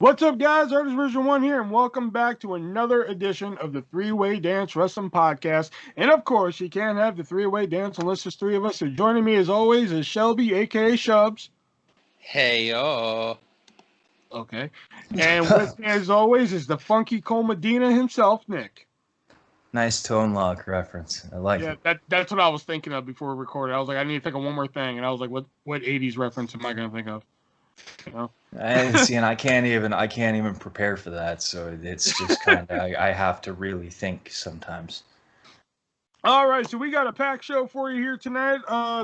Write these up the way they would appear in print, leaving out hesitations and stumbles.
What's up, guys? ArtistVersion1 here, and welcome back to another edition of the Three-Way Dance Wrestling Podcast. And of course, you can't have the three-way dance unless there's three of us. So joining me, as always, is Shelby, aka Shubz. Hey, yo. Okay. And with me, as always, is the funky Cole Medina himself, Nick. Nice tone lock reference. I like it. That's what I was thinking of before we recorded. I was like, I need to think of one more thing. And I was like, what 80s reference am I going to think of? You know? And I can't even prepare for that. So it's just kind of I have to really think sometimes. All right, so we got a packed show for you here tonight.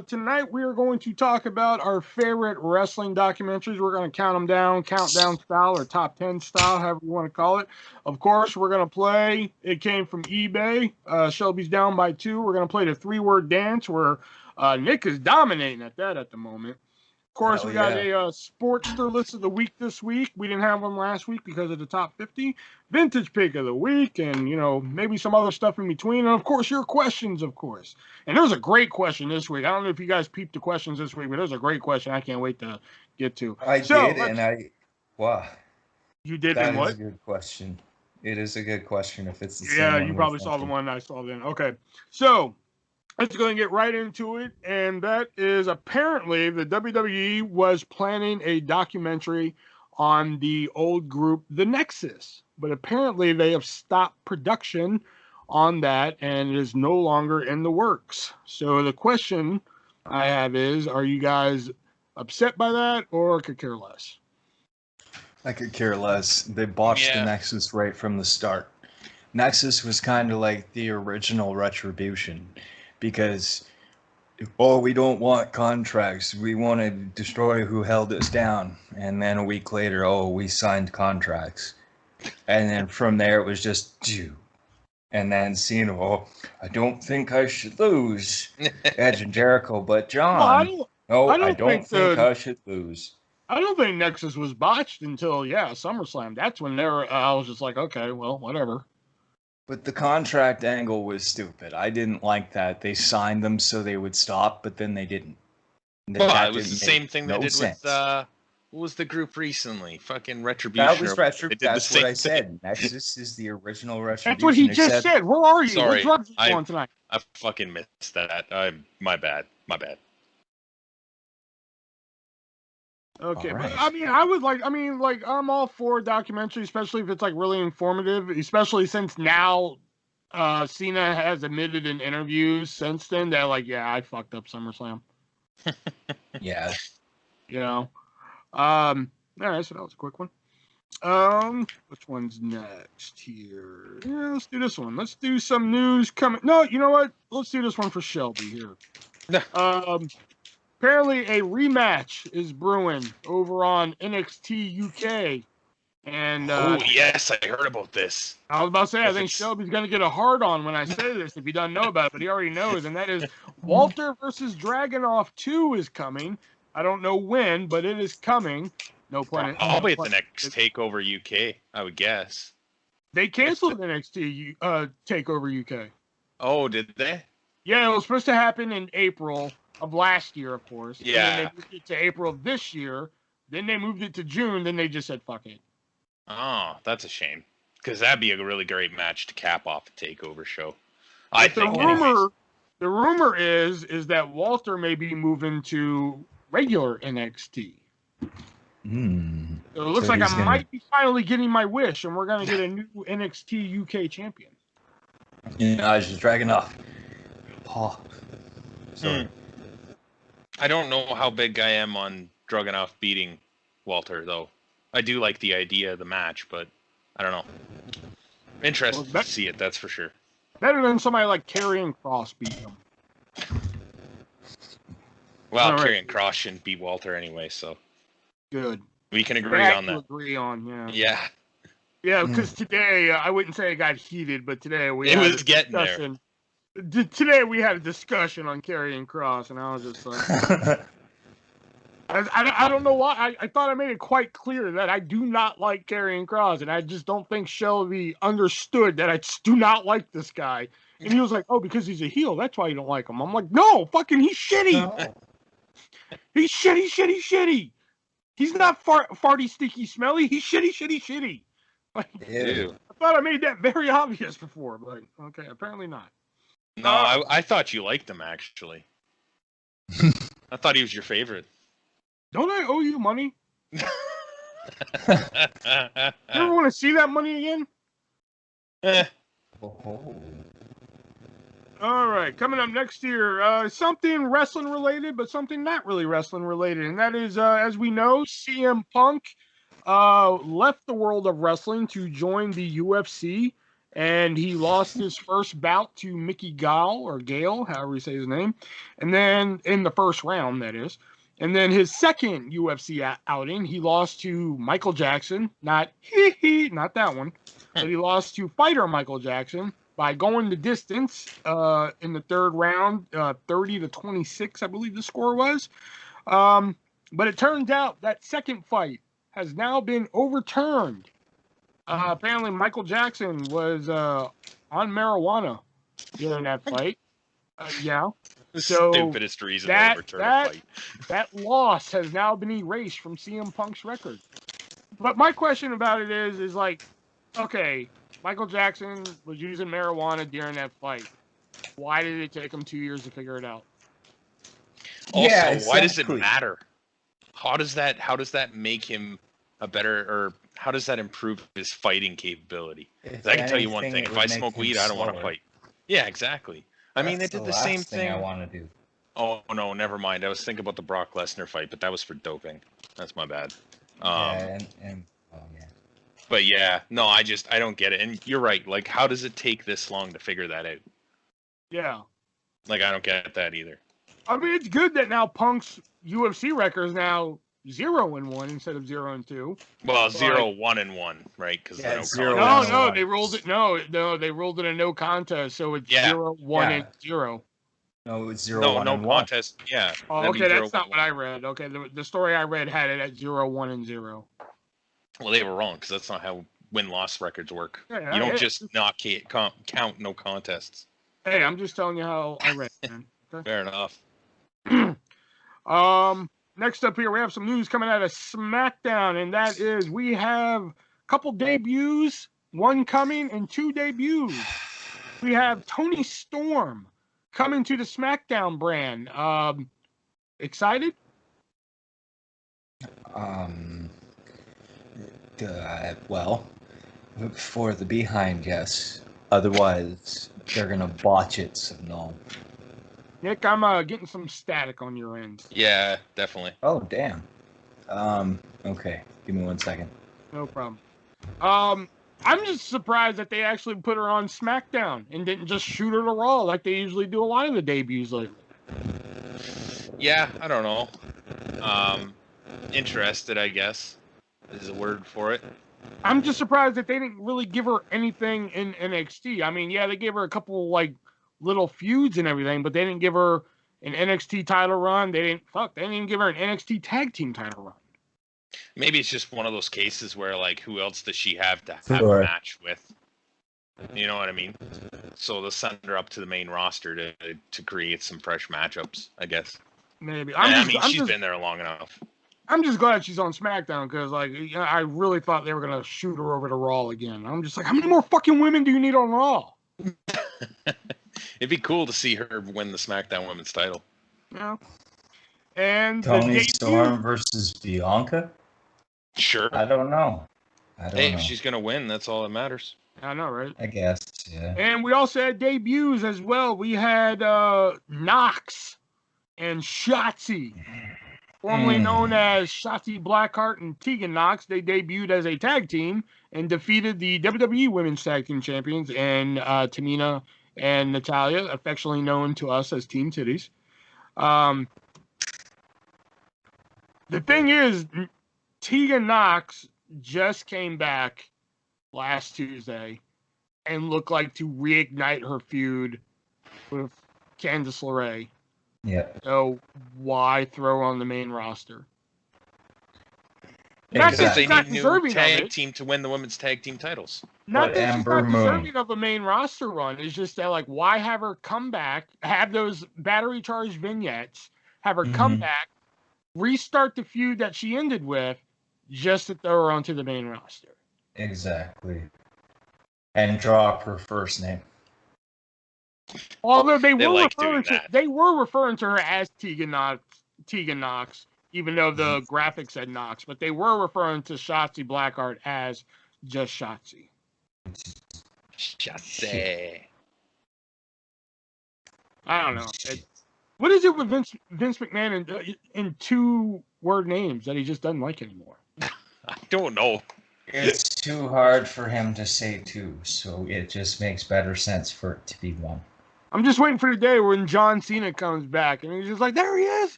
Tonight we are going to talk about our favorite wrestling documentaries. We're going to count them down, countdown style or top 10 style, however you want to call it. Of course, we're going to play. It came from eBay. Shelby's down by 2. We're going to play the 3-word dance where Nick is dominating at that at the moment. Of course, we got a Sportster list of the week this week. We didn't have one last week because of the top 50. Vintage pick of the week and, maybe some other stuff in between. And, of course, your questions, of course. And there's a great question this week. I don't know if you guys peeped the questions this week, but there's a great question I can't wait to get to. Wow. You did, and what? That is a good question. It is a good question if it's the same. Yeah, you probably saw the one I saw then. Okay, so let's go and get right into it. And that is apparently the WWE was planning a documentary on the old group, The Nexus. But apparently they have stopped production on that and it is no longer in the works. So the question I have is, are you guys upset by that or could care less? I could care less. They botched the Nexus right from the start. Nexus was kind of like the original Retribution. Because, we don't want contracts. We want to destroy who held us down. And then a week later, we signed contracts. And then from there, it was just, and then Cena, I don't think I should lose. Edge and Jericho, but John, I don't think I should lose. I don't think Nexus was botched until, SummerSlam. That's when I was just like, okay, well, whatever. But the contract angle was stupid. I didn't like that. They signed them so they would stop, but then they didn't. Well, it was the same thing they did with, what was the group recently? Fucking Retribution. That was Retribution. That's what I said. Nexus is the original Retribution. That's what he just said. Where are you? Sorry, what drugs are you on tonight? I fucking missed that. My bad. Okay, right. but I'm all for a documentary, especially if it's like really informative, especially since now Cena has admitted in interviews since then that I fucked up SummerSlam. Yeah. All right, so that was a quick one. Which one's next here? Yeah, let's do this one. Let's do some news coming. No, you know what? Let's do this one for Shelby here. Apparently, a rematch is brewing over on NXT UK. And yes, I heard about this. I was about to say, I think Shelby's going to get a hard-on when I say this, if he doesn't know about it, but he already knows. And that is Walter versus Dragunov 2 is coming. I don't know when, but it is coming. No point. Probably at the next TakeOver UK, I would guess. They canceled NXT TakeOver UK. Oh, did they? Yeah, it was supposed to happen in April of last year, of course. Yeah. And then they moved it to April of this year. Then they moved it to June. Then they just said, fuck it. Oh, that's a shame. Because that'd be a really great match to cap off a TakeOver show. The rumor is that Walter may be moving to regular NXT. So it looks like I might be finally getting my wish, and we're going to get a new NXT UK champion. Yeah, I was just dragging off. Oh. Sorry. I don't know how big I am on Dragunov beating Walter, though. I do like the idea of the match, but I don't know. Interested to see it, that's for sure. Better than somebody like Karrion Kross beating him. Well, Karrion Kross shouldn't beat Walter anyway, so. Good. We can agree on that. Yeah. Yeah, because today, I wouldn't say it got heated, but today we had was getting there. Today we had a discussion on Karrion Kross, and I was just like, I don't know why. I thought I made it quite clear that I do not like Karrion Kross, and I just don't think Shelby understood that I just do not like this guy. And he was like, oh, because he's a heel, that's why you don't like him. I'm like, no, fucking, he's shitty. No. He's shitty. He's not farty, sticky, smelly. He's shitty. Like, Ew. I thought I made that very obvious before, but okay, apparently not. No, I thought you liked him, actually. I thought he was your favorite. Don't I owe you money? You ever want to see that money again? All right, coming up next year, something wrestling related, but something not really wrestling related, and that is, as we know, CM Punk left the world of wrestling to join the UFC, and he lost his first bout to Mickey Gale, however you say his name, and then in the first round, that is. And then his second UFC outing, he lost to Michael Jackson, not that one, but he lost to fighter Michael Jackson by going the distance in the third round, 30-26, I believe the score was. But it turns out that second fight has now been overturned. Apparently, Michael Jackson was on marijuana during that fight. Yeah. The So stupidest reason to overturn a fight. That loss has now been erased from CM Punk's record. But my question about it is like, okay, Michael Jackson was using marijuana during that fight. Why did it take him 2 years to figure it out? Also, yeah, exactly. Why does it matter? How does that make him a better, or how does that improve his fighting capability? I can tell you one thing: if I smoke weed, I don't want to fight. Yeah, exactly. I mean, they did the same thing. I want to do. Oh no, never mind. I was thinking about the Brock Lesnar fight, but that was for doping. That's my bad. Yeah. But yeah, no, I don't get it. And you're right. Like, how does it take this long to figure that out? Yeah. Like, I don't get that either. I mean, it's good that now Punk's UFC record is now 0-1 instead of 0-2. Well, 0-1-1, right? Because yeah, no, they rolled it. No, they rolled it a no contest, so it's 0-1-0. No, it's 0-1-1. No contest. Yeah. Oh, okay, that's not what I read. Okay, the story I read had it at 0-1-0. Well, they were wrong because that's not how win-loss records work. Yeah, you don't just not count no contests. Hey, I'm just telling you how I read it, man. Okay? Fair enough. Next up here, we have some news coming out of SmackDown, and that is we have a couple debuts, one coming and two debuts. We have Toni Storm coming to the SmackDown brand. Excited? Well, for the behind, yes. Otherwise, they're gonna botch it, so no. Nick, I'm getting some static on your end. Yeah, definitely. Oh, damn. Okay. Give me 1 second. No problem. I'm just surprised that they actually put her on SmackDown and didn't just shoot her to Raw like they usually do a lot of the debuts lately. Yeah, I don't know. Interested, I guess, is a word for it. I'm just surprised that they didn't really give her anything in NXT. I mean, yeah, they gave her a couple, like, little feuds and everything, but they didn't give her an NXT title run. They didn't even give her an NXT tag team title run. Maybe it's just one of those cases where, like, who else does she have to have a match with? You know what I mean? So they'll send her up to the main roster to create some fresh matchups, I guess. Maybe. She's been there long enough. I'm just glad she's on SmackDown because, like, I really thought they were gonna shoot her over to Raw again. I'm just like, how many more fucking women do you need on Raw? It'd be cool to see her win the SmackDown Women's title. Yeah. And Toni Storm versus Bianca? Sure. I don't know. If she's gonna win, that's all that matters. I know, right? I guess, yeah. And we also had debuts as well. We had Nox and Shotzi, formerly known as Shotzi Blackheart and Tegan Nox. They debuted as a tag team and defeated the WWE Women's Tag Team Champions and Tamina and Natalia, affectionately known to us as Team Titties. The thing is, Tegan Nox just came back last Tuesday and looked like to reignite her feud with Candice LeRae. Yeah. So why throw her on the main roster? Because they need a new tag team to win the women's tag team titles. Not that she's not deserving of a main roster run. It's just that, like, why have her come back, have those battery charged vignettes, have her come back, restart the feud that she ended with, just to throw her onto the main roster. Exactly. And drop her first name. Although they were referring to her as Tegan Knox, even though the graphic said Knox, but they were referring to Shotzi Blackheart as just Shotzi. Shotzi. I don't know. What is it with Vince McMahon in 2-word names that he just doesn't like anymore? I don't know. It's too hard for him to say two, so it just makes better sense for it to be one. I'm just waiting for the day when John Cena comes back and he's just like, there he is,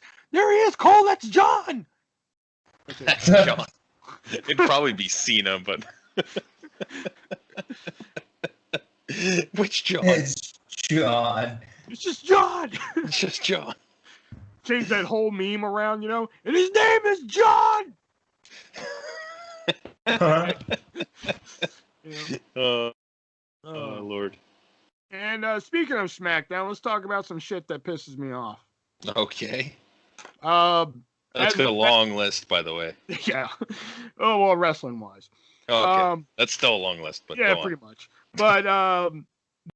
Cole, that's John. That's John. It'd probably be Cena, but which John? It's John. It's just John. It's just John. Change that whole meme around, and his name is John. Oh, Lord. And speaking of SmackDown, let's talk about some shit that pisses me off. Okay. That's got a long list, by the way. Yeah. Oh, well, wrestling-wise. Okay. That's still a long list, but yeah, pretty much. But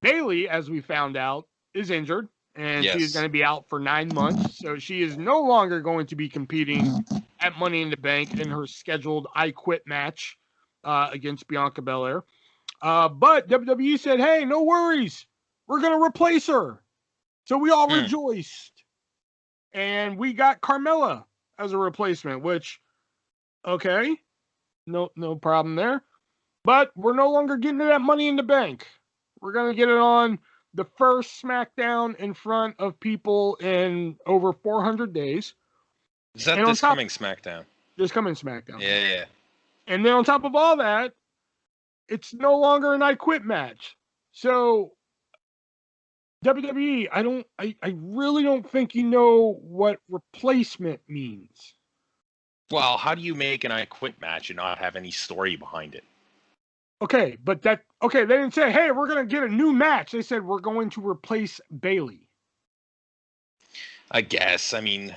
Bayley, as we found out, is injured, and she's going to be out for 9 months. So she is no longer going to be competing at Money in the Bank in her scheduled I Quit match against Bianca Belair. But WWE said, hey, no worries. We're going to replace her. So we all rejoiced. And we got Carmella as a replacement, which, okay, no problem there. But we're no longer getting to that Money in the Bank. We're going to get it on the first SmackDown in front of people in over 400 days. Is that this coming SmackDown? This coming SmackDown. Yeah. And then on top of all that, it's no longer an I Quit match. So WWE, I really don't think you know what replacement means. Well, how do you make an I Quit match and not have any story behind it? Okay, but they didn't say, hey, we're going to get a new match. They said, we're going to replace Bayley. I guess. I mean,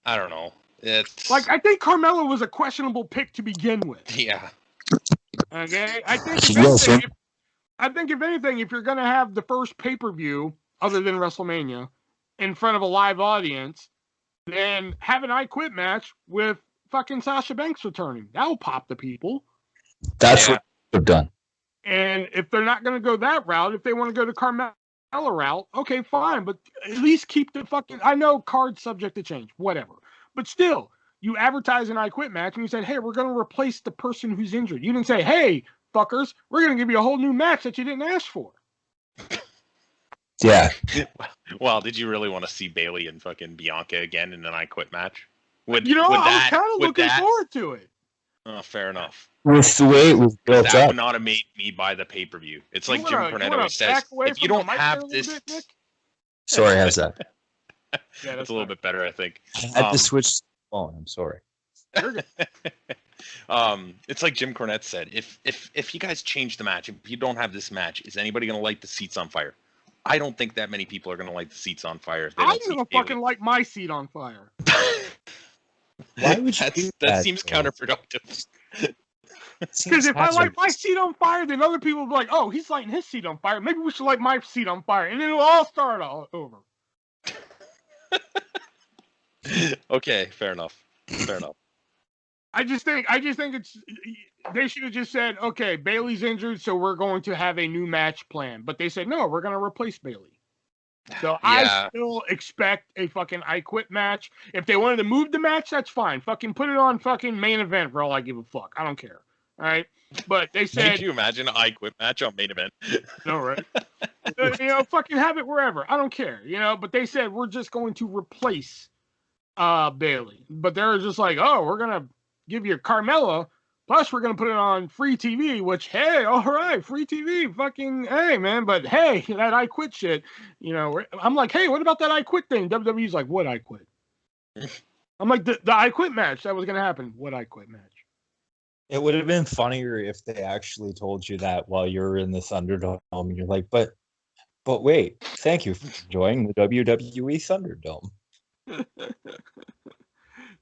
I don't know. It's like, I think Carmella was a questionable pick to begin with. Yeah. Okay? I think if anything, if you're going to have the first pay-per-view, other than WrestleMania, in front of a live audience, then have an I Quit match with fucking Sasha Banks returning. That'll pop the people. That's what they've done. And if they're not going to go that route, if they want to go the Carmella route, okay, fine. But at least keep the fucking... I know cards subject to change, whatever. But still, you advertise an I Quit match and you said, hey, we're going to replace the person who's injured. You didn't say, hey, fuckers, we're going to give you a whole new match that you didn't ask for. Yeah. Well, did you really want to see Bayley and fucking Bianca again in an I Quit match? I was kind of looking forward to it. Oh, fair enough. With the way it was built that up. would not have made me buy the pay-per-view. It's like Jim Cornette always says, if you don't have this... Sorry, how's that? Yeah, that's a little bit better, I think. I had to switch to the phone. I'm sorry. It's like Jim Cornette said, if you guys change the match, if you don't have this match, is anybody going to light the seats on fire? I don't think that many people are going to light the seats on fire. If they I'm going to fucking light my seat on fire. Why would you do that? That seems counterproductive. Because if I light my seat on fire, then other people will be like, oh, he's lighting his seat on fire. Maybe we should light my seat on fire. And then it'll all start all over. Okay, fair enough. I just think it's... They should have just said, okay, Bayley's injured, so we're going to have a new match plan. But they said, no, we're going to replace Bayley. So I still expect a fucking I Quit match. If they wanted to move the match, that's fine. Fucking put it on fucking main event for all I give a fuck. I don't care. All right? But they said... Could you imagine an I Quit match on main event? No, right? Fucking have it wherever. I don't care. But they said, we're just going to replace Bayley. But they're just like, oh, we're going to give you Carmella... Plus, we're going to put it on free TV, which, hey, all right, free TV, fucking, hey, man. But, hey, that I Quit shit, I'm like, hey, what about that I Quit thing? WWE's like, what I Quit? I'm like, the I Quit match that was going to happen. What I Quit match? It would have been funnier if they actually told you that while you're in the Thunderdome. And you're like, but wait, thank you for enjoying the WWE Thunderdome.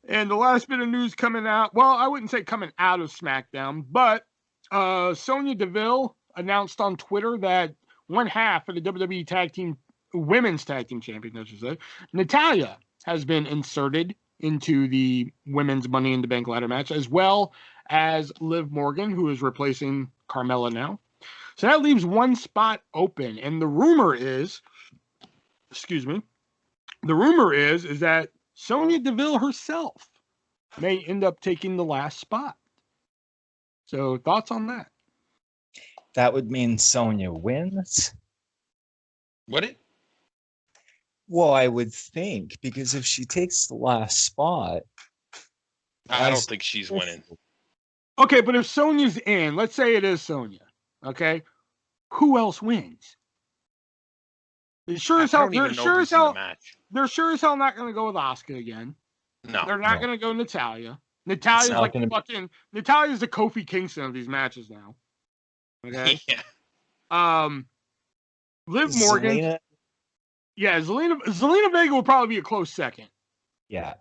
And the last bit of news coming out, well, I wouldn't say coming out of SmackDown, but Sonya Deville announced on Twitter that one half of the WWE Women's Tag Team Champion, I should say, Natalya, has been inserted into the Women's Money in the Bank ladder match, as well as Liv Morgan, who is replacing Carmella now. So that leaves one spot open. And the rumor is, that Sonya Deville herself may end up taking the last spot. So thoughts on that? That would mean Sonya wins. Would it? Well, I would think, because if she takes the last spot, I don't think she's winning. Okay, but if Sonya's in, let's say it is Sonya, okay, who else wins? They're sure as hell not going to go with Asuka again. No, they're not going to go Natalya. Natalya's like Natalya's the Kofi Kingston of these matches now. Okay. Yeah. Liv Morgan. Yeah, Zelina Vega will probably be a close second. Yeah.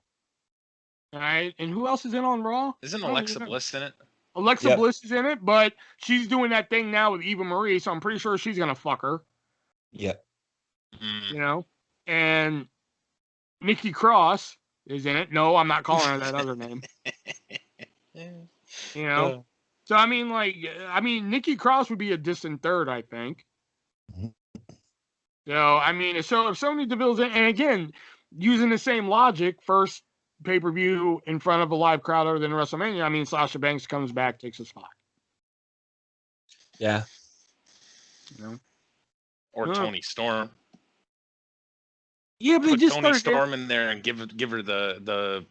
All right, and who else is in on Raw? Isn't Alexa Bliss in it? Alexa Bliss is in it, but she's doing that thing now with Eva Marie, so I'm pretty sure she's gonna fuck her. Yeah. You know, and Nikki Cross is in it. No, I'm not calling her that other name. You know, so I mean, Nikki Cross would be a distant third, I think. So I mean, so if Sonya Deville's in, and again, using the same logic, first pay-per-view in front of a live crowd other than WrestleMania, I mean, Sasha Banks comes back, takes a spot. Yeah. You know? Or Toni Storm. Yeah, but put Toni Storm in there and give her the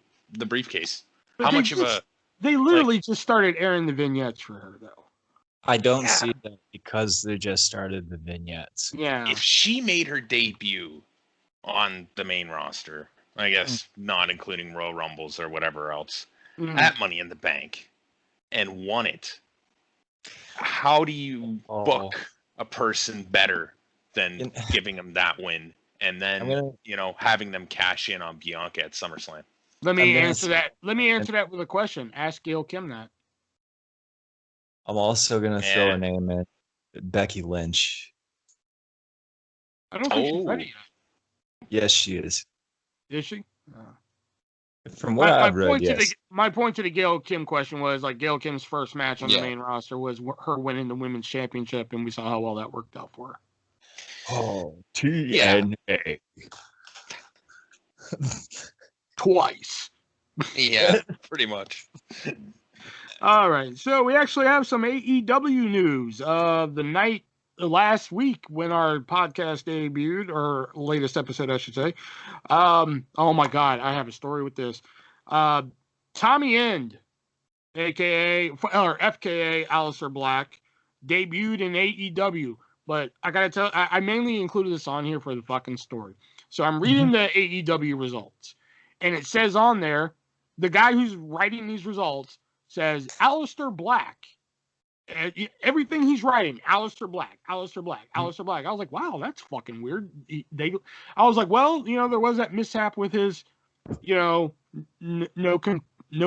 briefcase. How much of a... They literally just started airing the vignettes for her, though. I don't see that because they just started the vignettes. Yeah. If she made her debut on the main roster, I guess not including Royal Rumbles or whatever else, at Money in the Bank, and won it, how do you book a person better than giving them that win and then having them cash in on Bianca at SummerSlam? Let me answer that with a question. Ask Gail Kim that. I'm also gonna throw a name in, Becky Lynch. I don't think she's ready yet. Yes, she is. Is she? From what I've read, yes. My point to the Gail Kim question was, like, Gail Kim's first match on the main roster was her winning the women's championship, and we saw how well that worked out for her. Oh, TNA. Twice. Yeah, pretty much. All right, so we actually have some AEW news. Last week when our podcast debuted, or latest episode, I should say. Oh my God, I have a story with this. Tommy End, FKA Aleister Black, debuted in AEW. But I gotta tell, I mainly included this on here for the fucking story. So I'm reading the AEW results, and it says on there, the guy who's writing these results says Aleister Black. Everything he's writing, Aleister Black. I was like, wow, that's fucking weird. I was like, well, there was that mishap with his, no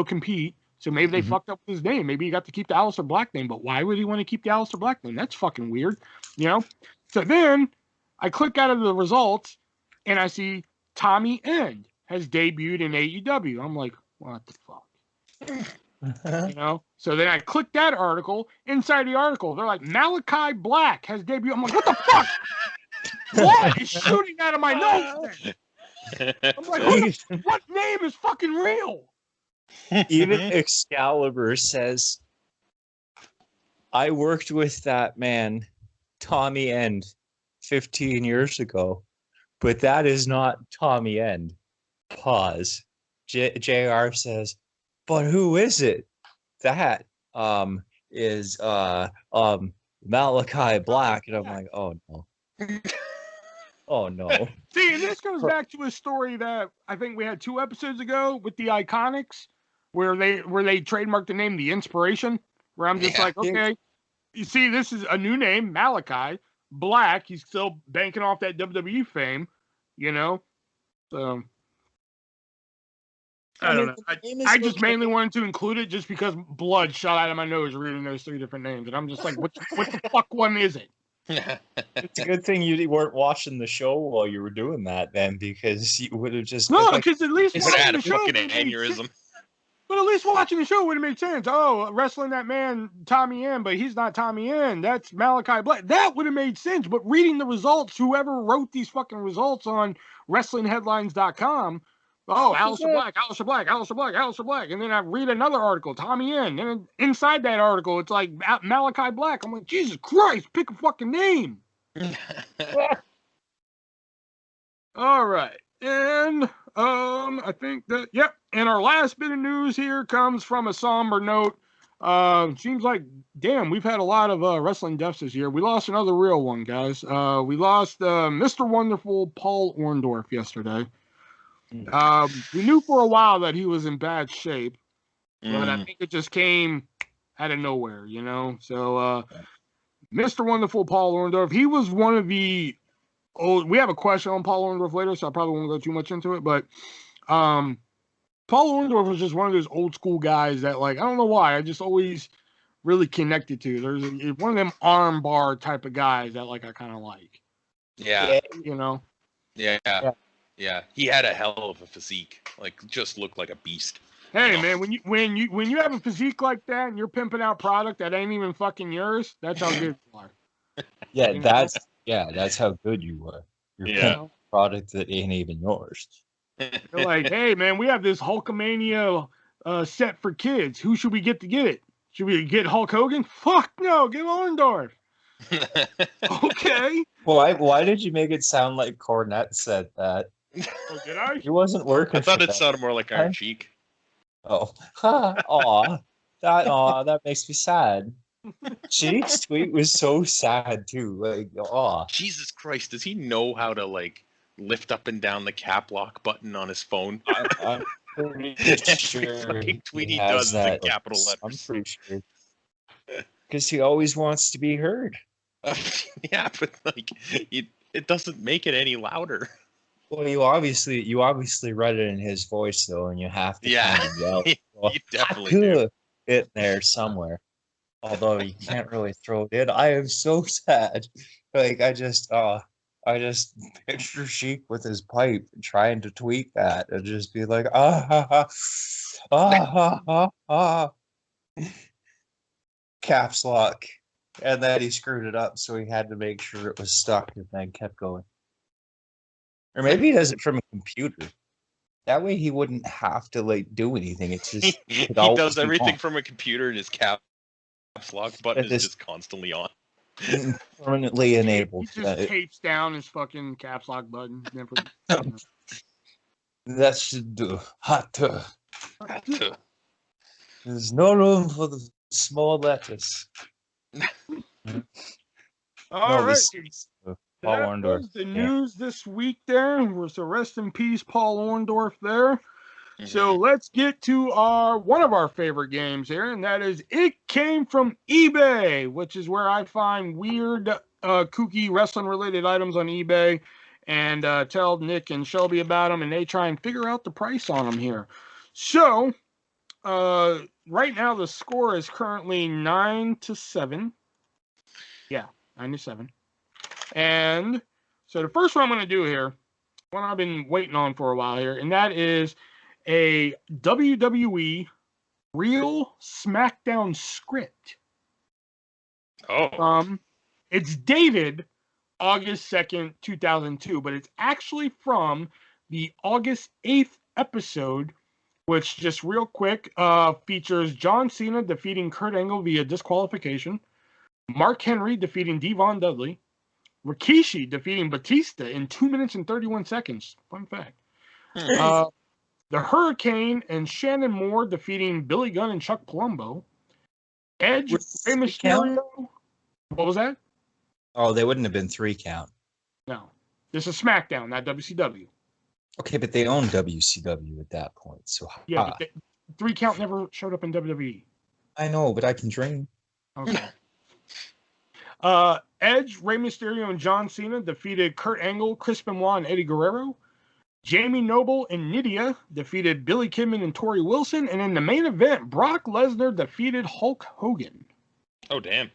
compete. So maybe they fucked up with his name. Maybe he got to keep the Aleister Black name, but why would he want to keep the Aleister Black name? That's fucking weird, So then I click out of the results and I see Tommy End has debuted in AEW. I'm like, what the fuck? So then I clicked that article. Inside the article, they're like, Malachi Black has debuted. I'm like, what the fuck? What is shooting out of my nose? I'm like, what name is fucking real? Even Excalibur says, I worked with that man, Tommy End, 15 years ago, but that is not Tommy End. Pause. JR says, but who is it? That is Malachi Black. And I'm like, oh no. Oh no. See, this goes back to a story that I think we had 2 episodes ago with the Iconics, where they trademarked the name The Inspiration, where I'm just like, okay, you see, this is a new name, Malachi Black. He's still banking off that WWE fame, So I don't know. I just mainly wanted to include it just because blood shot out of my nose reading those 3 different names, and I'm just like, what the fuck one is it? It's a good thing you weren't watching the show while you were doing that, then, because you would have just no, because at least watching the show, aneurysm. But at least watching the show would have made sense. Oh, wrestling that man Tommy End, but he's not Tommy End. That's Malachi Black. That would have made sense. But reading the results, whoever wrote these fucking results on WrestlingHeadlines.com, oh, Aleister Black, Aleister Black, Aleister Black, Aleister Black, and then I read another article, Tommy End, and inside that article, it's like Malachi Black. I'm like, Jesus Christ, pick a fucking name. All right. And I think that, yep. And our last bit of news here comes from a somber note. Seems like, damn, we've had a lot of wrestling deaths this year. We lost another real one, guys. We lost Mr. Wonderful Paul Orndorff yesterday. We knew for a while that he was in bad shape, but I think it just came out of nowhere, you know? So, Mr. Wonderful Paul Orndorff, he was one of the we have a question on Paul Orndorff later, so I probably won't go too much into it. But Paul Orndorff was just one of those old school guys that, like, I don't know why, I just always really connected to. There's one of them arm bar type of guys that, like, I kind of like. Yeah. You know? Yeah. He had a hell of a physique. Like, just looked like a beast. Hey, man, when you have a physique like that and you're pimping out product that ain't even fucking yours, that's how good you are. Yeah, you know? That's how good you were. You're a product that ain't even yours. They're like, hey, man, we have this Hulkamania set for kids. Who should we get to get it? Should we get Hulk Hogan? Fuck no, get Orndorff. Okay. Why did you make it sound like Cornette said that? Oh, did I? He wasn't working. I thought it sounded more like Iron Cheek. Oh, that makes me sad. Cheek's tweet was so sad too. Like, Jesus Christ, does he know how to, like, lift up and down the cap lock button on his phone? I'm pretty sure tweet he does the capital letters. I'm pretty sure. Because he always wants to be heard. Yeah, but like it doesn't make it any louder. Well, you obviously read it in his voice though, and you have to kind of yell. You definitely do. It there somewhere. Although you can't really throw it in. I am so sad. Like I just picture Sheik with his pipe trying to tweak that and just be like, caps lock. And then he screwed it up, so he had to make sure it was stuck and then kept going. Or maybe he does it from a computer. That way he wouldn't have to like do anything. It's just he does everything from a computer, and his caps lock button is just constantly on. Permanently enabled. He just tapes down his fucking caps lock button. That's the hot. There's no room for the small lettuce. All right. Paul that Orndorff. was the news this week there. So rest in peace, Paul Orndorff there. Mm-hmm. So let's get to one of our favorite games here, and that is It Came From eBay, which is where I find weird, kooky wrestling-related items on eBay and tell Nick and Shelby about them, and they try and figure out the price on them here. So right now the score is currently 9-7. Yeah, 9-7. And so the first one I'm going to do here, one I've been waiting on for a while here, and that is a WWE Real SmackDown script. Oh. It's dated August 2nd, 2002, but it's actually from the August 8th episode, which, just real quick, features John Cena defeating Kurt Angle via disqualification, Mark Henry defeating Devon Dudley, Rikishi defeating Batista in 2 minutes and 31 seconds. Fun fact. The Hurricane and Shannon Moore defeating Billy Gunn and Chuck Palumbo. Edge, Rey Mysterio. What was that? Oh, they wouldn't have been 3 count. No. This is SmackDown, not WCW. Okay, but they own WCW at that point. So yeah, but 3 count never showed up in WWE. I know, but I can dream. Okay. Edge, Rey Mysterio, and John Cena defeated Kurt Angle, Chris Benoit, and Eddie Guerrero. Jamie Noble and Nydia defeated Billy Kidman and Tori Wilson. And in the main event, Brock Lesnar defeated Hulk Hogan. Oh, damn.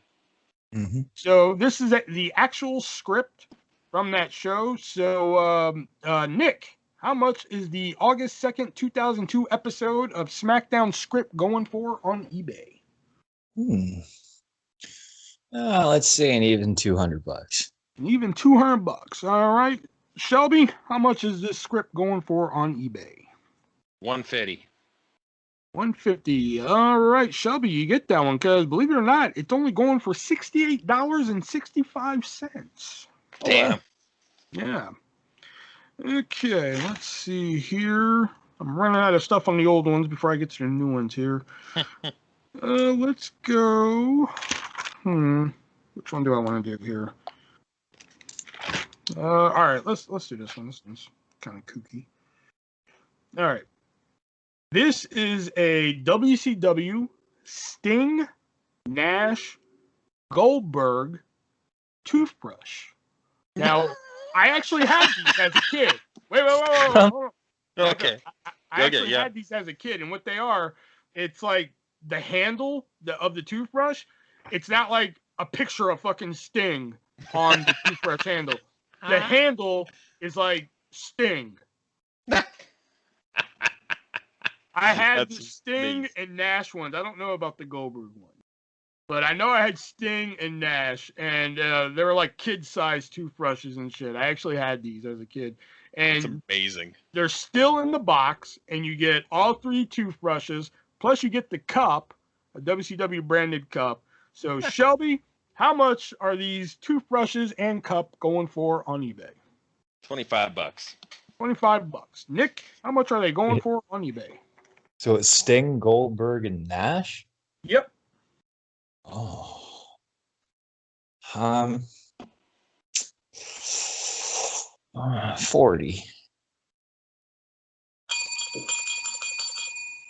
Mm-hmm. So this is the actual script from that show. So, Nick, how much is the August 2nd, 2002 episode of SmackDown script going for on eBay? Let's say an even $200. Even $200. All right. Shelby, how much is this script going for on eBay? $150. $150. All right, Shelby, you get that one because believe it or not, it's only going for $68.65. Damn. Yeah. Okay, let's see here. I'm running out of stuff on the old ones before I get to the new ones here. Let's go. Which one do I want to do here? All right, let's do this one. This one's kind of kooky. All right. This is a WCW Sting Nash Goldberg toothbrush. Now, I actually had these as a kid. Wait. Okay. I actually had these as a kid, and what they are, it's like the handle of the toothbrush. It's not like a picture of fucking Sting on the toothbrush handle. The handle is like Sting. I had the Sting and Nash ones. I don't know about the Goldberg one. But I know I had Sting and Nash, and they were like kid-sized toothbrushes and shit. I actually had these as a kid. And that's amazing. They're still in the box, and you get all 3 toothbrushes, plus you get the cup, a WCW branded cup. So, Shelby, how much are these toothbrushes and cup going for on eBay? $25. $25. Nick, how much are they going for on eBay? So it's Sting, Goldberg, and Nash? Yep. Oh. 40.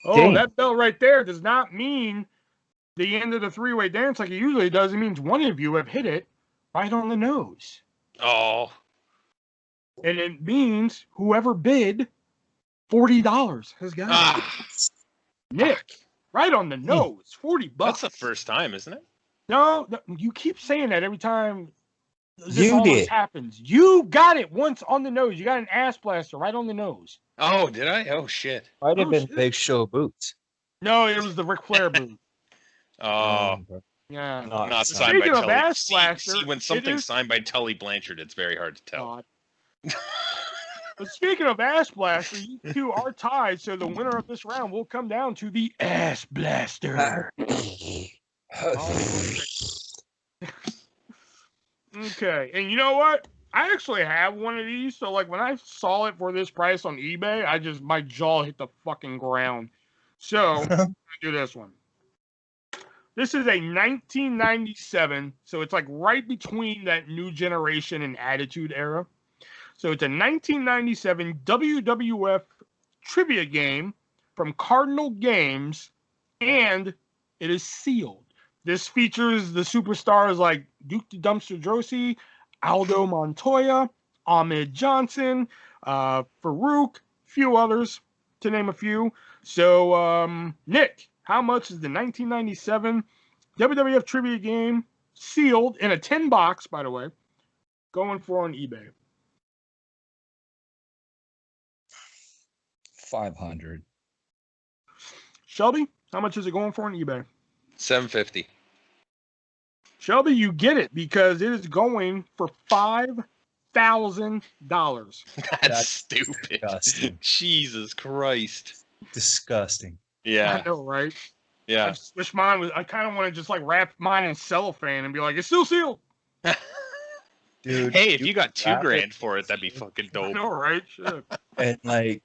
Oh, dang. That bell right there does not mean the end of the 3-way dance like it usually does. It means one of you have hit it right on the nose. Oh. And it means whoever bid $40 has got it. Nick, right on the nose, $40. That's the first time, isn't it? No, you keep saying that every time this almost happens. You got it once on the nose. You got an ass blaster right on the nose. Oh, did I? Oh, shit. Might have been Big Show boots. No, it was the Ric Flair boot. Oh. Yeah. Not signed by Tully. Ass blaster, see, when something's signed by Tully Blanchard, it's very hard to tell. But speaking of Ass Blaster, you two are tied, so the winner of this round will come down to the Ass Blaster. Okay, and you know what? I actually have one of these, so like when I saw it for this price on eBay, my jaw hit the fucking ground. So, I'm gonna do this one. This is a 1997, so it's like right between that New Generation and Attitude era. So it's a 1997 WWF trivia game from Cardinal Games, and it is sealed. This features the superstars like Duke the Dumpster Droese, Aldo Montoya, Ahmed Johnson, Farouk, a few others, to name a few. So, Nick, how much is the 1997 WWF trivia game, sealed in a tin box, by the way, going for on eBay? 500. Shelby, how much is it going for on eBay? $750. Shelby, you get it because it is going for $5,000. That's stupid. Disgusting. Jesus Christ. Disgusting. Yeah. I know, right? Yeah. I just wish mine was. I kind of want to just like wrap mine in cellophane and be like, it's still sealed. Dude. Hey, if you got $2,000 for it, that'd be fucking dope. I know, right? Shit. And like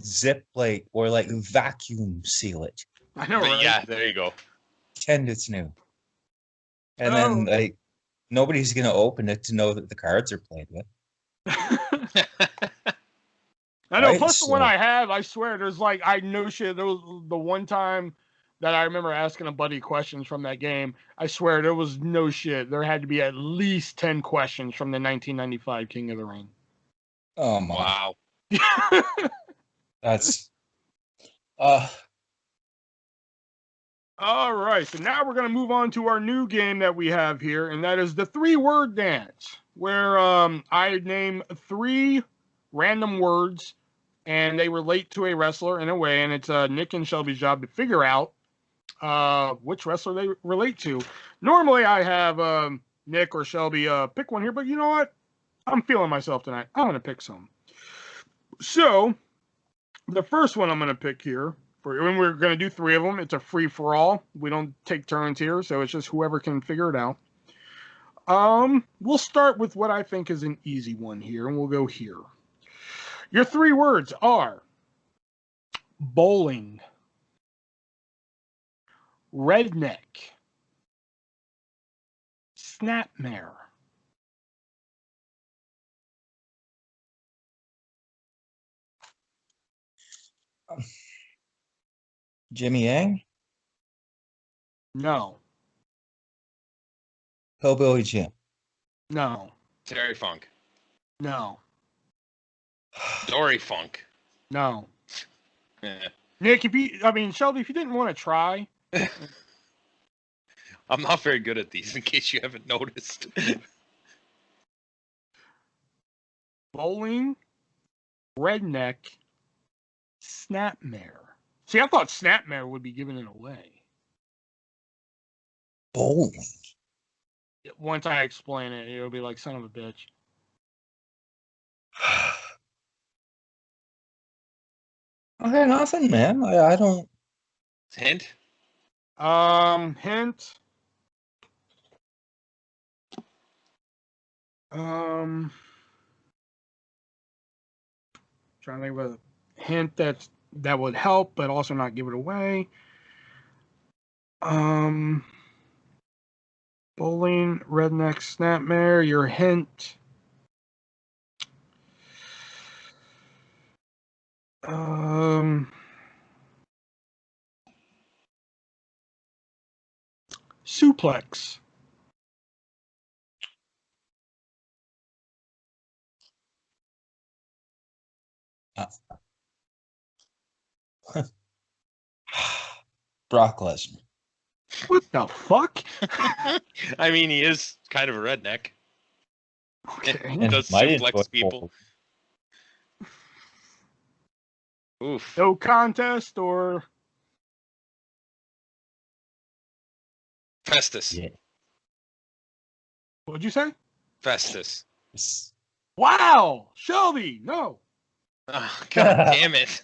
zip plate or like vacuum seal it. I know, right? Yeah, there you go. Pretend it's new. And then like nobody's gonna open it to know that the cards are played with. I know. Right? Plus the one I have, I swear, there's like I know shit. There was the one time that I remember asking a buddy questions from that game. I swear there was no shit. There had to be at least 10 questions from the 1995 King of the Ring. Oh my! Wow. That's All right, so now we're going to move on to our new game that we have here, and that is the 3-word dance, where I name 3 random words, and they relate to a wrestler in a way, and it's Nick and Shelby's job to figure out which wrestler they relate to. Normally, I have Nick or Shelby pick one here, but you know what? I'm feeling myself tonight. I'm going to pick some. So, the first one I'm going to pick here, and we're going to do 3 of them. It's a free-for-all. We don't take turns here, so it's just whoever can figure it out. We'll start with what I think is an easy one here, and we'll go here. Your 3 words are bowling, redneck, snapmare. Jimmy Yang? No. Hillbilly Jim? No. Terry Funk. No. Dory Funk. No. Yeah. Nick, Shelby, if you didn't want to try. I'm not very good at these, in case you haven't noticed. Bowling, redneck, snapmare. See, I thought snapmare would be giving it away. Bowling? Once I explain it, it'll be like, son of a bitch. Okay, nothing, man. I don't. Hint? Hint. Trying to think of a hint that would help, but also not give it away. Bowling, redneck, snapmare. Your hint. Suplex. Brock Lesnar. What the fuck? I mean, he is kind of a redneck. Okay. He does suplex people. Oof. No contest or Festus. Yeah. what'd you say? Festus. Wow, Shelby, no. Oh, God damn it.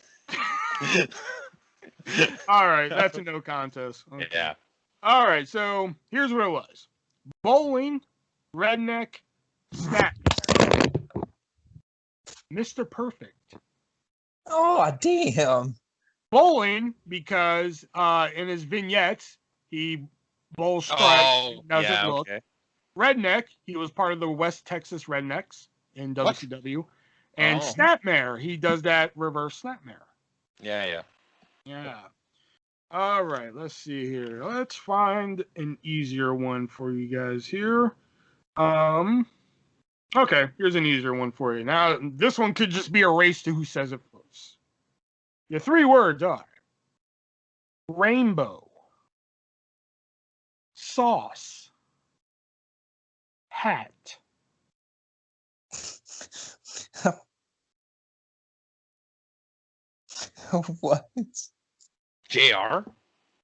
All right, that's a no contest. Okay. Yeah. All right, so here's what it was: bowling, redneck, snap, Mr. Perfect. Oh, damn. Bowling because in his vignettes he bowls strikes, doesn't look. Okay. Redneck, he was part of the West Texas Rednecks in WCW. And snapmare, he does that reverse snapmare. Yeah. Yeah. All right, let's see here. Let's find an easier one for you guys here. Okay, here's an easier one for you. Now, this one could just be a race to who says it first. Your 3 words are rainbow, sauce, hat. What? JR?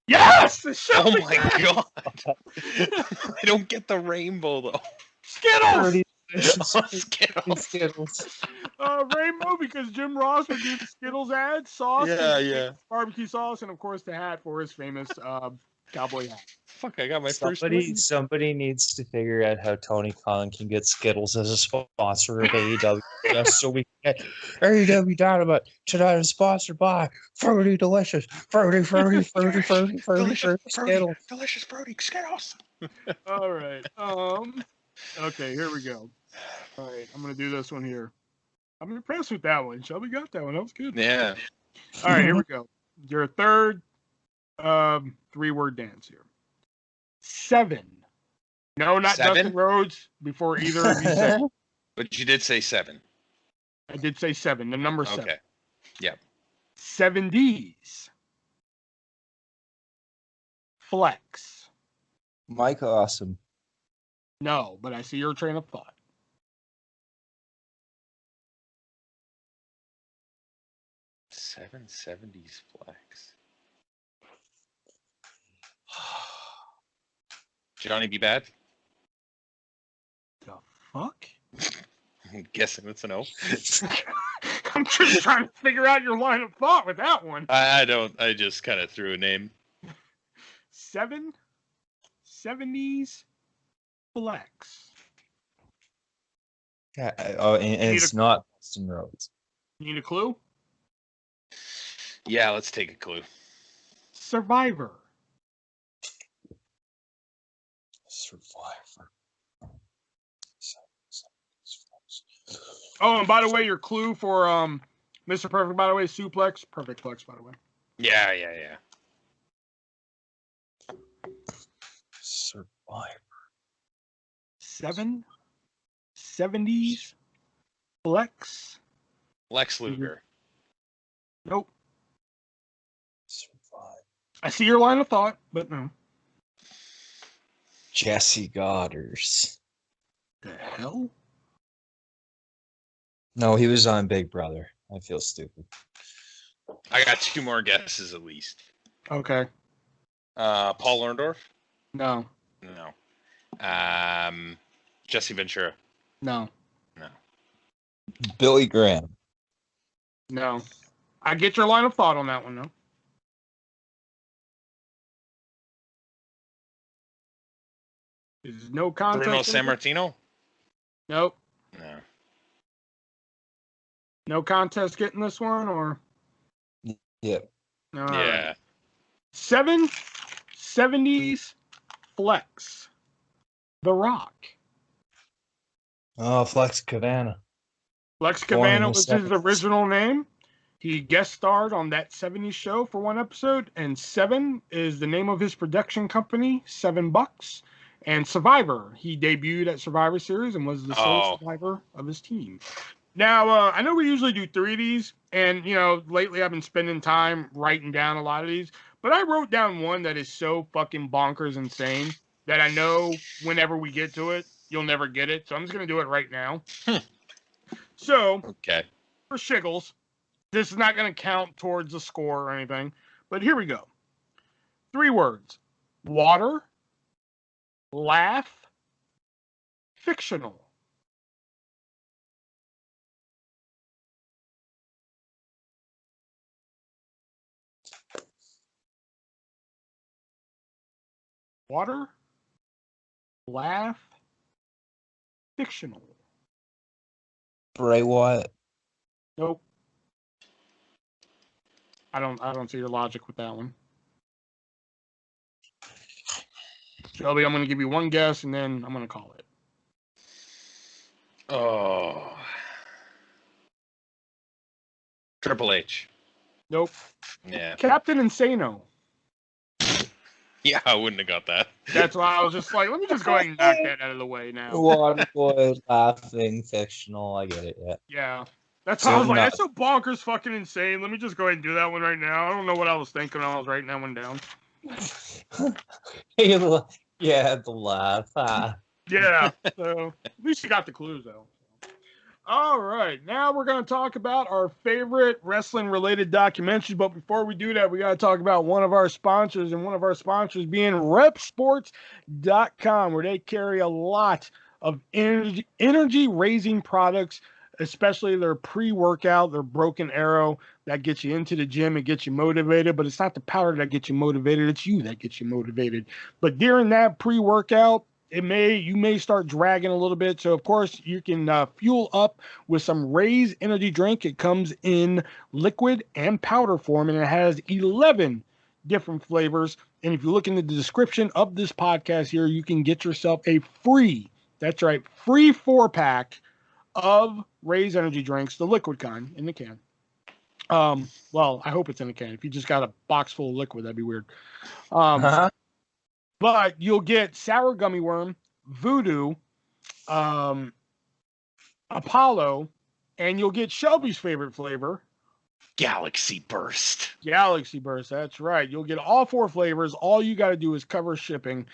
Yes! Oh my God. I don't get the rainbow, though. Skittles! Skittles. Rainbow because Jim Ross would do the Skittles ad. Sauce. Yeah. Barbecue sauce. And, of course, the hat for his famous cowboy hat. Fuck, I got my first one. Somebody needs to figure out how Tony Khan can get Skittles as a sponsor of AEW. Just so we can get AEW Dynamite tonight is sponsored by Fruity Delicious. Fruity Skittles. Delicious fruity Skittles. All right. Okay, here we go. All right, I'm going to do this one here. I'm impressed with that one. Shelby got that one. That was good. Yeah. All right, here we go. Your third 3-word dance here. 7. No, not 7? Dustin Rhodes before either of you said. But you did say 7. I did say 7. The number 7. Okay. Yep. 70s. Flex. Mike Awesome. No, but I see your train of thought. $770s flex. Johnny B. Bad? The fuck? I'm guessing that's a no. I'm just trying to figure out your line of thought with that one. I don't. I just kind of threw a name. 70s flex. Yeah, and it's not Austin Rhodes. Need a clue? Yeah, let's take a clue. Survivor. Oh, and by the way, your clue for Mr. Perfect, by the way, suplex. Perfect flex, by the way. Yeah. Survivor. 70s flex. Lex Luger. Nope. Survivor. I see your line of thought, but no. Jesse Goddard. The hell? No, he was on Big Brother. I feel stupid. I got 2 more guesses at least. Okay. Paul Orndorff? No. No. Jesse Ventura? No. No. Billy Graham. No. I get your line of thought on that one, though. There's no contest. Bruno Sammartino? Nope. No. No contest getting this one, or? Yep. All Yeah. right. 70s flex. The Rock. Oh, Flex Cabana. Flex Born in Cabana the was his 70s. original name. He guest starred on that 70s show for one episode, and 7 is the name of his production company, $7. And Survivor, he debuted at Survivor Series and was the sole survivor of his team. Now, I know we usually do 3 of these, and, lately I've been spending time writing down a lot of these, but I wrote down one that is so fucking bonkers insane that I know whenever we get to it, you'll never get it, so I'm just going to do it right now. So, Okay. for shiggles, this is not going to count towards the score or anything, but here we go. 3 words. Water, laugh, fictional. Water, laugh, fictional. Bray Wyatt. Nope. I don't see your logic with that one. Shelby, I'm going to give you one guess, and then I'm going to call it. Oh. Triple H. Nope. Yeah. Captain Insano. Yeah, I wouldn't have got that. That's why I was just like, let me just go ahead and knock that out of the way now. Waterboy, laughing, fictional. I get it, yeah. Yeah. That's why I was like, that's so bonkers fucking insane. Let me just go ahead and do that one right now. I don't know what I was thinking when I was writing that one down. Yeah, the laugh. Yeah. So at least you got the clues, though. All right. Now we're going to talk about our favorite wrestling-related documentaries. But before we do that, we got to talk about one of our sponsors, and one of our sponsors being repsports.com, where they carry a lot of energy-raising products, especially their pre-workout, their Broken Arrow, that gets you into the gym and gets you motivated. But it's not the powder that gets you motivated. It's you that gets you motivated. But during that pre-workout, you may start dragging a little bit. So, of course, you can fuel up with some Raise energy drink. It comes in liquid and powder form, and it has 11 different flavors. And if you look in the description of this podcast here, you can get yourself a free 4-pack of Raise energy drinks, the liquid kind, in the can. Well, I hope it's in a can. If you just got a box full of liquid, that'd be weird. But you'll get Sour Gummy Worm, Voodoo, Apollo, And you'll get Shelby's favorite flavor, Galaxy Burst. Galaxy Burst. That's right. You'll get all 4 flavors. All you got to do is cover shipping.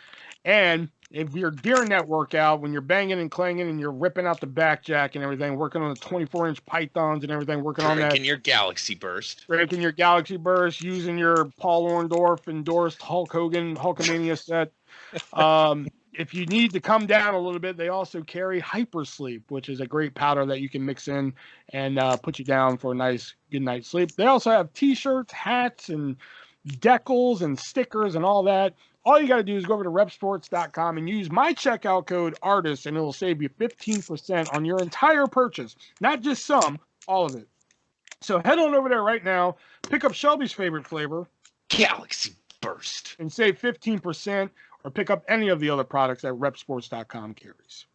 And if you're during that workout, when you're banging and clanging and you're ripping out the back jack and everything, working on the 24-inch pythons and everything, working on that. Drinking your Galaxy Burst. Drinking your Galaxy Burst, using your Paul Orndorff endorsed Hulk Hogan Hulkamania set. If you need to come down a little bit, they also carry Hypersleep, which is a great powder that you can mix in and put you down for a nice, good night's sleep. They also have T-shirts, hats, and decals and stickers and all that. All you got to do is go over to repsports.com and use my checkout code ARTIST, and it will save you 15% on your entire purchase. Not just some, all of it. So head on over there right now, pick up Shelby's favorite flavor, Galaxy Burst, and save 15%. Or pick up any of the other products that repsports.com carries.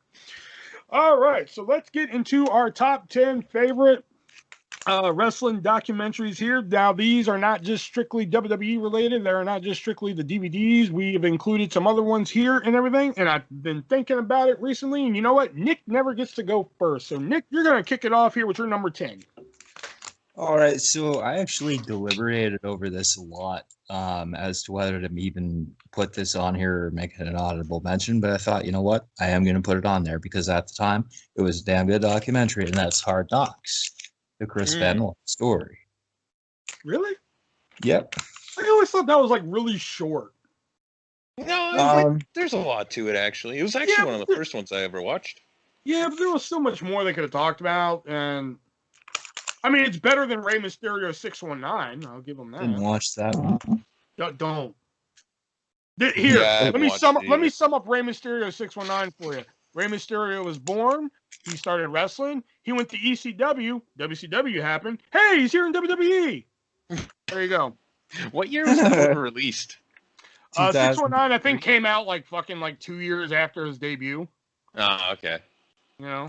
All right, so let's get into our top 10 favorite wrestling documentaries here. Now, these are not just strictly WWE related. They're not just strictly the DVDs. We have included some other ones here and everything, and I've been thinking about it recently, and you know what? Nick never gets to go first. So, Nick, you're going to kick it off here with your number 10. All right, so I actually deliberated over this a lot as to whether to even put this on here or make it an audible mention, but I thought, you know what, I am going to put it on there because at the time it was a damn good documentary, and that's Hard Knocks, the Chris Benoit story. Really? Yep. I always thought that was like really short. No, there's a lot to it actually. It was actually one of the first ones I ever watched. Yeah, but there was so much more they could have talked about, and I mean, it's better than Rey Mysterio 619. I'll give them that. Didn't watch that one. Don't. Here, Yeah, let me sum up Rey Mysterio 619 for you. Rey Mysterio was born. He started wrestling. He went to ECW. WCW happened. Hey, he's here in WWE. There you go. What year was it released? 619, I think, came out like 2 years after his debut. Oh, okay. You know,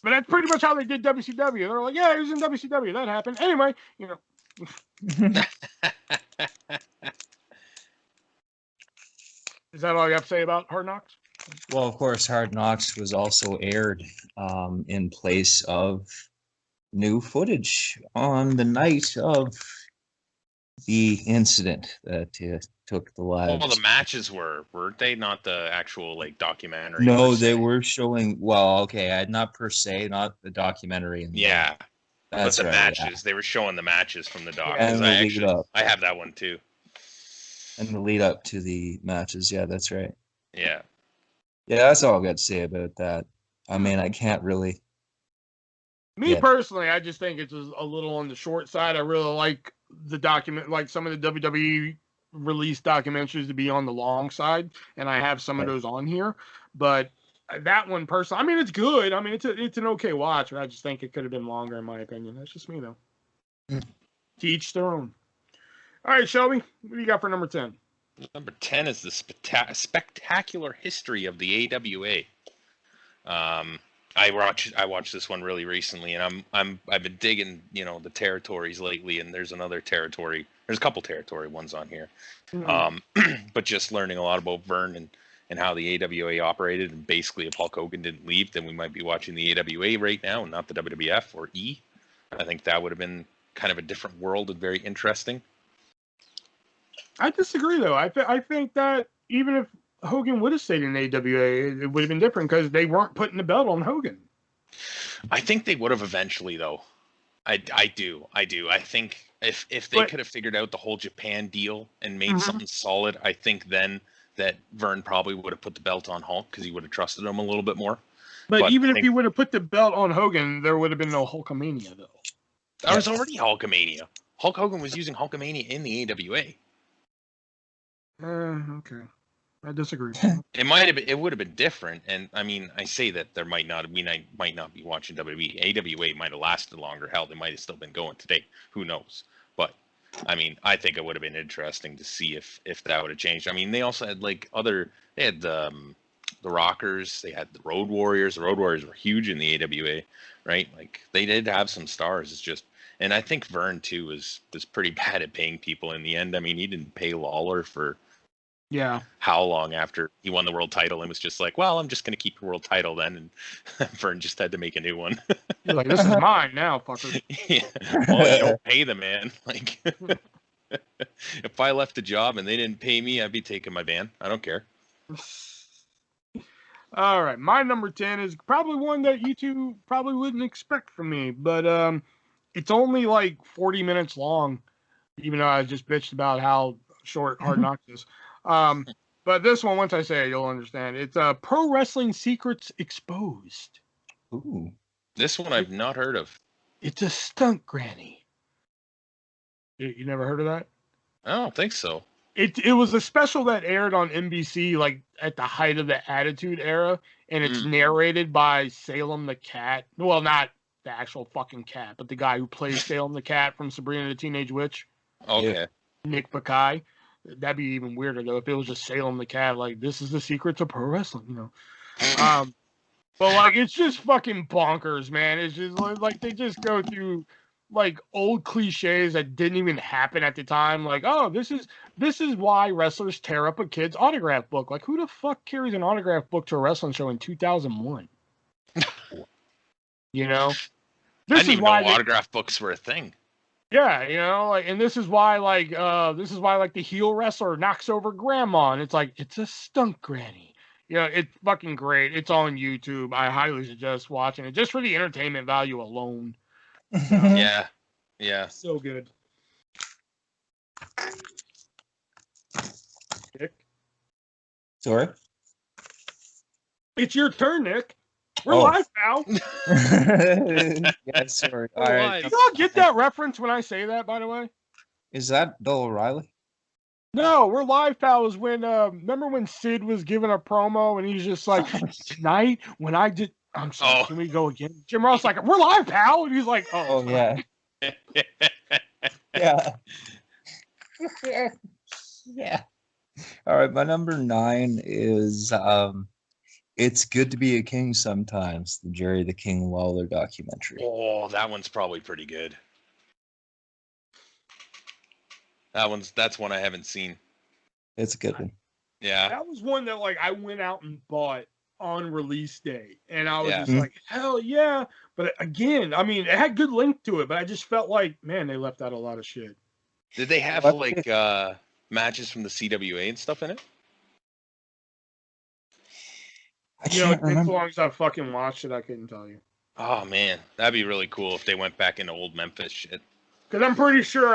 but that's pretty much how they did WCW. They're like, yeah, he was in WCW. That happened. Anyway, you know. Is that all you have to say about Hard Knocks? Well, of course, Hard Knocks was also aired in place of new footage on the night of the incident that took the lives. Well, the matches weren't they? Not the actual documentary. No, they were showing. Well, okay, not per se, not the documentary. Yeah, that's but the right, matches. They were showing the matches from the doc. And I have that one too. And the lead up to the matches. Yeah, that's right. Yeah. Yeah, that's all I got to say about that. I mean, I can't really. Me personally, I just think it's a little on the short side. I really like the document, like some of the WWE released documentaries to be on the long side, and I have some of those on here. But that one personally, I mean, it's good. I mean, it's an okay watch, but I just think it could have been longer, in my opinion. That's just me, though. To each their own. All right, Shelby, what do you got for number 10? Number 10 is the spectacular history of the AWA. I watched this one really recently, and I've been digging the territories lately, and there's another territory. There's a couple territory ones on here, but just learning a lot about Vern and how the AWA operated, and basically if Hulk Hogan didn't leave, then we might be watching the AWA right now, and not the WWF or E. I think that would have been kind of a different world and very interesting. I disagree, though. I think that even if Hogan would have stayed in AWA, it would have been different because they weren't putting the belt on Hogan. I think they would have eventually, though. I do. I think if they could have figured out the whole Japan deal and made something solid, I think then that Vern probably would have put the belt on Hulk because he would have trusted him a little bit more. But even if he would have put the belt on Hogan, there would have been no Hulkamania, though. That was already Hulkamania. Hulk Hogan was using Hulkamania in the AWA. Okay. I disagree. It would have been different, and I mean, I say that we might not be watching WWE. AWA might have lasted longer. Hell, they might have still been going today. Who knows? But I mean, I think it would have been interesting to see if that would have changed. I mean, they also had they had the Rockers, they had the Road Warriors. The Road Warriors were huge in the AWA, right? Like they did have some stars. It's just, and I think Vern too was pretty bad at paying people in the end. I mean, he didn't pay Lawler for Yeah. How long after he won the world title and was just like, well, I'm just going to keep the world title then. And Vern just had to make a new one. You're like, this is mine now, fucker. Yeah. Well, you don't pay the man. Like, if I left the job and they didn't pay me, I'd be taking my ban. I don't care. All right. My number 10 is probably one that you two probably wouldn't expect from me, but it's only like 40 minutes long, even though I just bitched about how short Hard Knocks is. But this one, once I say it, you'll understand. It's Pro Wrestling Secrets Exposed. Ooh. This one I've not heard of. It's a stunt granny. You never heard of that? I don't think so. It was a special that aired on NBC like at the height of the Attitude Era, and it's narrated by Salem the Cat. Well, not the actual fucking cat, but the guy who plays Salem the Cat from Sabrina the Teenage Witch. Okay. Nick Bakai. That'd be even weirder though if it was just Salem the Cat. Like, this is the secrets of pro wrestling, you know. But like, it's just fucking bonkers, man. It's just like they just go through like old cliches that didn't even happen at the time. Like, oh, this is why wrestlers tear up a kid's autograph book. Like, who the fuck carries an autograph book to a wrestling show in 2001? You know, I didn't even know autograph books were a thing. Yeah, you know, like, and this is why the heel wrestler knocks over grandma, and it's like, it's a stunt granny. You know, it's fucking great. It's on YouTube. I highly suggest watching it just for the entertainment value alone. Yeah. Yeah. So good. Nick? Sorry? It's your turn, Nick. We're live now. Yeah, sorry. All right. You all get that reference when I say that, by the way? Is that Bill O'Reilly? No, we're live, pals. When remember when Sid was giving a promo and he's just like, tonight when I did. I'm sorry. Can we go again? Jim Ross like, we're live, pal, and he's like, oh yeah, yeah, yeah. All right, my number 9 is It's Good to Be a King Sometimes, the Jerry the King Lawler documentary. Oh, that one's probably pretty good. That's one I haven't seen. It's a good one. Yeah. That was one that like I went out and bought on release day, and I was just like, hell yeah. But again, I mean, it had good link to it, but I just felt like, man, they left out a lot of shit. Did they have like matches from the CWA and stuff in it? You know, as long as I fucking watched it, I couldn't tell you. Oh man, that'd be really cool if they went back into old Memphis shit. Because I'm pretty sure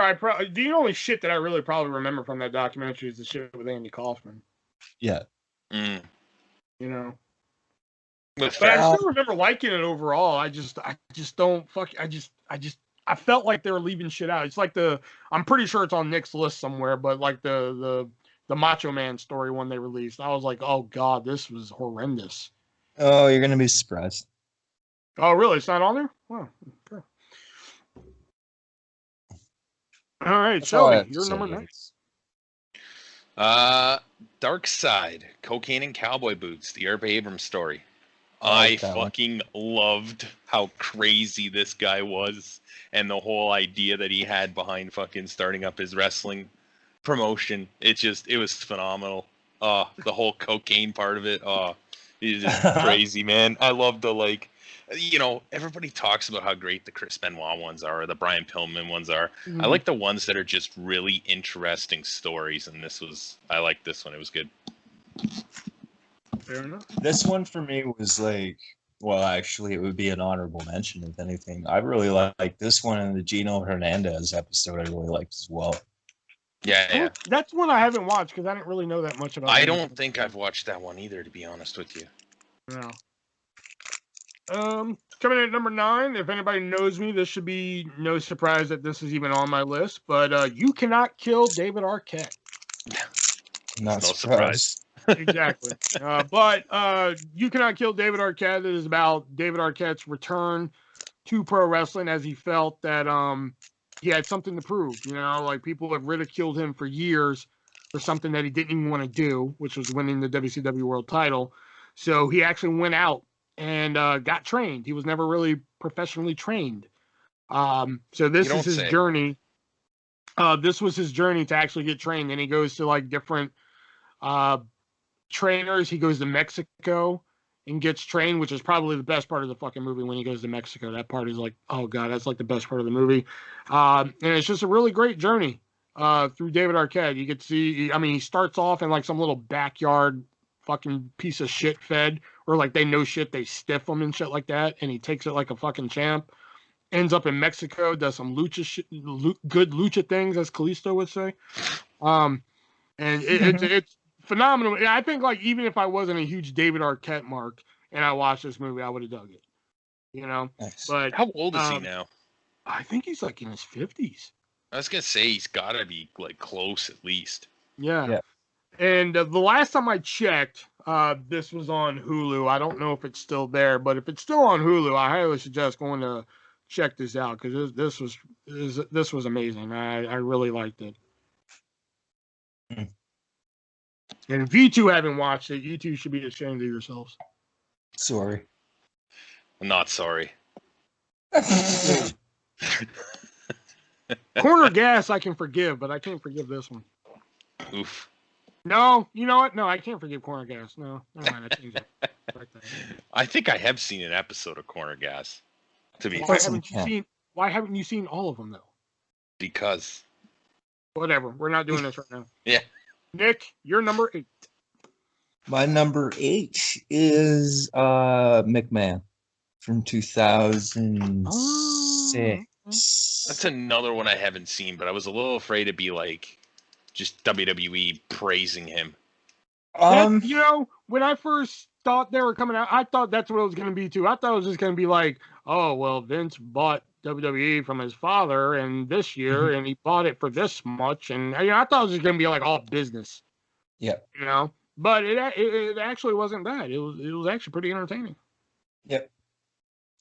the only shit that I really probably remember from that documentary is the shit with Andy Kaufman. Yeah. You know. But I still remember liking it overall. I felt like they were leaving shit out. It's like I'm pretty sure it's on Nick's list somewhere, but like the Macho Man story one they released, I was like, oh god, this was horrendous. Oh, you're gonna be surprised. Oh really? It's not on there? Wow. Okay. All right, Shelby, you're number 9. Dark Side, Cocaine and Cowboy Boots, the Herb Abrams story. I fucking loved how crazy this guy was and the whole idea that he had behind fucking starting up his wrestling promotion. It was phenomenal. The whole cocaine part of it. It's just crazy, man. I love the, like, you know, everybody talks about how great the Chris Benoit ones are, or the Brian Pillman ones are. I like the ones that are just really interesting stories, and I like this one. It was good. Fair enough. This one for me was like, well, actually, it would be an honorable mention if anything. I really like this one, and the Gino Hernandez episode I really liked as well. Yeah. That's one I haven't watched because I didn't really know that much about it. I don't think I've watched that one either, to be honest with you. No. Coming in at number 9, if anybody knows me, this should be no surprise that this is even on my list, but You Cannot Kill David Arquette. Not surprised. Exactly. But You Cannot Kill David Arquette is about David Arquette's return to pro wrestling as he felt that he had something to prove. You know, like, people have ridiculed him for years for something that he didn't even want to do, which was winning the WCW World title. So he actually went out and got trained. He was never really professionally trained. So this is his journey. This was his journey to actually get trained. And he goes to like different trainers. He goes to Mexico and gets trained, which is probably the best part of the fucking movie when he goes to Mexico. That part is like, oh God, that's like the best part of the movie. And it's just a really great journey through David Arquette. You get to see, I mean, he starts off in like some little backyard fucking piece of shit fed, or like they know shit, they stiff him and shit like that. And he takes it like a fucking champ. Ends up in Mexico, does some lucha shit, good lucha things, as Kalisto would say. And it's phenomenal. I think like even if I wasn't a huge David Arquette mark and I watched this movie, I would have dug it. You know, Nice. but How old is he now? I think he's like in his 50s. I was gonna say he's gotta be like close at least. Yeah. And the last time I checked, this was on Hulu. I don't know if it's still there, but if it's still on Hulu, I highly suggest going to check this out because this was amazing. I really liked it. And if you two haven't watched it, you two should be ashamed of yourselves. Sorry. I'm not sorry. Corner Gas I can forgive, but I can't forgive this one. Oof. No, you know what? No, I can't forgive Corner Gas. No, never mind. I changed it. I think I have seen an episode of Corner Gas. To be Why fair. haven't you seen all of them though? Because. Whatever. We're not doing this right now. Yeah. Nick, you're number 8. My number 8 is McMahon from 2006. That's another one I haven't seen, but I was a little afraid to be like just WWE praising him. You know, when I first thought they were coming out, I thought that's what it was going to be too. I thought it was just going to be like, oh, well, Vince bought WWE from his father and this year, and he bought it for this much. And you know, I thought it was just going to be like all business. Yep. You know, but it actually wasn't bad. It was actually pretty entertaining. Yep.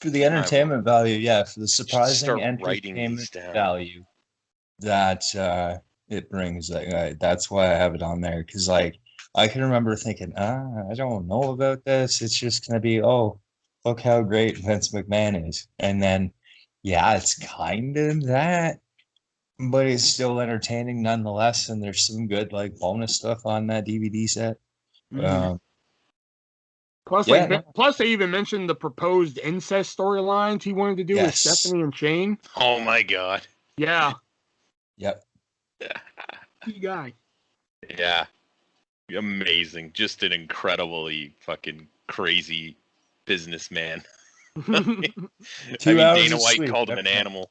For the entertainment value, yeah, for the surprising entertainment value that it brings, that's why I have it on there. Because like I can remember thinking, I don't know about this. It's just gonna be, oh, look how great Vince McMahon is, and then yeah, it's kind of that, but it's still entertaining nonetheless. And there's some good like bonus stuff on that DVD set. Plus, they even mentioned the proposed incest storylines he wanted to do with Stephanie and Shane. Oh my God. Yeah. Yep. Key guy. Yeah. Amazing. Just an incredibly fucking crazy businessman. Dana White called him an animal.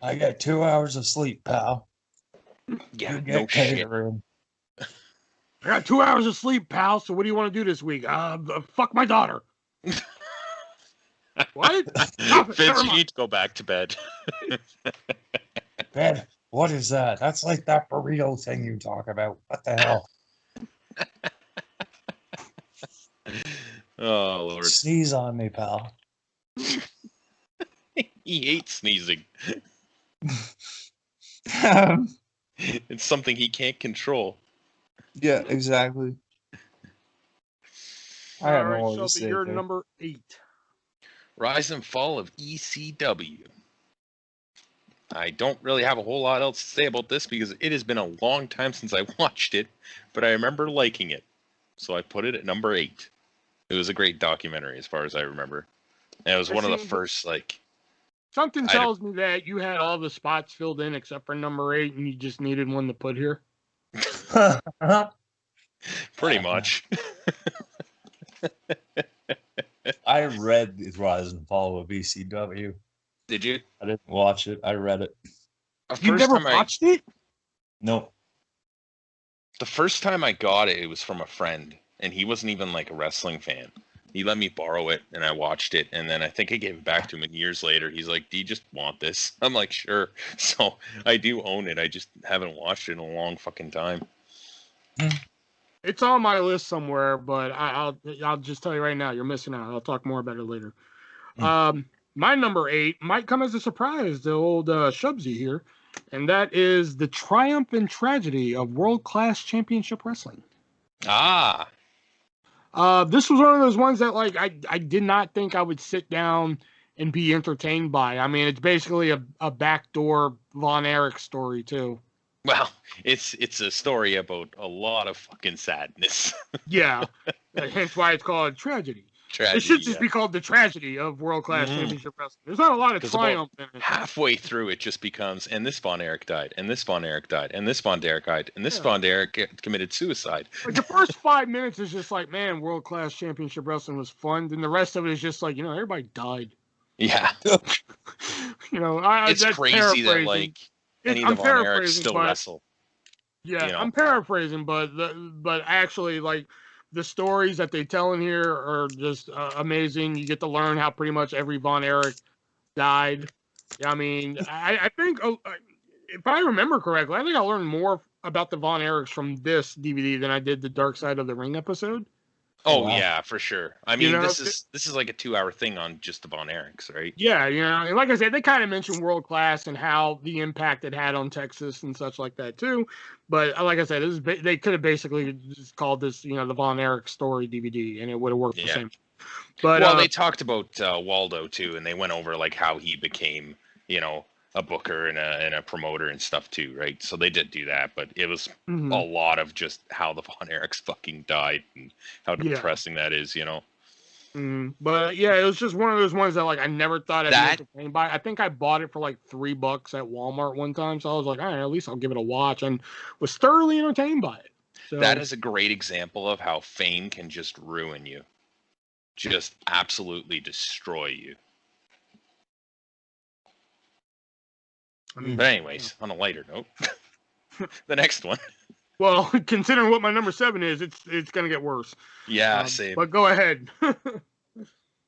I got 2 hours of sleep, pal. Yeah, no shit. I got 2 hours of sleep, pal. So what do you want to do this week? Fuck my daughter. What? Vince, you need to go back to bed. Bed? What is that? That's like that burrito thing you talk about. What the hell? Oh, Lord. Sneeze on me, pal. He hates sneezing. It's something he can't control. Yeah, exactly. All right, Shelby, you're number 8. Rise and Fall of ECW. I don't really have a whole lot else to say about this because it has been a long time since I watched it, but I remember liking it. So I put it at number 8. It was a great documentary as far as I remember. And it was one of the first, like... Something tells me that you had all the spots filled in except for number 8 and you just needed one to put here. Pretty much. I read the Rise and Fall of ECW. Did you? I didn't watch it. I read it. You never watched it? No. The first time I got it, it was from a friend, and he wasn't even like a wrestling fan. He let me borrow it, and I watched it, and then I think I gave it back to him, and years later, he's like, do you just want this? I'm like, sure. So I do own it. I just haven't watched it in a long fucking time. It's on my list somewhere, but I'll just tell you right now, you're missing out. I'll talk more about it later. My number 8 might come as a surprise to old Shubzy here, and that is the triumph and tragedy of world-class championship wrestling. Ah. This was one of those ones that like I did not think I would sit down and be entertained by. I mean, it's basically a backdoor Von Erich story too. Well, it's a story about a lot of fucking sadness. Yeah, hence why it's called tragedy. Tragedy. It should just be called the tragedy of world-class championship wrestling. There's not a lot of triumph in it. Halfway through, it just becomes, and this Von Erich died, and this Von Erich died, and this Von Erich died, and this Von Erich committed suicide. Like the first 5 minutes is just like, man, world-class championship wrestling was fun. Then the rest of it is just like, everybody died. Yeah. It's crazy that like any of the Von Erichs still wrestle. Yeah, I'm paraphrasing, but actually, like, the stories that they tell in here are just amazing. You get to learn how pretty much every Von Erich died. I mean, I think, if I remember correctly, I think I learned more about the Von Erichs from this DVD than I did the Dark Side of the Ring episode. Oh, wow. Yeah, for sure. I mean, this is like a 2-hour thing on just the Von Erichs, right? Yeah, and like I said, they kind of mentioned World Class and how the impact it had on Texas and such like that too. But like I said, they could have basically just called this, the Von Erich story DVD, and it would have worked the same. But they talked about Waldo too, and they went over like how he became, a booker and a promoter and stuff too, right? So they did do that, but it was a lot of just how the Von Erichs fucking died and how depressing that is, But yeah, it was just one of those ones that like I never thought I'd be entertained by. I think I bought it for like $3 at Walmart one time, so I was like, all right, at least I'll give it a watch, and was thoroughly entertained by it. So, that is a great example of how fame can just ruin you, just absolutely destroy you. But anyways, on a lighter note, the next one. Well, considering what my number 7 is, it's gonna get worse. Yeah, same. But go ahead.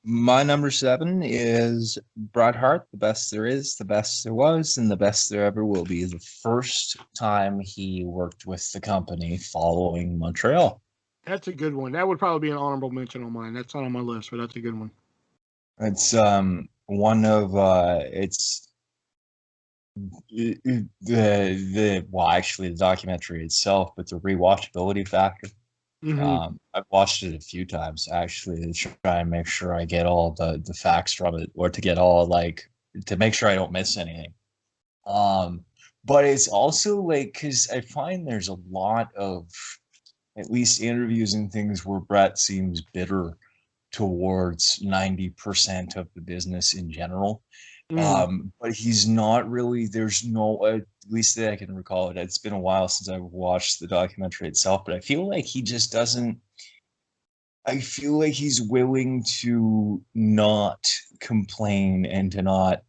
My number 7 is Bret Hart, the best there is, the best there was, and the best there ever will be. The first time he worked with the company following Montreal. That's a good one. That would probably be an honorable mention on mine. That's not on my list, but that's a good one. It's one of it's. Actually the documentary itself, but the rewatchability factor. I've watched it a few times actually to try and make sure I get all the facts from it, or to get all to make sure I don't miss anything. But it's also because I find there's a lot of at least interviews and things where Bret seems bitter towards 90% of the business in general. But he's not really, there's no, at least that I can recall it. It's been a while since I've watched the documentary itself, but I feel like he just doesn't, I feel like he's willing to not complain and to not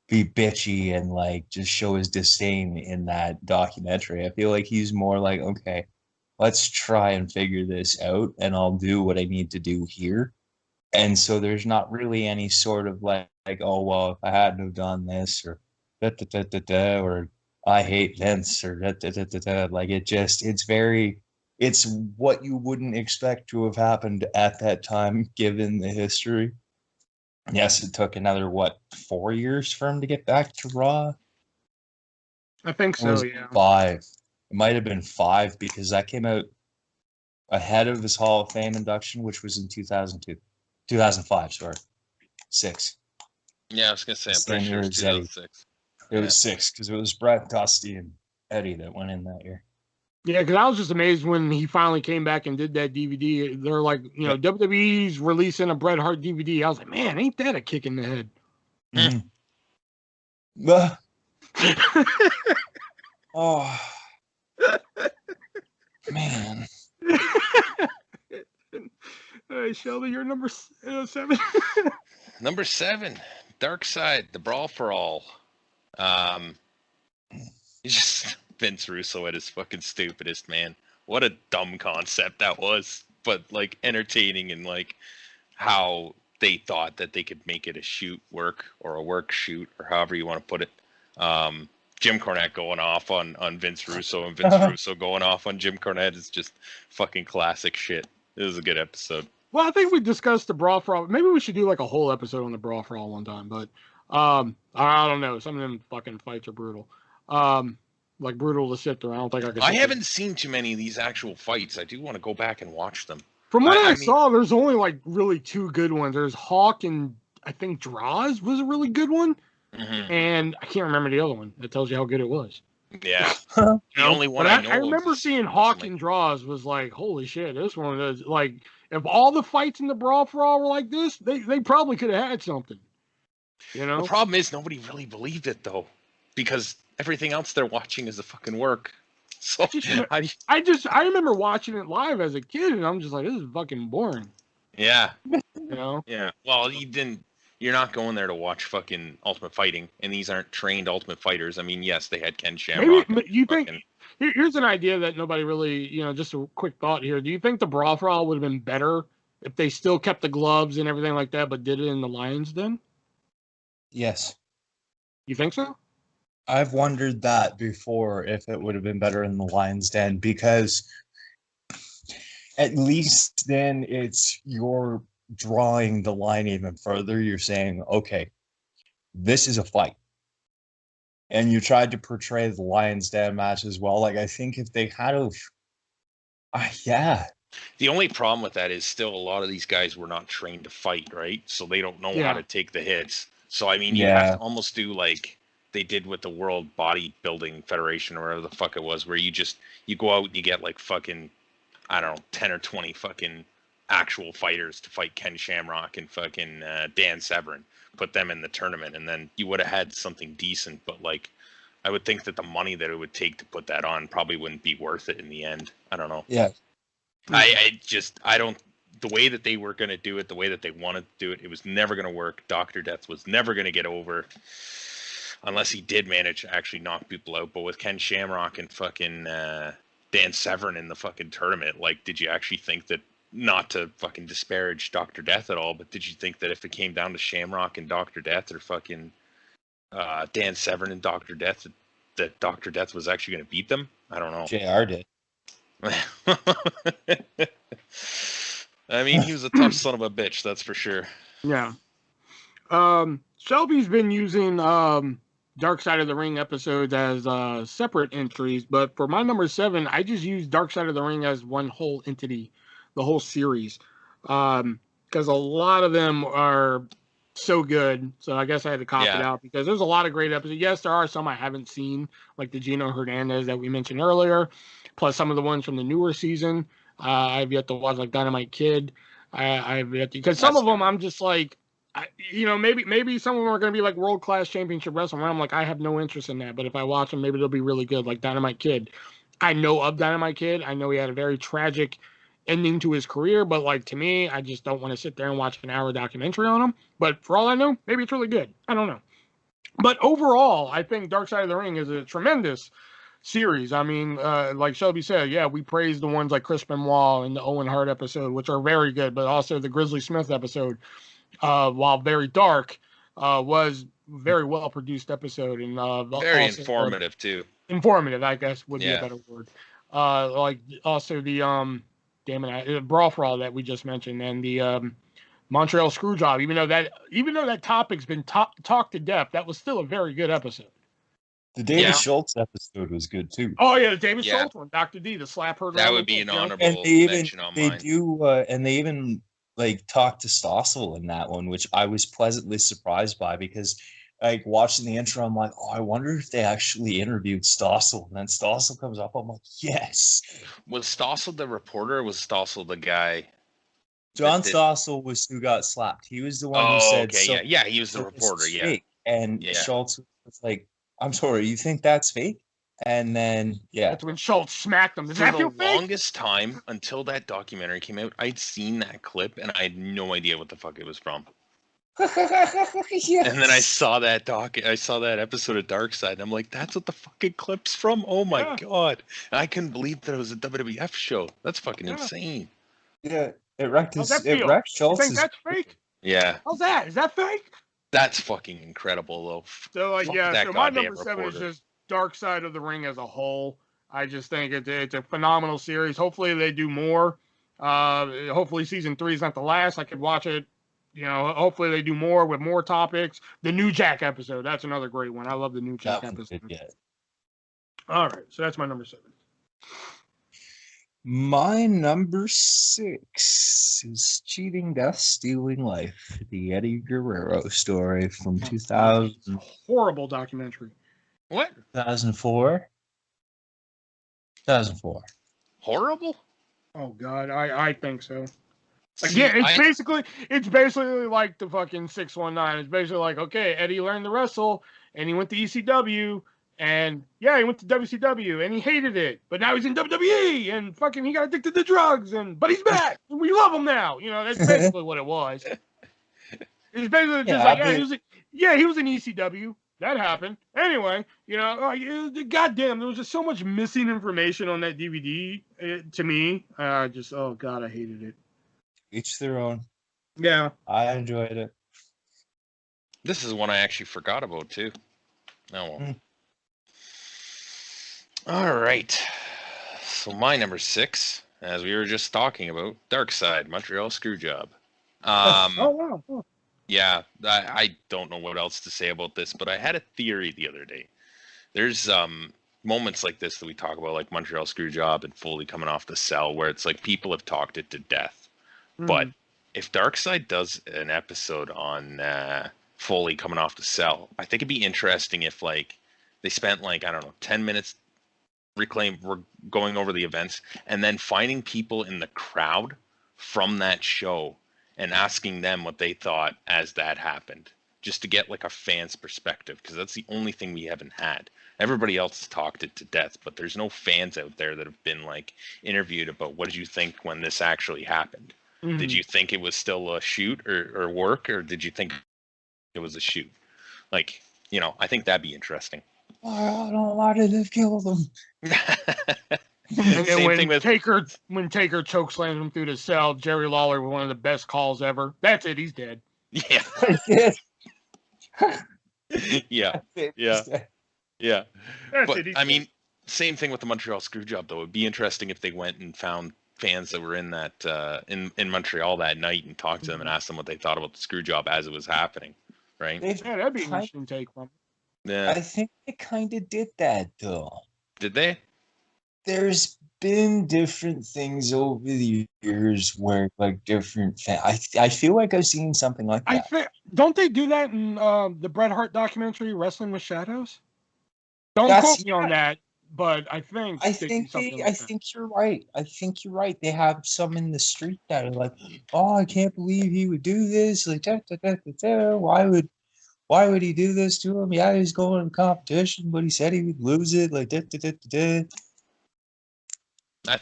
be bitchy and just show his disdain in that documentary. I feel like he's more like, okay, let's try and figure this out and I'll do what I need to do here. And so there's not really any sort of oh, well, if I hadn't have done this, or or I hate Vince, or it's what you wouldn't expect to have happened at that time, given the history. Yes, it took another, 4 years for him to get back to Raw? I think so, yeah. 5. It might have been 5, because that came out ahead of his Hall of Fame induction, which was in 2005, sorry. 6. Yeah, I was going to say, I'm pretty sure it was 2006. It was 6, because it was Bret, Dusty, and Eddie that went in that year. Yeah, because I was just amazed when he finally came back and did that DVD. They're like, WWE's releasing a Bret Hart DVD. I was like, man, ain't that a kick in the head? Oh, man. Hey, Shelby, you're number 7. Number 7, Dark Side, the Brawl for All. He's just Vince Russo at his fucking stupidest, man. What a dumb concept that was, but entertaining, and how they thought that they could make it a shoot work, or a work shoot, or however you want to put it. Jim Cornette going off on Vince Russo, and Vince Russo going off on Jim Cornette is just fucking classic shit. It was a good episode. Well, I think we discussed the Brawl for All. Maybe we should do a whole episode on the Brawl for All one time, but I don't know. Some of them fucking fights are brutal. Brutal to sit through. I don't think I could. I haven't seen too many of these actual fights. I do want to go back and watch them. From what I saw, there's only really 2 good ones. There's Hawk, and I think Draws was a really good one. And I can't remember the other one. That tells you how good it was. Yeah. The only one I know. I remember seeing Hawk and Draws was like, holy shit, this one is like, if all the fights in the Brawl for All were like this, they probably could have had something. You know? The problem is nobody really believed it though, because everything else they're watching is the fucking work. So I remember watching it live as a kid, and I'm just like, this is fucking boring. Yeah. You know? Yeah. Well, you're not going there to watch fucking Ultimate Fighting, and these aren't trained Ultimate Fighters. I mean, yes, they had Ken Shamrock. Maybe you think here's an idea that nobody really, just a quick thought here. Do you think the Brawl for All would have been better if they still kept the gloves and everything like that, but did it in the Lions Den? Yes. You think so? I've wondered that before, if it would have been better in the Lions Den, because at least then you're drawing the line even further. You're saying, okay, this is a fight. And you tried to portray the Lions Den match as well. Like, I think if they had yeah. The only problem with that is still a lot of these guys were not trained to fight, right? So they don't know how to take the hits. So, I mean, you have to almost do like they did with the World Bodybuilding Federation or whatever the fuck it was, where you go out and you get like fucking, I don't know, 10 or 20 fucking actual fighters to fight Ken Shamrock and fucking Dan Severn, put them in the tournament, and then you would have had something decent. But like, I would think that the money that it would take to put that on probably wouldn't be worth it in the end. I don't know. Yeah. I don't, the way that they were going to do it, the way that they wanted to do it, it was never going to work. Dr. Death was never going to get over unless he did manage to actually knock people out. But with Ken Shamrock and fucking Dan Severn in the fucking tournament, like, did you actually think that, not to fucking disparage Dr. Death at all, but did you think that if it came down to Shamrock and Dr. Death, or fucking Dan Severn and Dr. Death, that Dr. Death was actually going to beat them? I don't know. JR did. I mean, he was a tough son of a bitch, that's for sure. Yeah. Shelby's been using Dark Side of the Ring episodes as separate entries, but for my number 7, I just use Dark Side of the Ring as one whole entity, the whole series, because a lot of them are so good. So I guess I had to cop it out, because there's a lot of great episodes. Yes, there are some I haven't seen, like the Gino Hernandez that we mentioned earlier, plus some of the ones from the newer season. I've yet to watch, like Dynamite Kid. I've yet to, because some of them I'm just like, maybe some of them are going to be like world-class championship wrestling, where I'm like, I have no interest in that. But if I watch them, maybe they'll be really good, like Dynamite Kid. I know of Dynamite Kid. I know he had a very tragic ending to his career, but like, to me, I just don't want to sit there and watch an hour documentary on him. But for all I know, maybe it's really good. I don't know. But overall, I think Dark Side of the Ring is a tremendous series. I mean, like Shelby said, we praise the ones like Chris Benoit and the Owen Hart episode, which are very good, but also the Grizzly Smith episode, while very dark, was very well produced episode, and very also, informative too. Informative, I guess, would be a better word. Like also the Brawl for All that we just mentioned, and the Montreal Screwjob. Even though that topic's been talked to death, that was still a very good episode. The David Schultz episode was good too. Oh yeah, the David Schultz one, Dr. D, the slap her. That would be an honorable mention on mine. And they even like talked to Stossel in that one, which I was pleasantly surprised by, because like watching the intro, I'm like, oh, I wonder if they actually interviewed Stossel. And then Stossel comes up, I'm like, yes. Was Stossel the reporter, or was Stossel the guy? John Stossel was who got slapped. He was the one who said, okay, yeah, he was the reporter, And Schultz was like, I'm sorry, you think that's fake? And then, that's when Schultz smacked him. For the longest time, until that documentary came out, I'd seen that clip, and I had no idea what the fuck it was from. Yes. And then I saw that episode of Dark Side, and I'm like, that's what the fucking clip's from? Oh my god. And I couldn't believe that it was a WWF show. That's fucking insane. Yeah, it wrecked Schultz. You think that's fake? Yeah. How's that? Is that fake? That's fucking incredible, though. So, so my number 7 is just Dark Side of the Ring as a whole. I just think it's a phenomenal series. Hopefully they do more. Hopefully season 3 is not the last. I could watch it. Hopefully they do more with more topics. The New Jack episode, that's another great one. I love the New Jack episode. All right, so that's my number 7. My number 6 is Cheating Death, Stealing Life, the Eddie Guerrero story from 2000. Horrible documentary. What? 2004. 2004. Horrible? Oh God, I think so. See, Again, it's basically like the fucking 619. It's basically like, okay, Eddie learned to wrestle and he went to ECW and yeah, he went to WCW and he hated it, but now he's in WWE and fucking he got addicted to drugs but he's back and we love him now. You know, that's basically what it was. It's basically just like, he was in ECW. That happened. Anyway, you know, goddamn, there was just so much missing information on that DVD to me. Oh God, I hated it. Each their own. Yeah. I enjoyed it. This is one I actually forgot about, too. Oh, well. All right. So my number 6, as we were just talking about, Dark Side, Montreal Screwjob. Oh, wow. Yeah, I don't know what else to say about this, but I had a theory the other day. There's moments like this that we talk about, like Montreal Screwjob and Foley coming off the cell, where it's like people have talked it to death. But if Darkseid does an episode on Foley coming off the cell, I think it'd be interesting if like they spent like, I don't know, 10 minutes going over the events and then finding people in the crowd from that show and asking them what they thought as that happened, just to get like a fan's perspective, because that's the only thing we haven't had. Everybody else has talked it to death, but there's no fans out there that have been like interviewed about what did you think when this actually happened. Mm-hmm. Did you think it was still a shoot or work, or did you think it was a shoot? Like, you know, I think that'd be interesting. Why did they kill them? And then when Taker chokeslams him through the cell, Jerry Lawler with one of the best calls ever. That's it. He's dead. Yeah. Yeah. But I mean, same thing with the Montreal Screwjob, though. It'd be interesting if they went and found fans that were in that in Montreal that night and talked to them and asked them what they thought about the Screwjob as it was happening. Right? Yeah, that'd be an interesting take from. Yeah. I think they kind of did that, though. Did they? There's been different things over the years where, like, different I feel like I've seen something like that. Don't they do that in the Bret Hart documentary, Wrestling with Shadows? Don't quote me on that, but I think you're right. I think you're right. They have some in the street that are like, oh, I can't believe he would do this. Like, why would he do this to him? Yeah, he's going to competition, but he said he would lose it. Like, That's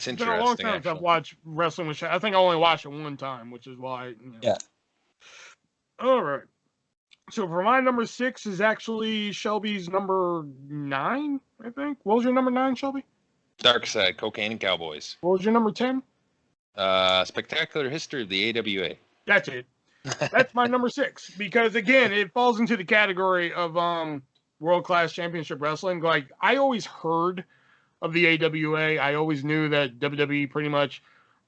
interesting. It's been a long time since I've watched Wrestling with Shadows. I think I only watched it one time, which is why. You know. Yeah. All right. So for my number 6 is actually Shelby's number 9, I think. What was your number 9, Shelby? Dark Side, Cocaine and Cowboys. What was your number 10? Spectacular History of the AWA. That's it. That's my number 6 because again, it falls into the category of World Class Championship Wrestling. Like I always heard of the AWA. I always knew that WWE pretty much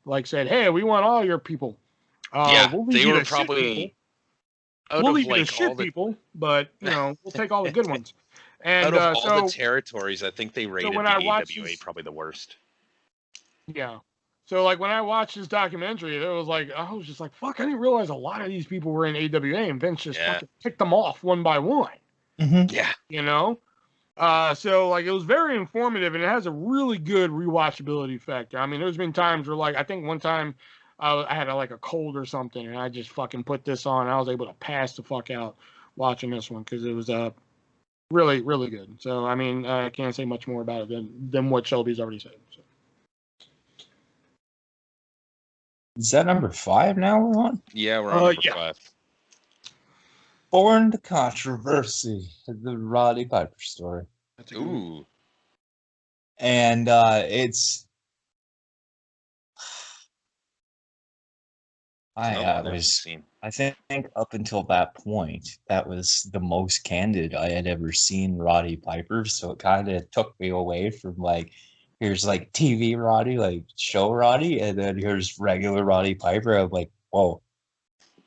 like said, "Hey, we want all your people." They were probably. We'll leave you to shit people, but you know we'll take all the good ones. And out of all the territories, I think they rated the AWA probably the worst. Yeah. So like when I watched this documentary, it was like I was just like, "Fuck!" I didn't realize a lot of these people were in AWA, and Vince just fucking picked them off one by one. Mm-hmm. Yeah. You know. So like it was very informative, and it has a really good rewatchability factor. I mean, there's been times where like I think one time. I had like a cold or something, and I just fucking put this on. And I was able to pass the fuck out watching this one because it was really, really good. So I mean, I can't say much more about it than what Shelby's already said. So. Is that number 5 now we're on? Yeah, we're on number 5. Born to Controversy, the Roddy Piper story. Ooh. And it's. I think up until that point, that was the most candid I had ever seen Roddy Piper. So it kind of took me away from like, here's like TV Roddy, like show Roddy, and then here's regular Roddy Piper. I'm like, whoa,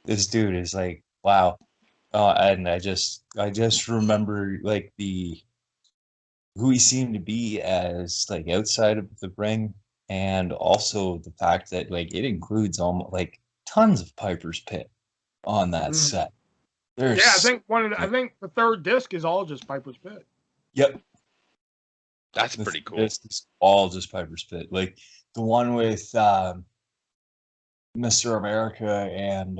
this dude is like, wow. And I just remember like who he seemed to be as like outside of the ring, and also the fact that like it includes almost like tons of Piper's Pit on that set. I think I think the third disc is all just Piper's Pit. Yep. That's pretty cool. This is all just Piper's Pit. Like the one with Mr. America and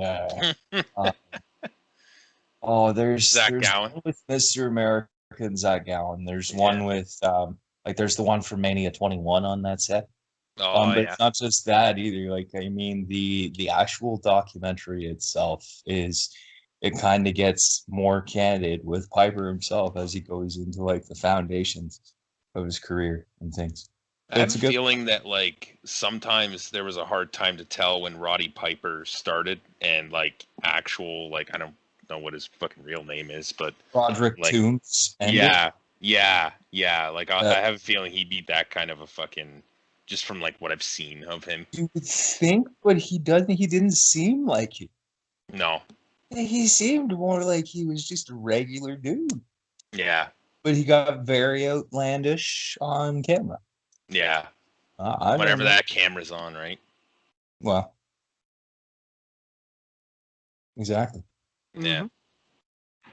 there's Zach Gowen. one with Mr. America and Zach Gowen. There's one with there's the one for Mania 21 on that set. But it's not just that either. Like, I mean, the actual documentary itself it kind of gets more candid with Piper himself as he goes into like the foundations of his career and things. I have a feeling that like sometimes there was a hard time to tell when Roddy Piper started and like actual like I don't know what his fucking real name is, but Roderick like, Toombs. Yeah. Like I have a feeling he'd be that kind of a fucking just from like what I've seen of him. You would think, but he doesn't. He didn't seem like it. No. He seemed more like he was just a regular dude. Yeah. But he got very outlandish on camera. Yeah. Whenever that camera's on, right? Well, exactly. Yeah. Mm-hmm.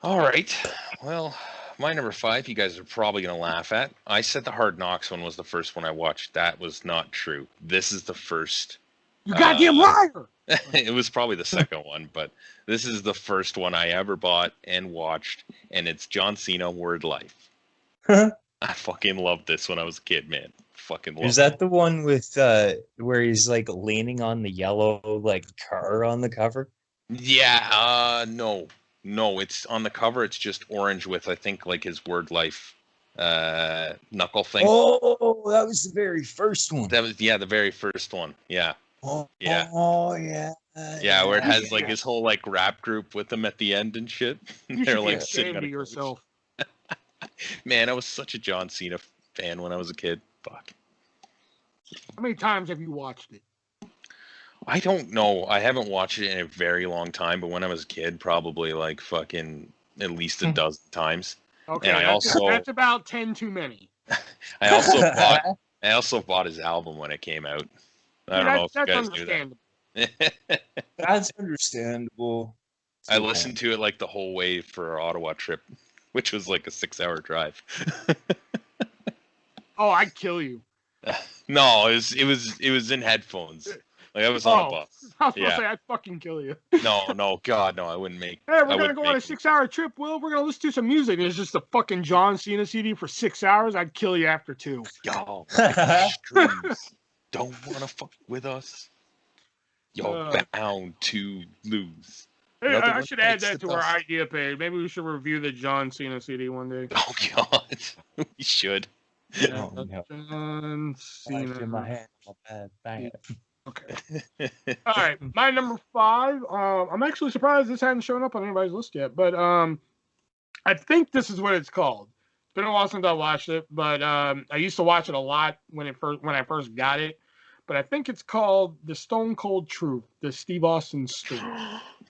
All right. Well, my number 5, you guys are probably going to laugh at. I said the Hard Knocks one was the first one I watched. That was not true. This is the first. You goddamn liar! It was probably the second one, but this is the first one I ever bought and watched, and it's John Cena Word Life. I fucking loved this when I was a kid, man. Fucking loved Is that the one with where he's like leaning on the yellow like car on the cover? Yeah, no, it's on the cover. It's just orange with I think like his Word Life knuckle thing. Oh, that was the very first one. That was the very first one. Yeah. Oh yeah. Where it has like his whole like rap group with them at the end and shit. They're like sitting to yourself. Man, I was such a John Cena fan when I was a kid. Fuck. How many times have you watched it? I don't know. I haven't watched it in a very long time, but when I was a kid, probably like fucking at least a dozen times. Okay, and that's about 10 too many. I also bought his album when it came out. I don't know if you guys knew that. That's understandable. I listened to it like the whole way for our Ottawa trip, which was like a 6-hour drive. Oh, I'd kill you. No, it was in headphones. Like I was on a bus. I was gonna say I'd fucking kill you. No, God, no, I wouldn't make. Hey, we're gonna go on a 6-hour trip. Will, we're gonna listen to some music. It's just a fucking John Cena CD for 6 hours. I'd kill you after 2. Yo, don't wanna fuck with us. You're bound to lose. Hey, I should add that to our idea page. Maybe we should review the John Cena CD one day. Oh God, we should. Yeah, John Cena. In my hand, bang it. Okay. All right, my number 5. I'm actually surprised this hadn't shown up on anybody's list yet, but I think this is what it's called. It's been a while since I watched it, but I used to watch it a lot when I first got it. But I think it's called The Stone Cold Truth, the Steve Austin story.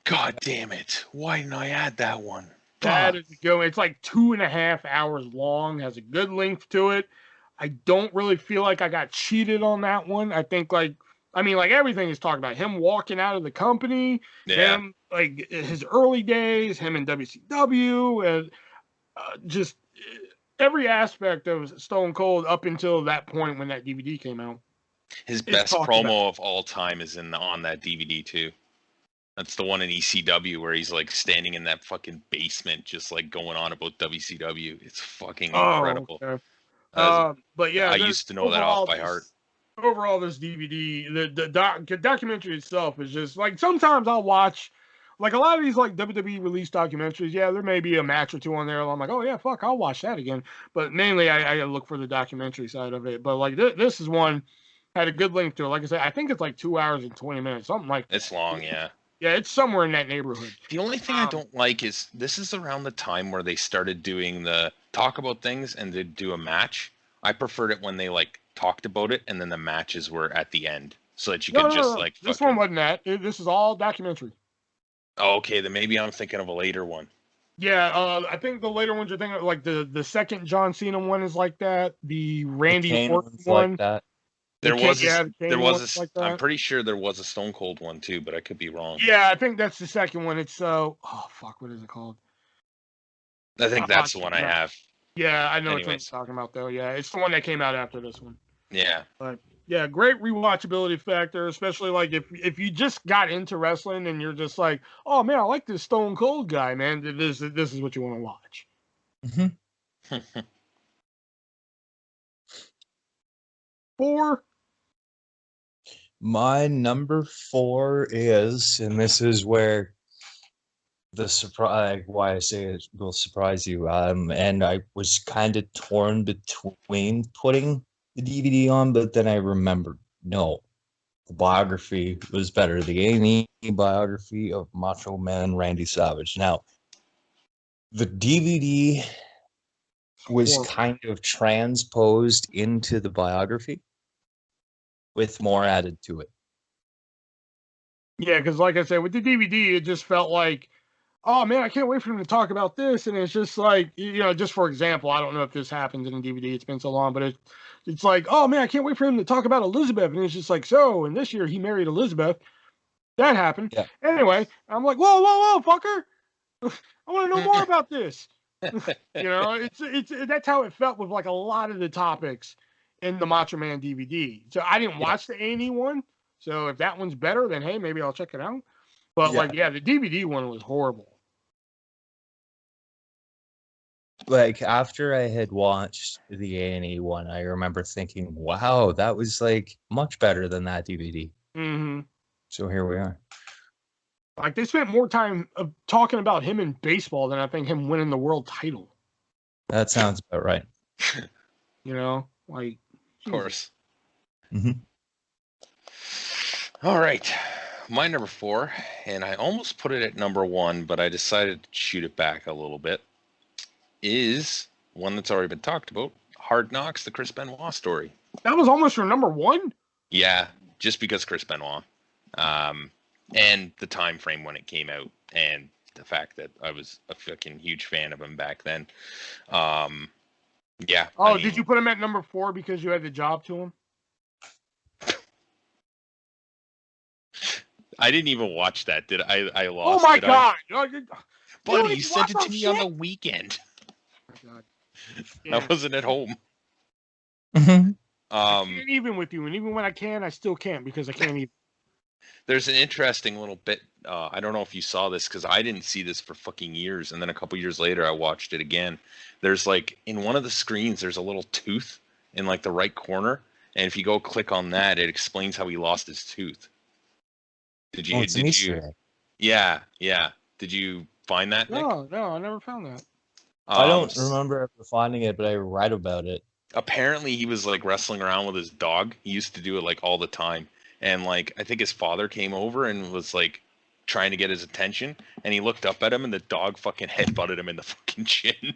God damn it! Why didn't I add that one? That is good. It's like 2.5 hours long. Has a good length to it. I don't really feel like I got cheated on that one. I think like everything is talking about him walking out of the company, him like his early days, him in WCW, and just every aspect of Stone Cold up until that point when that DVD came out. His best promo of all time is on that DVD too. That's the one in ECW where he's like standing in that fucking basement, just like going on about WCW. It's fucking incredible. Okay. But yeah, I used to know that off by heart. Overall, this DVD, the documentary itself is just like sometimes I'll watch like a lot of these like WWE release documentaries. Yeah, there may be a match or two on there. I'm like, oh yeah, fuck, I'll watch that again. But mainly, I look for the documentary side of it. But like this is one had a good length to it. Like I said, I think it's like 2 hours and 20 minutes, something like that. It's long, yeah. Yeah, it's somewhere in that neighborhood. The only thing I don't like is this is around the time where they started doing the talk about things and they do a match. I preferred it when they like talked about it and then the matches were at the end so that you could like. This one wasn't that. This is all documentary. Oh, okay, then maybe I'm thinking of a later one. Yeah, I think the later ones are thinking like the second John Cena one is like that. The Randy Orton one. Like that. There was I'm pretty sure there was a Stone Cold one too, but I could be wrong. Yeah, I think that's the second one. It's oh fuck, what is it called? I think that's the one I have. Yeah, I know what you're talking about, though. Yeah, it's the one that came out after this one. Yeah. But yeah, great rewatchability factor, especially like if you just got into wrestling and you're just like, oh man, I like this Stone Cold guy, man. This is what you want to watch. Mm-hmm. 4. My number 4 is, and this is where the surprise, why I say it will surprise you. And I was kind of torn between putting the DVD on, but then I remembered, no, the biography was better. The A&E biography of Macho Man Randy Savage. Now, the DVD was kind of transposed into the biography with more added to it. Yeah, because like I said, with the DVD, it just felt like, oh man, I can't wait for him to talk about this. And it's just like, just for example, I don't know if this happens in a DVD, it's been so long, but it's like, oh man, I can't wait for him to talk about Elizabeth. And it's just like, so, and this year he married Elizabeth. That happened. Yeah. Anyway, I'm like, whoa, fucker. I want to know more about this. It's that's how it felt with like a lot of the topics in the Macho Man DVD. So I didn't watch the A&E one. So if that one's better, then hey, maybe I'll check it out. But the DVD one was horrible. Like after I had watched the A&E one, I remember thinking, wow, that was like much better than that DVD. Mm-hmm. So here we are. Like they spent more time talking about him in baseball than I think him winning the world title. That sounds about right. Like of course. Mm-hmm. All right, my number 4, and I almost put it at number 1, but I decided to shoot it back a little bit, is one that's already been talked about, Hard Knocks, the Chris Benoit story. That was almost your number 1? Yeah, just because Chris Benoit. And the time frame when it came out, and the fact that I was a fucking huge fan of him back then. Yeah. Oh, did you put him at number 4 because you had the job to him? I didn't even watch that. Did I lost? Oh my god! Buddy, you sent it to me on the weekend. Oh my god. I wasn't at home. Mm-hmm. I can't even with you, and even when I can, I still can't because I can't even. There's an interesting little bit. I don't know if you saw this because I didn't see this for fucking years, and then a couple years later, I watched it again. There's like in one of the screens, there's a little tooth in like the right corner, and if you go click on that, it explains how he lost his tooth. Did you? Yeah. Did you find that, Nick? No, I never found that. I don't remember ever finding it, but I read about it. Apparently, he was like wrestling around with his dog. He used to do it like all the time. And like, I think his father came over and was like trying to get his attention. And he looked up at him and the dog fucking headbutted him in the fucking chin.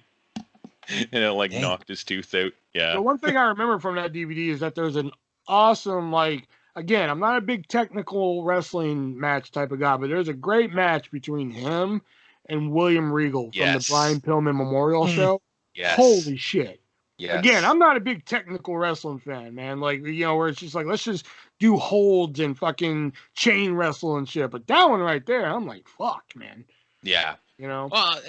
And it like knocked his tooth out. Yeah. The one thing I remember from that DVD is that there's an awesome, like, again, I'm not a big technical wrestling match type of guy, but there's a great match between him and William Regal from the Brian Pillman Memorial Show. Yes. Holy shit. Yes. Again, I'm not a big technical wrestling fan, man. Like, where it's just like, let's just do holds and fucking chain wrestle and shit. But that one right there, I'm like, fuck, man. Yeah. Well,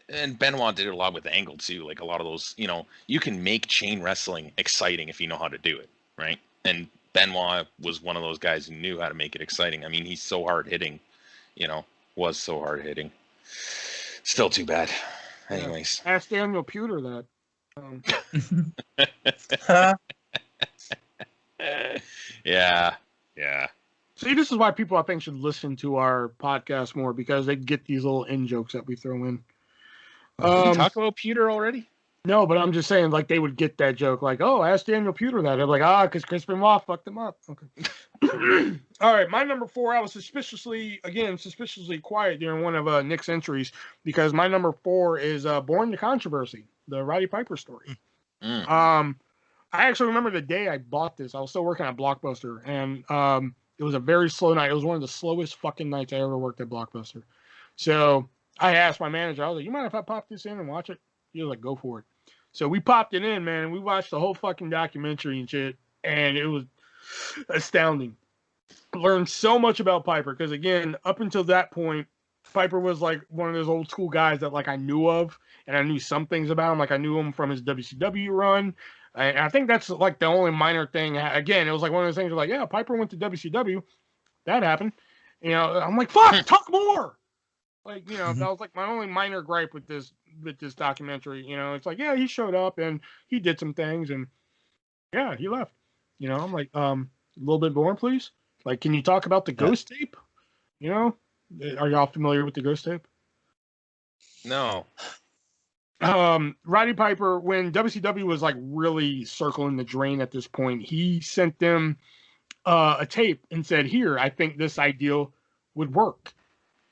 and Benoit did it a lot with Angle too. Like a lot of those, you can make chain wrestling exciting if you know how to do it, right? And Benoit was one of those guys who knew how to make it exciting. I mean, he's so hard hitting, was so hard hitting. Still too bad. Anyways. Ask Daniel Pewter that. Yeah. See, this is why people I think should listen to our podcast more because they get these little in jokes that we throw in. Did we talk about Pewter already? No, but I'm just saying, like, they would get that joke, like, oh, ask Daniel Pewter that. They're like, because Chris Benoit fucked him up. Okay. All right, my number 4, I was suspiciously quiet during one of Nick's entries because my number 4 is Born to Controversy, the Roddy Piper story. I actually remember the day I bought this. I was still working at Blockbuster, and it was a very slow night. It was one of the slowest fucking nights I ever worked at Blockbuster. So I asked my manager, I was like, you mind if I pop this in and watch it? He was like, go for it. So we popped it in, man. We watched the whole fucking documentary and shit, and it was astounding. Learned so much about Piper because, again, up until that point, Piper was like one of those old school guys that like I knew of, and I knew some things about him. Like I knew him from his WCW run. And I think that's like the only minor thing. Again, it was like one of those things where like, yeah, Piper went to WCW. That happened. You know, I'm like, fuck, talk more. Like, you know, that was like my only minor gripe with this documentary. You know, it's like, yeah, he showed up and he did some things, and yeah, he left. You know, I'm like, a little bit more, please. Like, can you talk about the ghost tape? You know, are y'all familiar with the ghost tape? No. Roddy Piper, when WCW was like really circling the drain at this point, he sent them a tape and said, "Here, I think this ideal would work."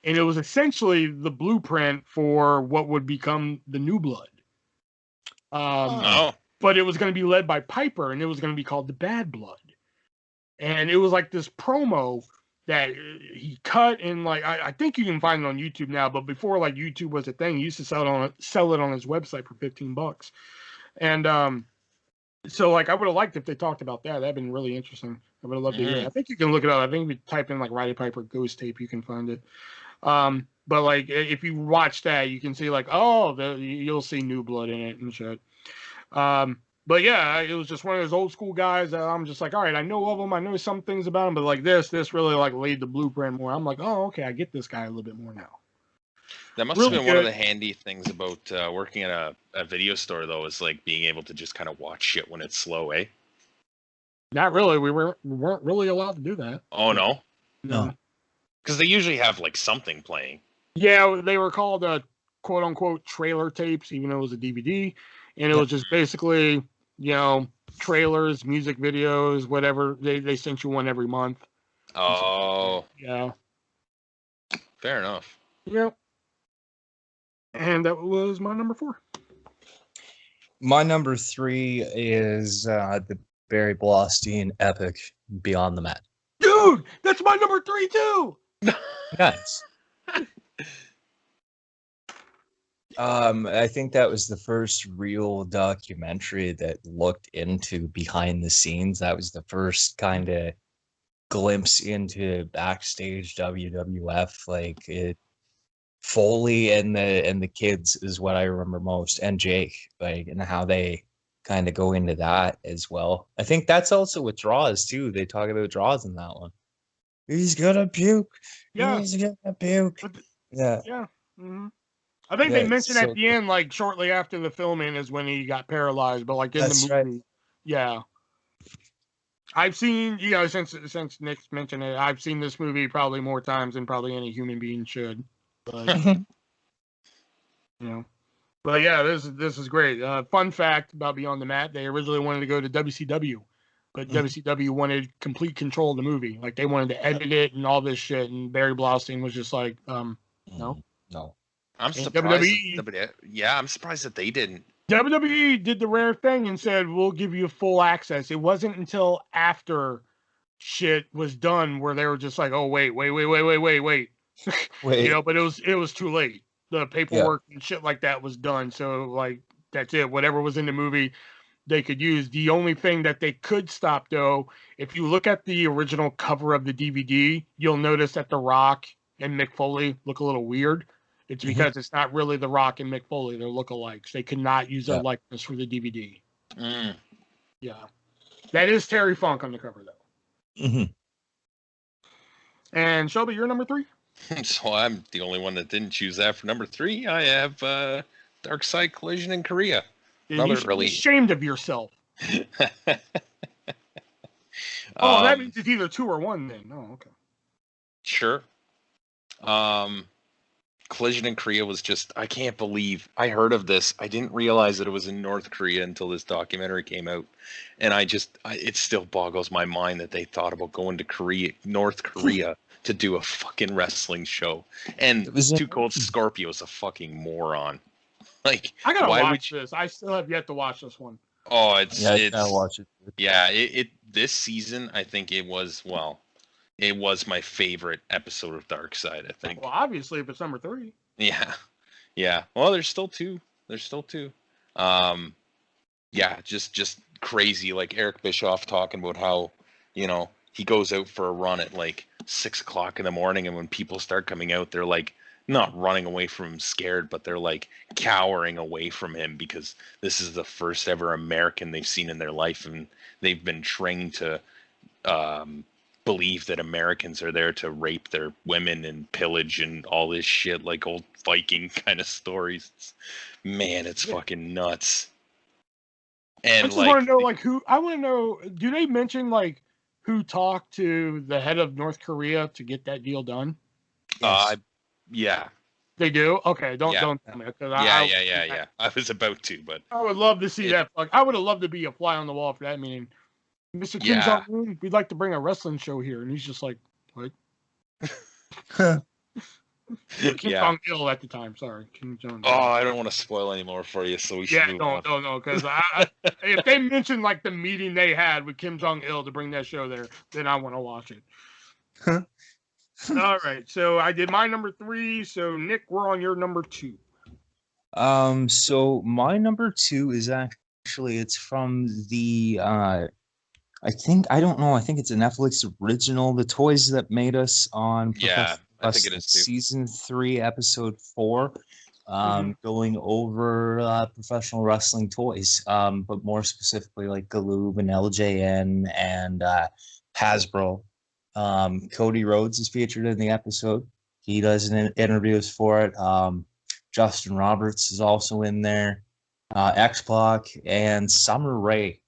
And it was essentially the blueprint for what would become the New Blood. But it was going to be led by Piper, and it was going to be called the Bad Blood. And it was like this promo that he cut, and like I think you can find it on YouTube now, but before like YouTube was a thing, he used to sell it on his website for $15. And so like I would have liked if they talked about that. That'd been really interesting. I would have loved to hear it. I think you can look it up. I think if you type in like Roddy Piper ghost tape, you can find it. But like if you watch that, you can see like, you'll see New Blood in it and shit. But yeah, it was just one of those old school guys that I'm just like, all right, I know of him, I know some things about him, but like this really like laid the blueprint more. I'm like, oh, okay, I get this guy a little bit more now. That must have been one of the handy things about working at a video store, though, is like being able to just kind of watch shit when it's slow, eh? Not really. We weren't really allowed to do that. Oh, no? No. Because they usually have like something playing. Yeah, they were called quote unquote trailer tapes, even though it was a DVD. And it was just basically, you know, trailers, music videos, whatever. They sent you one every month. Oh. Yeah. Fair enough. Yep. And that was my number 4. My number 3 is the Barry Blaustein epic Beyond the Mat. Dude, that's my number 3 too. Nice. I think that was the first real documentary that looked into behind the scenes. That was the first kind of glimpse into backstage WWF. Like it, Foley and the kids is what I remember most, and Jake, like, and how they kind of go into that as well. I think that's also with Draws too. They talk about Draws in that one. He's gonna puke. Yeah. He's gonna puke. Yeah. Yeah. Mm-hmm. I think they mentioned at the end, like shortly after the filming, is when he got paralyzed. But like in the movie, yeah. I've seen, you know, since Nick's mentioned it, I've seen this movie probably more times than probably any human being should. But you know, but yeah, this is great. Fun fact about Beyond the Mat: they originally wanted to go to WCW, but WCW wanted complete control of the movie. Like they wanted to edit it and all this shit, and Barry Blaustein was just like, no. I'm surprised. I'm surprised that they didn't. WWE did the rare thing and said, we'll give you full access. It wasn't until after shit was done where they were just like, oh, wait. You know, but it was too late. The paperwork and shit like that was done. So like, that's it. Whatever was in the movie, they could use. The only thing that they could stop though, if you look at the original cover of the DVD, you'll notice that The Rock and Mick Foley look a little weird. It's because it's not really The Rock and Mick Foley. They're lookalikes. They could not use their likeness for the DVD. Yeah. That is Terry Funk on the cover, though. And Shelby, you're number 3? So I'm the only one that didn't choose that for number 3. I have Dark Side Collision in Korea. You should be ashamed of yourself. That means it's either 2 or 1 then. Oh, okay. Sure. Collision in Korea was just, I can't believe I heard of this. I didn't realize that it was in North Korea until this documentary came out. And it still boggles my mind that they thought about going to North Korea to do a fucking wrestling show. And Too Cold Scorpio's a fucking moron. Like, I gotta watch this. I still have yet to watch this one. Oh, I gotta watch it. Yeah, this season, I think it was my favorite episode of Dark Side, I think. Well, obviously, if it's number 3. Yeah. Well, there's still 2. Yeah, just crazy. Like Eric Bischoff talking about how, you know, he goes out for a run at like 6 o'clock in the morning, and when people start coming out, they're like not running away from him scared, but they're like cowering away from him because this is the first ever American they've seen in their life, and they've been trained to believe that Americans are there to rape their women and pillage and all this shit, like old Viking kind of stories. Man, it's fucking nuts. And I just want to know, like, who. I want to know. Do they mention like who talked to the head of North Korea to get that deal done? Yes. Yeah. They do. Okay, don't tell me. Yeah. I was about to, but I would love to see that. Like, I would have loved to be a fly on the wall for that meeting. Mr. Kim Jong-un, we'd like to bring a wrestling show here, and he's just like, what? Kim Jong-il at the time. Sorry, Kim Jong-il. Oh, I don't want to spoil any more for you, so we should move on. No, because if they mention like the meeting they had with Kim Jong-il to bring that show there, then I want to watch it. All right, so I did my number 3. So Nick, we're on your number 2. So my number 2 is actually, it's from the I think it's a Netflix original, The Toys That Made Us, on I think it is too. Season 3, Episode 4, going over professional wrestling toys, but more specifically like Galoob and LJN and Hasbro. Cody Rhodes is featured in the episode. He does interviews for it. Justin Roberts is also in there. X-Pac and Summer Rae,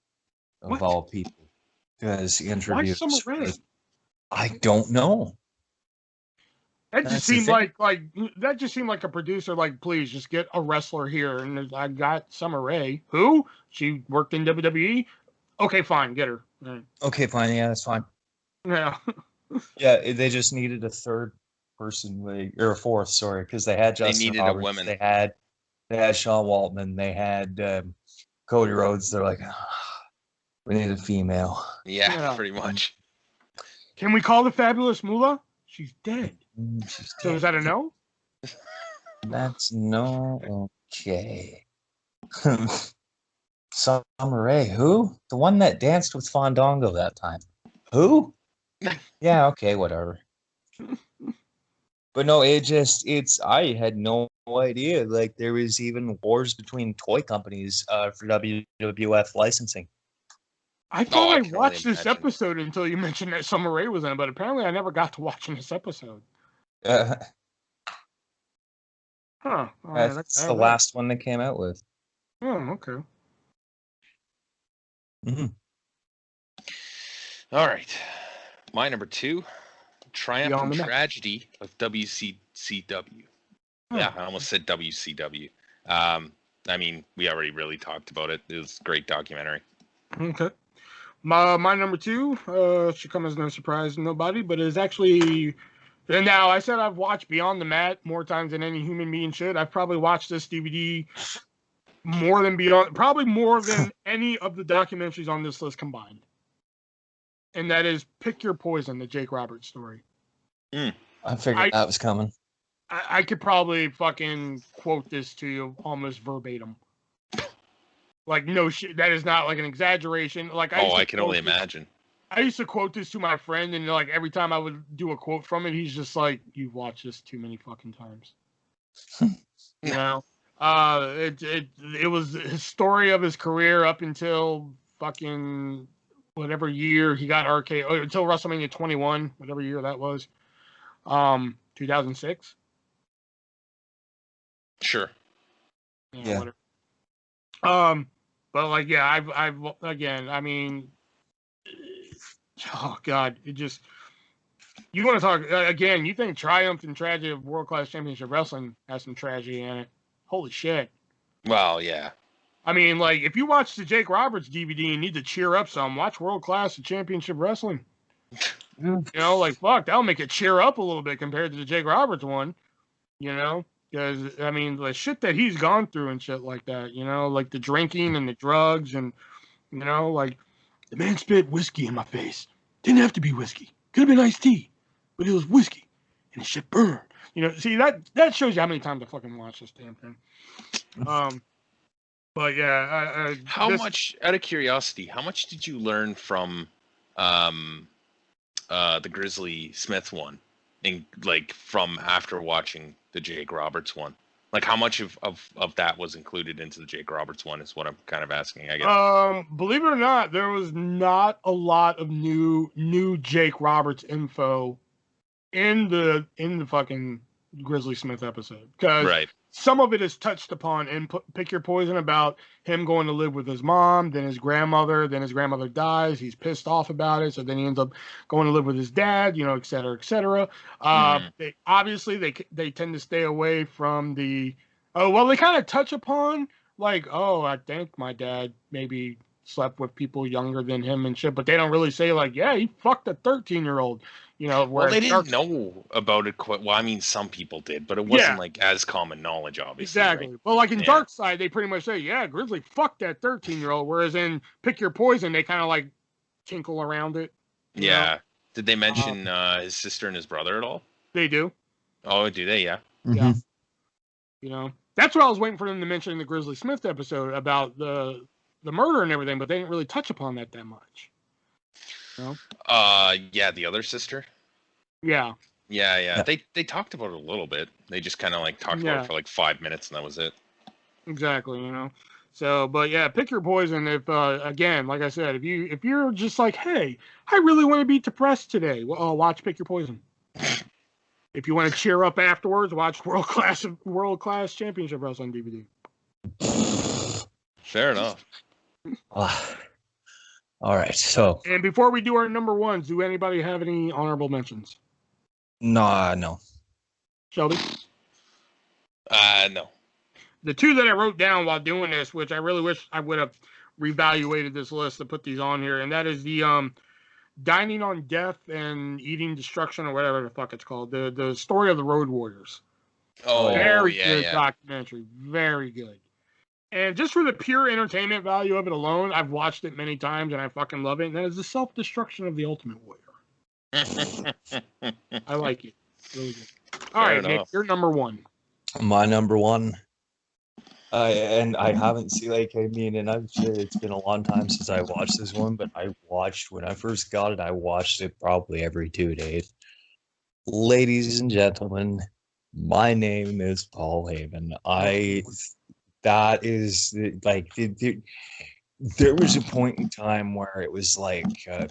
of all people. Because he interviews. Why Summer Rae? I don't know. That just seemed like a producer. Like, please just get a wrestler here, and I got Summer Rae. Who? She worked in WWE. Okay, fine, get her. Right. Okay, fine. Yeah, that's fine. Yeah. Yeah, they just needed a third person, or a fourth. Sorry, because they had Justin They needed Roberts, a woman. They had Sean Waltman. They had Cody Rhodes. They're like, we need a female. Yeah, pretty much. Can we call the Fabulous Moolah? She's dead. She's so dead. Is that a no? That's no. Okay. Summer Rae, who? The one that danced with Fandango that time. Who? Yeah, okay, whatever. But no, I had no idea. Like, there was even wars between toy companies for WWF licensing. I thought I watched this episode until you mentioned that Summer Rae was in it, but apparently I never got to watching this episode. That's the last one they came out with. Oh, okay. Mm-hmm. All right. My number 2, Triumph and Tragedy of WCCW. Yeah, I almost said WCW. I mean, we already really talked about it. It was a great documentary. Okay. My number 2 should come as no surprise to nobody, but is actually. And now, I said I've watched Beyond the Mat more times than any human being should. I've probably watched this DVD more than any of the documentaries on this list combined. And that is Pick Your Poison, the Jake Roberts story. I figured that was coming. I could probably fucking quote this to you almost verbatim. Like, no shit. That is not like an exaggeration. Like, I can only imagine. I used to quote this to my friend, and like every time I would do a quote from it, he's just like, "You've watched this too many fucking times." You know, it was his story of his career up until fucking whatever year he got RKO, until WrestleMania 21, whatever year that was, 2006. Sure. Yeah. Whatever. But like, yeah, I've again, I mean. Oh God! It just you want to talk again? You think Triumph and Tragedy of World Class Championship Wrestling has some tragedy in it? Holy shit! Well, yeah. I mean, like if you watch the Jake Roberts DVD and need to cheer up some, watch World Class Championship Wrestling. You know, like fuck, that'll make it cheer up a little bit compared to the Jake Roberts one. You know, because I mean, the shit that he's gone through and shit like that. You know, like the drinking and the drugs and you know, like. The man spit whiskey in my face. Didn't have to be whiskey. Could have been iced tea. But it was whiskey. And the shit burned. You know, see, that shows you how many times I fucking watched this damn thing. But yeah. How much, out of curiosity, how much did you learn from the Grizzly Smith one? Like, from after watching the Jake Roberts one? Like, how much of that was included into the Jake Roberts one is what I'm kind of asking, I guess. Believe it or not, there was not a lot of new Jake Roberts info in the fucking Grizzly Smith episode, because some of it is touched upon in Pick Your Poison about him going to live with his mom, then his grandmother dies, he's pissed off about it, so then he ends up going to live with his dad, you know, et cetera, et cetera. They obviously they tend to stay away from the they kind of touch upon like, I think my dad maybe slept with people younger than him and shit, but they don't really say like, yeah, he fucked a 13-year-old. You know, well, they didn't know about it quite. Well, I mean, some people did, but it wasn't like as common knowledge, obviously. Exactly. Right? Well, like in Dark Side, they pretty much say, yeah, Grizzly fucked that 13-year-old. Whereas in Pick Your Poison, they kind of like tinkle around it. Yeah. Know? Did they mention his sister and his brother at all? They do. Oh, do they? Yeah. Mm-hmm. Yeah. You know, that's what I was waiting for them to mention in the Grizzly Smith episode about the murder and everything, but they didn't really touch upon that much. You know? Yeah, the other sister. Yeah. They talked about it a little bit. They just kind of like talked about it for like 5 minutes, and that was it. Exactly, you know. So, but yeah, Pick Your Poison. If again, like I said, if you're just like, hey, I really want to be depressed today, well, watch Pick Your Poison. If you want to cheer up afterwards, watch World Class Championship Wrestling DVD. Fair enough. All right, so. And before we do our number ones, do anybody have any honorable mentions? No. Shelby? No. The two that I wrote down while doing this, which I really wish I would have reevaluated this list to put these on here, and that is the Dining on Death and Eating Destruction, or whatever the fuck it's called. The story of the Road Warriors. Very good documentary. Very good. And just for the pure entertainment value of it alone, I've watched it many times and I fucking love it. And that is the self-destruction of the Ultimate Warrior. I like it. Really good. All right, Nick, you're number one. My number one. And I haven't seen, and I've said it's been a long time since I watched this one, but when I first got it, I watched it probably every 2 days. Ladies and gentlemen, my name is Paul Heyman. There was a point in time where it was like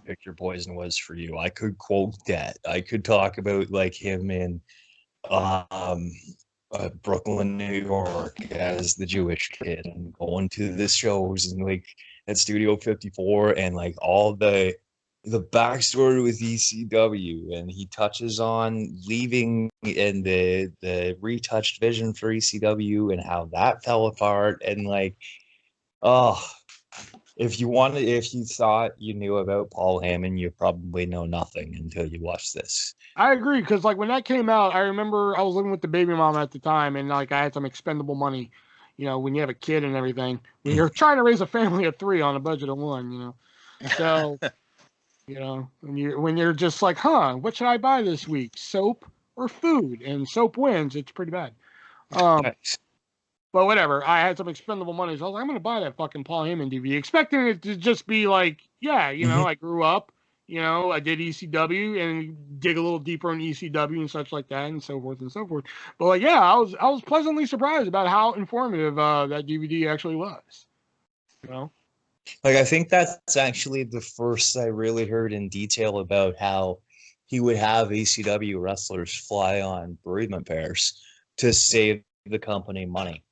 Pick Your Poison was for you. I could quote that. I could talk about like him in Brooklyn, New York as the Jewish kid and going to the shows and like at Studio 54 and like all the backstory with ECW, and he touches on leaving and the retouched vision for ECW and how that fell apart, and like, if you thought you knew about Paul Heyman, you probably know nothing until you watch this. I agree, because like when that came out, I remember I was living with the baby mama at the time, and like I had some expendable money. You know, when you have a kid and everything, when you're trying to raise a family of 3 on a budget of 1, you know, so. You know, when you're just like, what should I buy this week? Soap or food? And soap wins. It's pretty bad. Nice. But whatever. I had some expendable money, so I was like, I'm going to buy that fucking Paul Heyman DVD, expecting it to just be like, I grew up, I did ECW and dig a little deeper in ECW and such like that and so forth and so forth. But like, I was pleasantly surprised about how informative that DVD actually was. You know? Like, I think that's actually the first I really heard in detail about how he would have ECW wrestlers fly on bereavement pairs to save the company money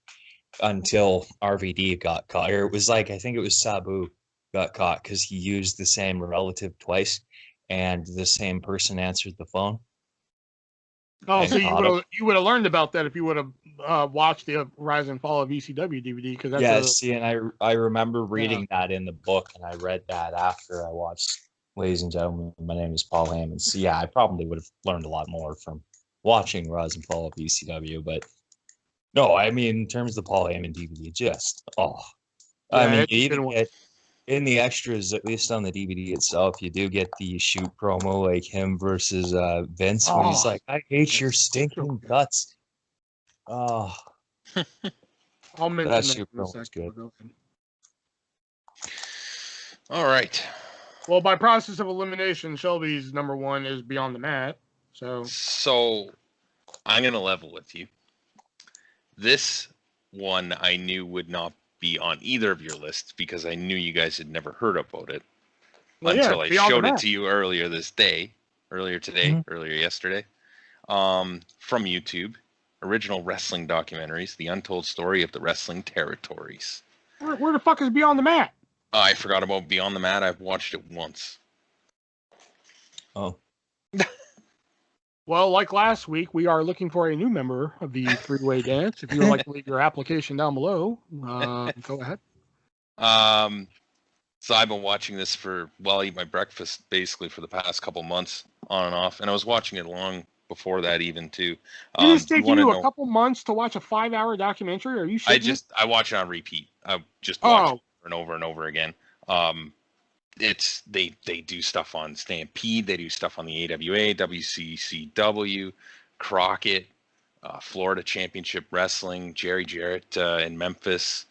until RVD got caught. Or it was like, I think it was Sabu got caught because he used the same relative twice and the same person answered the phone. Oh, so you would have learned about that if you would have watched the Rise and Fall of ECW DVD, because that's and I remember reading that in the book, and I read that after I watched Ladies and Gentlemen, My Name is Paul Heyman. So yeah, I probably would have learned a lot more from watching Rise and Fall of ECW, but no, I mean in terms of the Paul Heyman DVD, in the extras, at least on the DVD itself, you do get the shoot promo, like him versus Vince, when he's like, I hate your stinking guts. Oh. I'll mention that shoot promo is good. All right. Well, by process of elimination, Shelby's number one is Beyond the Mat. So I'm going to level with you. This one I knew would not be on either of your lists because I knew you guys had never heard about it until I showed it to you earlier today, earlier yesterday, from YouTube. Original wrestling documentaries, The Untold Story of the Wrestling Territories. Where the fuck is Beyond the Mat? I forgot about Beyond the Mat. I've watched it once. Oh. Well, like last week, we are looking for a new member of the three-way dance. If you would like to leave your application down below, go ahead. So I've been watching this while I eat my breakfast, basically for the past couple months, on and off, and I was watching it long before that even too. It's taking you a couple months to watch a 5-hour documentary? Are you shitting? I watch it on repeat. I just watch it over and over and over again. They do stuff on Stampede, they do stuff on the AWA, WCCW, Crockett, Florida Championship Wrestling, Jerry Jarrett in Memphis,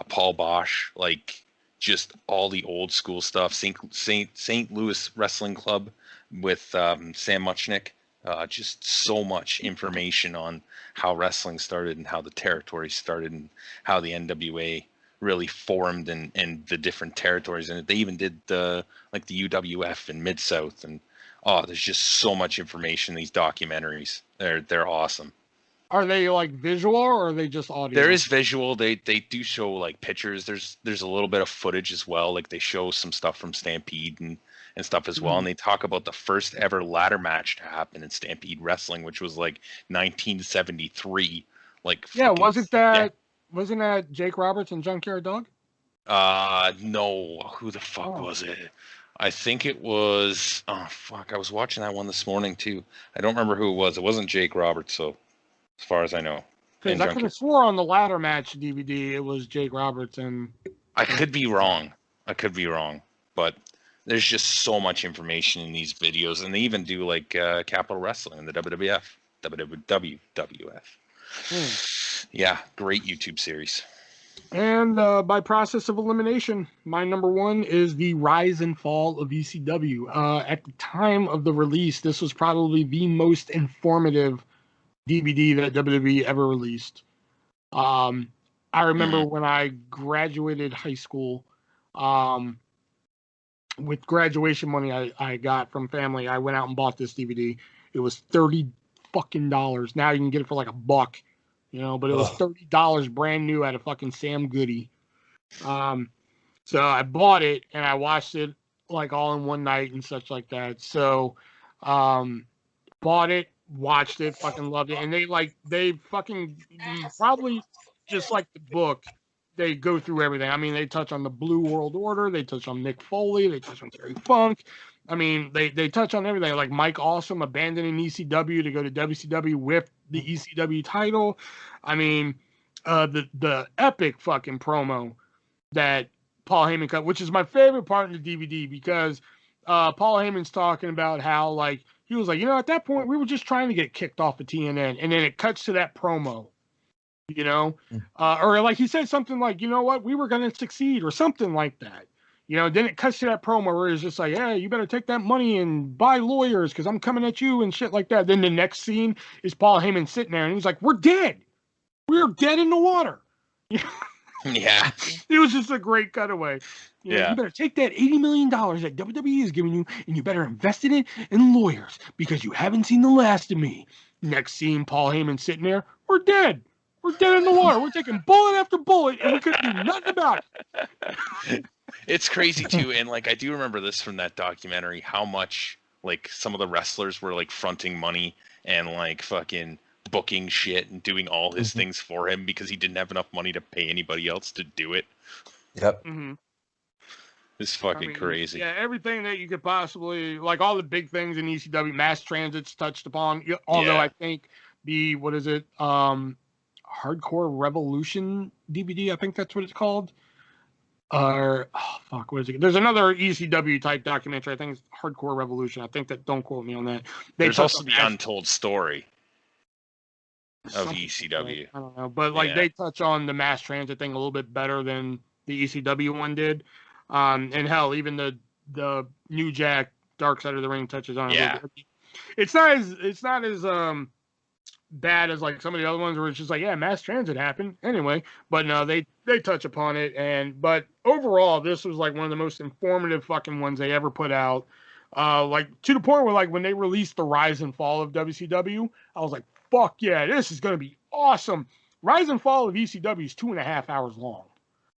Paul Bosch, like just all the old school stuff. St. Louis Wrestling Club with Sam Muchnick. Just so much information on how wrestling started and how the territory started and how the NWA really formed and the different territories. And they even did the UWF in Mid-South. And there's just so much information in these documentaries. They're awesome. Are they like visual or are they just audio? There is visual. They do show like pictures. There's a little bit of footage as well. Like they show some stuff from Stampede and stuff as well. And they talk about the first ever ladder match to happen in Stampede Wrestling, which was like 1973. Like wasn't that Jake Roberts and Junkyard Dog? No. Who the fuck was it? I think it was. Oh fuck! I was watching that one this morning too. I don't remember who it was. It wasn't Jake Roberts, so as far as I know. Because I could have swore on the ladder match DVD it was Jake Roberts and. I could be wrong, but there's just so much information in these videos, and they even do like Capital Wrestling and the WWF. Yeah, great YouTube series. And by process of elimination, my number one is the rise and fall of ECW. At the time of the release, this was probably the most informative DVD that WWE ever released. I remember when I graduated high school, with graduation money I got from family, I went out and bought this DVD. It was $30 fucking. Now you can get it for like $1, but it was $30 brand new at a fucking Sam Goody. So I bought it and I watched it like all in one night and such like that. So, bought it, watched it, fucking loved it. And they fucking probably just like the book, they go through everything. I mean, they touch on the Blue World Order. They touch on Mick Foley. They touch on Terry Funk. I mean, they touch on everything. Like Mike Awesome abandoning ECW to go to WCW with the ECW title. I mean, the epic fucking promo that Paul Heyman cut, which is my favorite part in the DVD because Paul Heyman's talking about how he was like, at that point we were just trying to get kicked off of TNN, and then it cuts to that promo. Or like he said something like, what, we were going to succeed or something like that. Then it cuts to that promo where it's just like, hey, you better take that money and buy lawyers because I'm coming at you and shit like that. Then the next scene is Paul Heyman sitting there and he's like, we're dead. We're dead in the water. Yeah. It was just a great cutaway. You better take that $80 million that WWE is giving you and you better invest it in lawyers because you haven't seen the last of me. Next scene, Paul Heyman sitting there, we're dead. We're dead in the water. We're taking bullet after bullet, and we couldn't do nothing about it. It's crazy, too. And, I do remember this from that documentary, how much, some of the wrestlers were, fronting money and, fucking booking shit and doing all his things for him because he didn't have enough money to pay anybody else to do it. Yep. Mm-hmm. It's fucking crazy. Yeah, everything that you could possibly, all the big things in ECW, mass transits touched upon, although I think Hardcore Revolution DVD, I think that's what it's called. What is it? There's another ECW type documentary. I think it's Hardcore Revolution. I think that. Don't quote me on that. There's also the Untold Story of ECW. I don't know, but they touch on the mass transit thing a little bit better than the ECW one did. And hell, even the New Jack Dark Side of the Ring touches on it. Yeah. It's not as bad as like some of the other ones where it's just like, yeah, mass transit happened anyway. But no, they touch upon it, but overall, this was like one of the most informative fucking ones they ever put out. Like to the point where like when they released the Rise and Fall of WCW, I was like, fuck yeah, this is gonna be awesome. Rise and Fall of ECW is 2.5 hours long.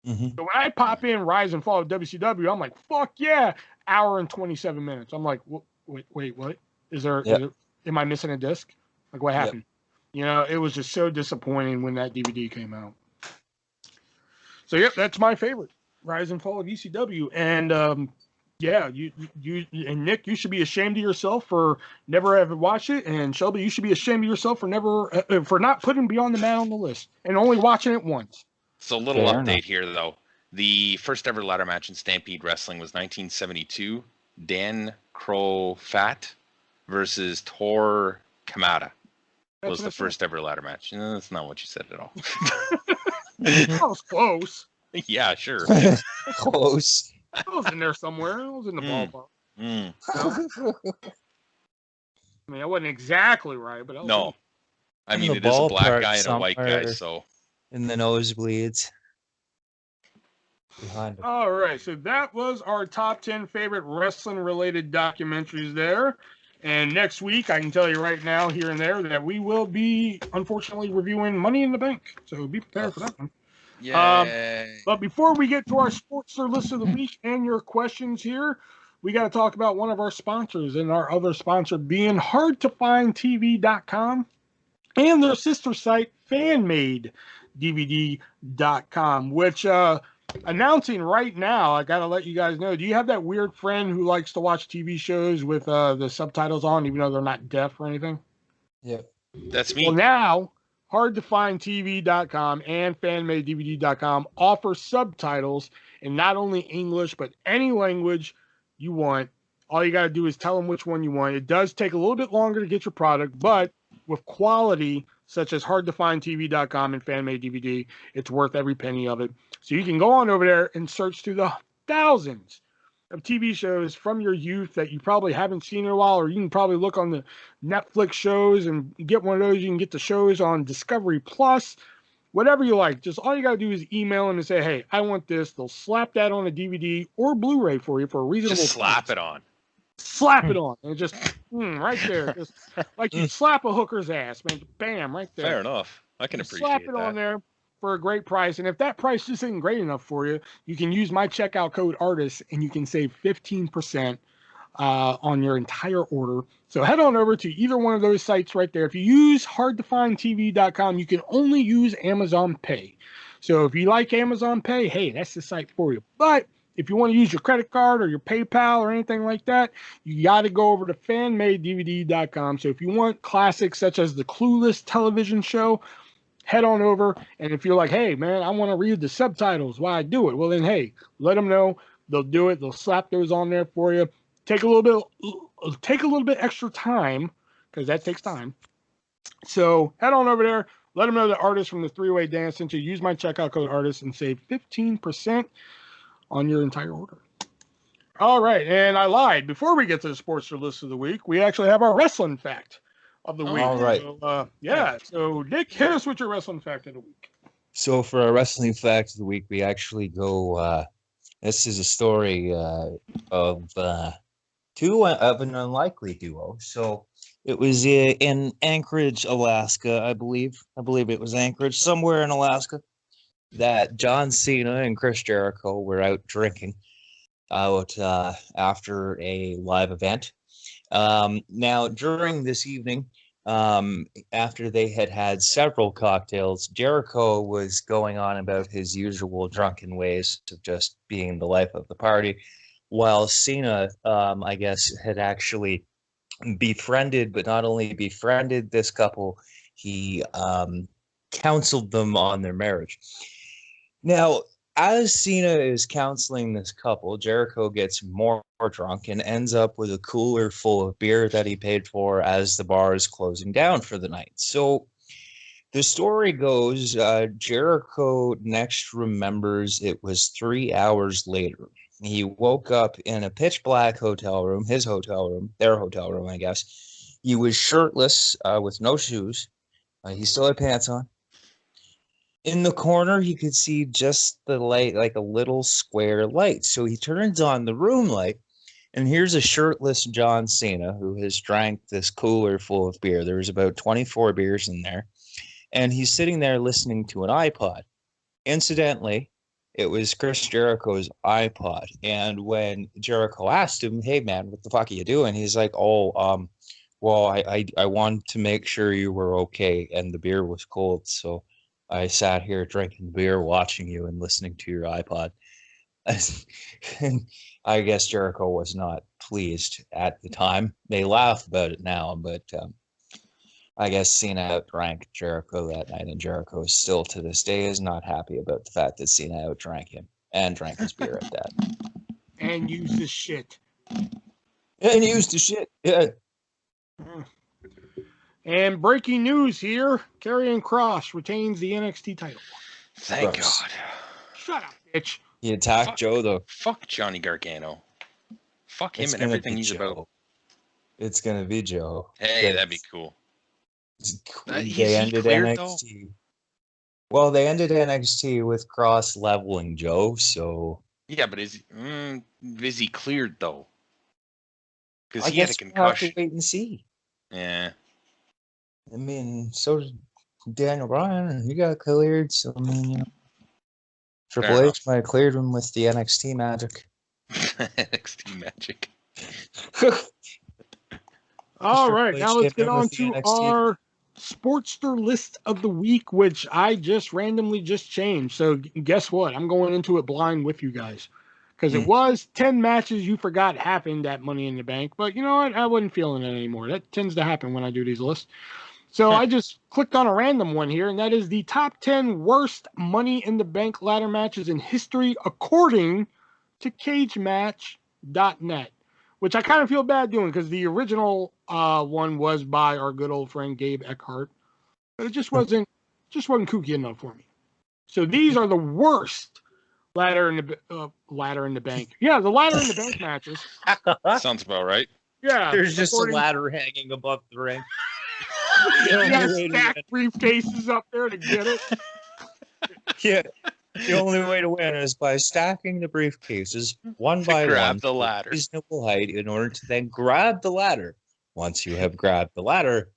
Mm-hmm. So when I pop in Rise and Fall of WCW, I'm like, fuck yeah, hour and 27 minutes. I'm like, wait, what? Am I missing a disc? Like, what happened? Yep. It was just so disappointing when that DVD came out. So, yep, that's my favorite, Rise and Fall of ECW. And, yeah, you and Nick, you should be ashamed of yourself for never having watched it. And Shelby, you should be ashamed of yourself for not putting Beyond the Mat on the list and only watching it once. So a little update here, though. The first ever ladder match in Stampede Wrestling was 1972. Dan Crow Fat versus Tor Kamada was the first ever ladder match. No, that's not what you said at all. That was close. Yeah, sure. Close. I was in there somewhere. I was in the ballpark. Mm. I mean, I wasn't exactly right, but I was no. I mean, it is a black guy and a white guy, so in the nosebleeds. Behind him. All right, so that was our top 10 favorite wrestling-related documentaries there. And next week, I can tell you right now, here and there, that we will be, unfortunately, reviewing Money in the Bank. So be prepared for that one. Yay. But before we get to our Sportster List of the Week and your questions here, we got to talk about one of our sponsors, and our other sponsor being HardToFindTV.com and their sister site, FanMadeDVD.com, which... announcing right now, I gotta let you guys know. Do you have that weird friend who likes to watch TV shows with the subtitles on, even though they're not deaf or anything? Yeah, that's me. Well, now HardToFindTV.com and FanMadeDVD.com offer subtitles in not only English but any language you want. All you gotta do is tell them which one you want. It does take a little bit longer to get your product, but with quality such as HardToFindTV.com and FanMadeDVD, it's worth every penny of it. So you can go on over there and search through the thousands of TV shows from your youth that you probably haven't seen in a while, or you can probably look on the Netflix shows and get one of those. You can get the shows on Discovery Plus, whatever you like. Just all you got to do is email them and say, hey, I want this. They'll slap that on a DVD or Blu-ray for you for a reasonable price. Just slap it on. Slap it on. And just right there. Just like you slap a hooker's ass, man. Bam, right there. Fair enough. I can appreciate slap it that. on there for a great price. And if that price just isn't great enough for you, you can use my checkout code ARTIST and you can save 15% on your entire order. So head on over to either one of those sites right there. If you use HardToFindTV.com, you can only use Amazon Pay. So if you like Amazon Pay, hey, that's the site for you. But if you want to use your credit card or your PayPal or anything like that, you got to go over to FanMadeDVD.com. So if you want classics such as the Clueless television show, head on over. And if you're like, hey, man, I want to read the subtitles while I do it, well, then, hey, let them know. They'll do it. They'll slap those on there for you. Take a little bit extra time, because that takes time. So head on over there. Let them know that Artist from the Three-Way Dance sent you. Use my checkout code ARTIST and save 15% on your entire order. All right, and I lied. Before we get to the Sportster List of the Week, we actually have our wrestling fact of the week. All right. So, so Nick, hit us with your wrestling fact of the week. So for our wrestling fact of the week, we actually go, this is a story of an unlikely duo. So it was in Anchorage, Alaska, I believe. I believe it was Anchorage, somewhere in Alaska, that John Cena and Chris Jericho were out drinking after a live event. Now, during this evening, after they had several cocktails, Jericho was going on about his usual drunken ways of just being the life of the party, while Cena, I guess, had actually befriended, but not only befriended this couple, he counseled them on their marriage. Now, as Cena is counseling this couple, Jericho gets more drunk and ends up with a cooler full of beer that he paid for as the bar is closing down for the night. So the story goes, Jericho next remembers it was 3 hours later. He woke up in a pitch black hotel room, his hotel room, their hotel room, I guess. He was shirtless with no shoes. He still had pants on. In the corner, he could see just the light, like a little square light. So he turns on the room light, and here's a shirtless John Cena who has drank this cooler full of beer. There was about 24 beers in there, and he's sitting there listening to an iPod. Incidentally, it was Chris Jericho's iPod. And when Jericho asked him, "Hey man, what the fuck are you doing?" He's like, "Oh, well, I wanted to make sure you were okay, and the beer was cold, so I sat here drinking beer, watching you, and listening to your iPod." And I guess Jericho was not pleased at the time. They laugh about it now, but I guess Cena outdrank Jericho that night, and Jericho still to this day is not happy about the fact that Cena outdrank him and drank his beer at that. And used his shit. And used his shit. Yeah. And breaking news here: Karrion Kross retains the NXT title. Thank God. Shut up, bitch. He attacked Joe though. Fuck Johnny Gargano. Fuck him and everything he's about. It's gonna be Joe. Hey, that'd be cool. They ended NXT. Though? Well, they ended NXT with Kross leveling Joe, so yeah, but is he cleared though? Because he had a concussion. We'll have to wait and see. Yeah. I mean, so did Daniel Bryan, and he got cleared. So I mean, you know, Triple H might have cleared him with the NXT magic. NXT magic. All right, now let's get on to our Sportster list of the week, which I just randomly changed. So guess what? I'm going into it blind with you guys. Because it was 10 matches you forgot happened at Money in the Bank. But you know what? I wasn't feeling it anymore. That tends to happen when I do these lists. So I just clicked on a random one here, and that is the top 10 worst Money in the Bank ladder matches in history according to CageMatch.net, which I kind of feel bad doing because the original one was by our good old friend Gabe Eckhart, but it just wasn't kooky enough for me. So these are the worst ladder in the bank. Yeah, the ladder in the bank matches. Sounds about right. Yeah, there's just a ladder hanging above the ring. Yeah, stack briefcases up there to get it. Yeah, the only way to win is by stacking the briefcases one by one. Grab the ladder. Reasonable height in order to then grab the ladder. Once you have grabbed the ladder,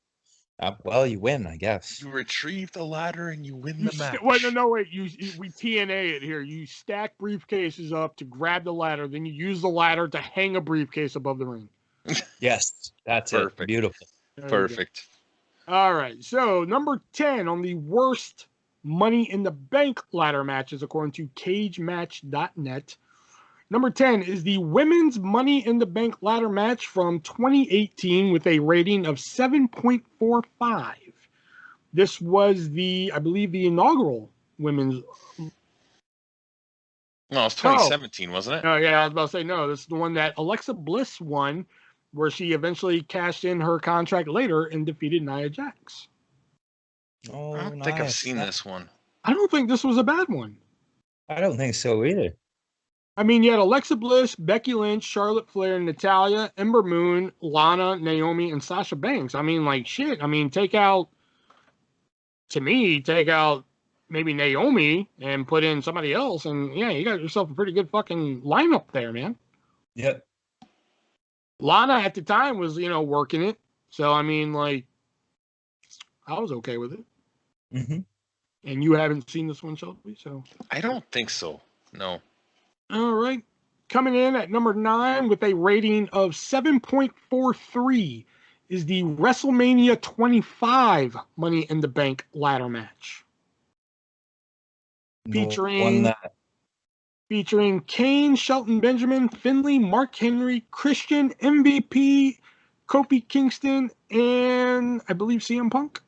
well, you win, I guess. You retrieve the ladder and you win the match. Wait, no, wait. We TNA it here. You stack briefcases up to grab the ladder, then you use the ladder to hang a briefcase above the ring. Yes, that's perfect. It. Beautiful. Perfect. All right. So number 10 on the worst Money in the Bank ladder matches, according to CageMatch.net. Number 10 is the women's Money in the Bank ladder match from 2018 with a rating of 7.45. This was I believe, the inaugural women's. No, it's 2017, wasn't it? Oh, yeah, I was about to say, no, this is the one that Alexa Bliss won, where she eventually cashed in her contract later and defeated Nia Jax. Oh, I don't think I've seen this one. I don't think this was a bad one. I don't think so either. I mean, you had Alexa Bliss, Becky Lynch, Charlotte Flair, Natalya, Ember Moon, Lana, Naomi, and Sasha Banks. I mean, like, shit. I mean, take out maybe Naomi and put in somebody else, and yeah, you got yourself a pretty good fucking lineup there, man. Yep. Lana at the time was, working it. So, I mean, like, I was okay with it. Mm-hmm. And you haven't seen this one, Shelby? So I don't think so. No. All right. Coming in at number 9 with a rating of 7.43 is the WrestleMania 25 Money in the Bank ladder match. Featuring Kane, Shelton Benjamin, Finlay, Mark Henry, Christian, MVP, Kofi Kingston, and I believe CM Punk.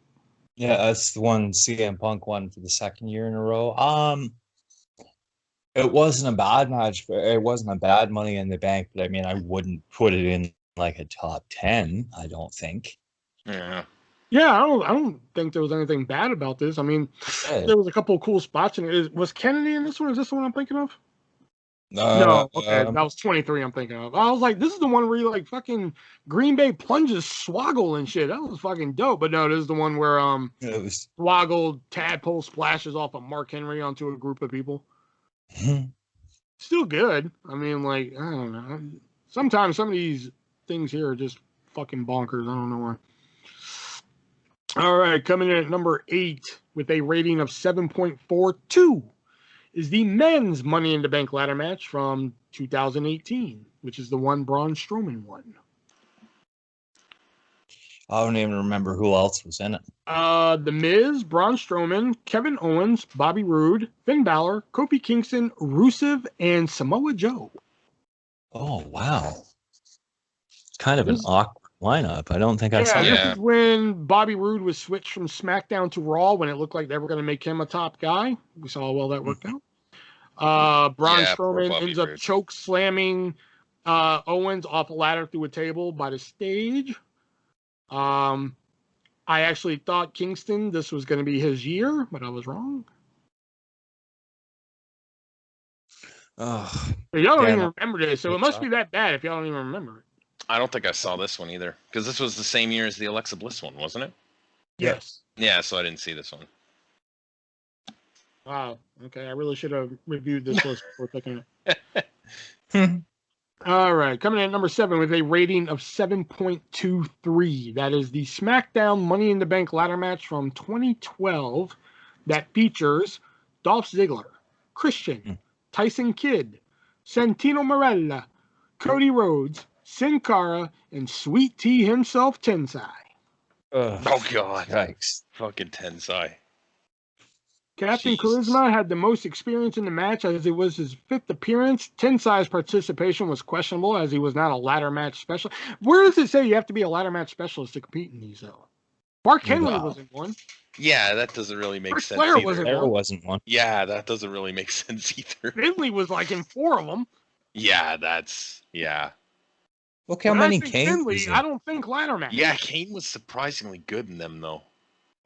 Yeah, that's the one CM Punk won for the second year in a row. It wasn't a bad match, but it wasn't a bad Money in the Bank. But I mean, I wouldn't put it in like a top 10. I don't think. Yeah. Yeah, I don't think there was anything bad about this. I mean, there was a couple of cool spots in it. Was Kennedy in this one? Is this the one I'm thinking of? No, okay, that was 23 I'm thinking of. I was like, this is the one where you like fucking Green Bay plunges Swoggle and shit. That was fucking dope. But no, this is the one where Swoggle tadpole splashes off of Mark Henry onto a group of people. Still good. I mean, like, I don't know. Sometimes some of these things here are just fucking bonkers. I don't know why. All right, coming in at number 8 with a rating of 7.42 is the men's Money in the Bank ladder match from 2018, which is the one Braun Strowman won. I don't even remember who else was in it. The Miz, Braun Strowman, Kevin Owens, Bobby Roode, Finn Balor, Kofi Kingston, Rusev, and Samoa Joe. Oh, wow. It's kind of an awkward lineup. I don't think I saw this that. is when Bobby Roode was switched from SmackDown to Raw when it looked like they were going to make him a top guy. We saw how well that worked out. Braun Strowman ends up choke slamming Owens off a ladder through a table by the stage. I actually thought Kingston, this was going to be his year, but I was wrong. Y'all don't even remember this, so it must be that bad if y'all don't even remember it. I don't think I saw this one either, because this was the same year as the Alexa Bliss one, wasn't it? Yes. Yeah, so I didn't see this one. Wow. Okay, I really should have reviewed this list before picking it. All right, coming in at number 7 with a rating of 7.23. That is the SmackDown Money in the Bank ladder match from 2012 that features Dolph Ziggler, Christian, Tyson Kidd, Santino Marella, Cody Rhodes, Sin Cara, and Sweet Tea himself, Tensai. Oh, God. Yikes. Fucking Tensai. Captain Charisma had the most experience in the match as it was his 5th appearance. Tensai's participation was questionable as he was not a ladder match specialist. Where does it say you have to be a ladder match specialist to compete in these, though? Mark Henry wasn't one. Yeah, that doesn't really make sense Flair either. wasn't one. Yeah, that doesn't really make sense either. Finley was like in 4 of them. Yeah, that's... Yeah. Look how many Kane was in. I don't think ladder match. Yeah, Kane was surprisingly good in them, though.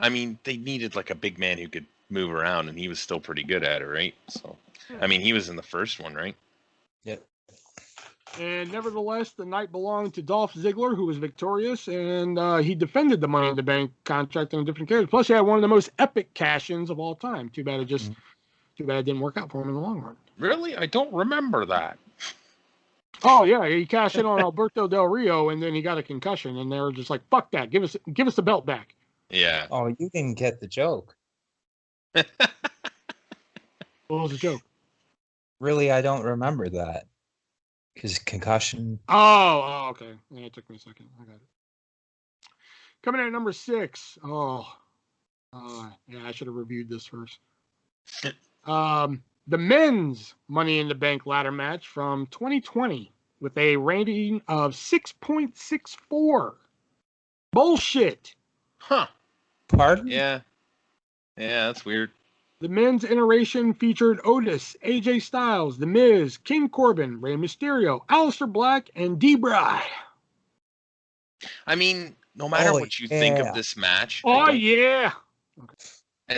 I mean, they needed like a big man who could move around, and he was still pretty good at it, right? So, I mean, he was in the first one, right? Yep. And nevertheless, the night belonged to Dolph Ziggler, who was victorious, and he defended the Money in the Bank contract on a different character. Plus, he had one of the most epic cash-ins of all time. Too bad it didn't work out for him in the long run. Really? I don't remember that. Oh yeah, he cashed in on Alberto Del Rio, and then he got a concussion, and they were just like, "Fuck that! Give us the belt back." Yeah. Oh, you didn't get the joke. What was the joke? Really, I don't remember that. Because concussion. Oh, okay. Yeah, it took me a second. I got it. Coming in at number 6. Yeah, I should have reviewed this first. The men's Money in the Bank ladder match from 2020 with a rating of 6.64. Bullshit. Huh. Pardon? Yeah. Yeah, that's weird. The men's iteration featured Otis, AJ Styles, The Miz, King Corbin, Rey Mysterio, Aleister Black, and D-Bry. I mean, no matter what you think of this match, I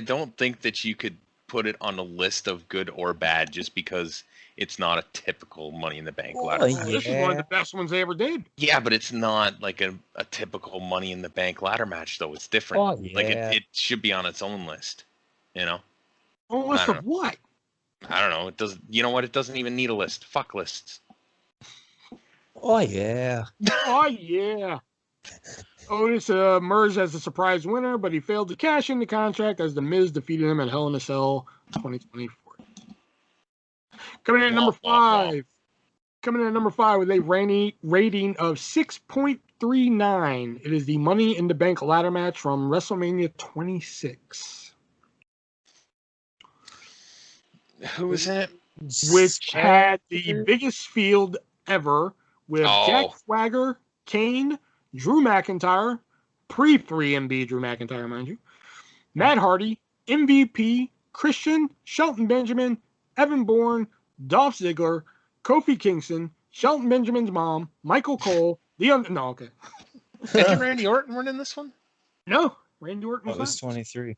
don't think that you could put it on a list of good or bad just because it's not a typical Money in the Bank ladder match. This is one of the best ones they ever did. Yeah, but it's not like a typical Money in the Bank ladder match, though. It's different. Like it should be on its own list, you know? On a list of what? I don't know. It doesn't. You know what? It doesn't even need a list. Fuck lists. Oh yeah. Oh yeah. Otis emerged as a surprise winner, but he failed to cash in the contract as The Miz defeated him at Hell in a Cell 2024. Coming in at number 5. Coming in at number 5 with a rating of 6.39. It is the Money in the Bank ladder match from WrestleMania 26. Who was it? Which had the biggest field ever with Jack Swagger, Kane, Drew McIntyre, pre-3MB Drew McIntyre, mind you, Matt Hardy, MVP, Christian, Shelton Benjamin, Evan Bourne, Dolph Ziggler, Kofi Kingston, Shelton Benjamin's mom, Michael Cole, Didn't Randy Orton run in this one? No, Randy Orton was 23.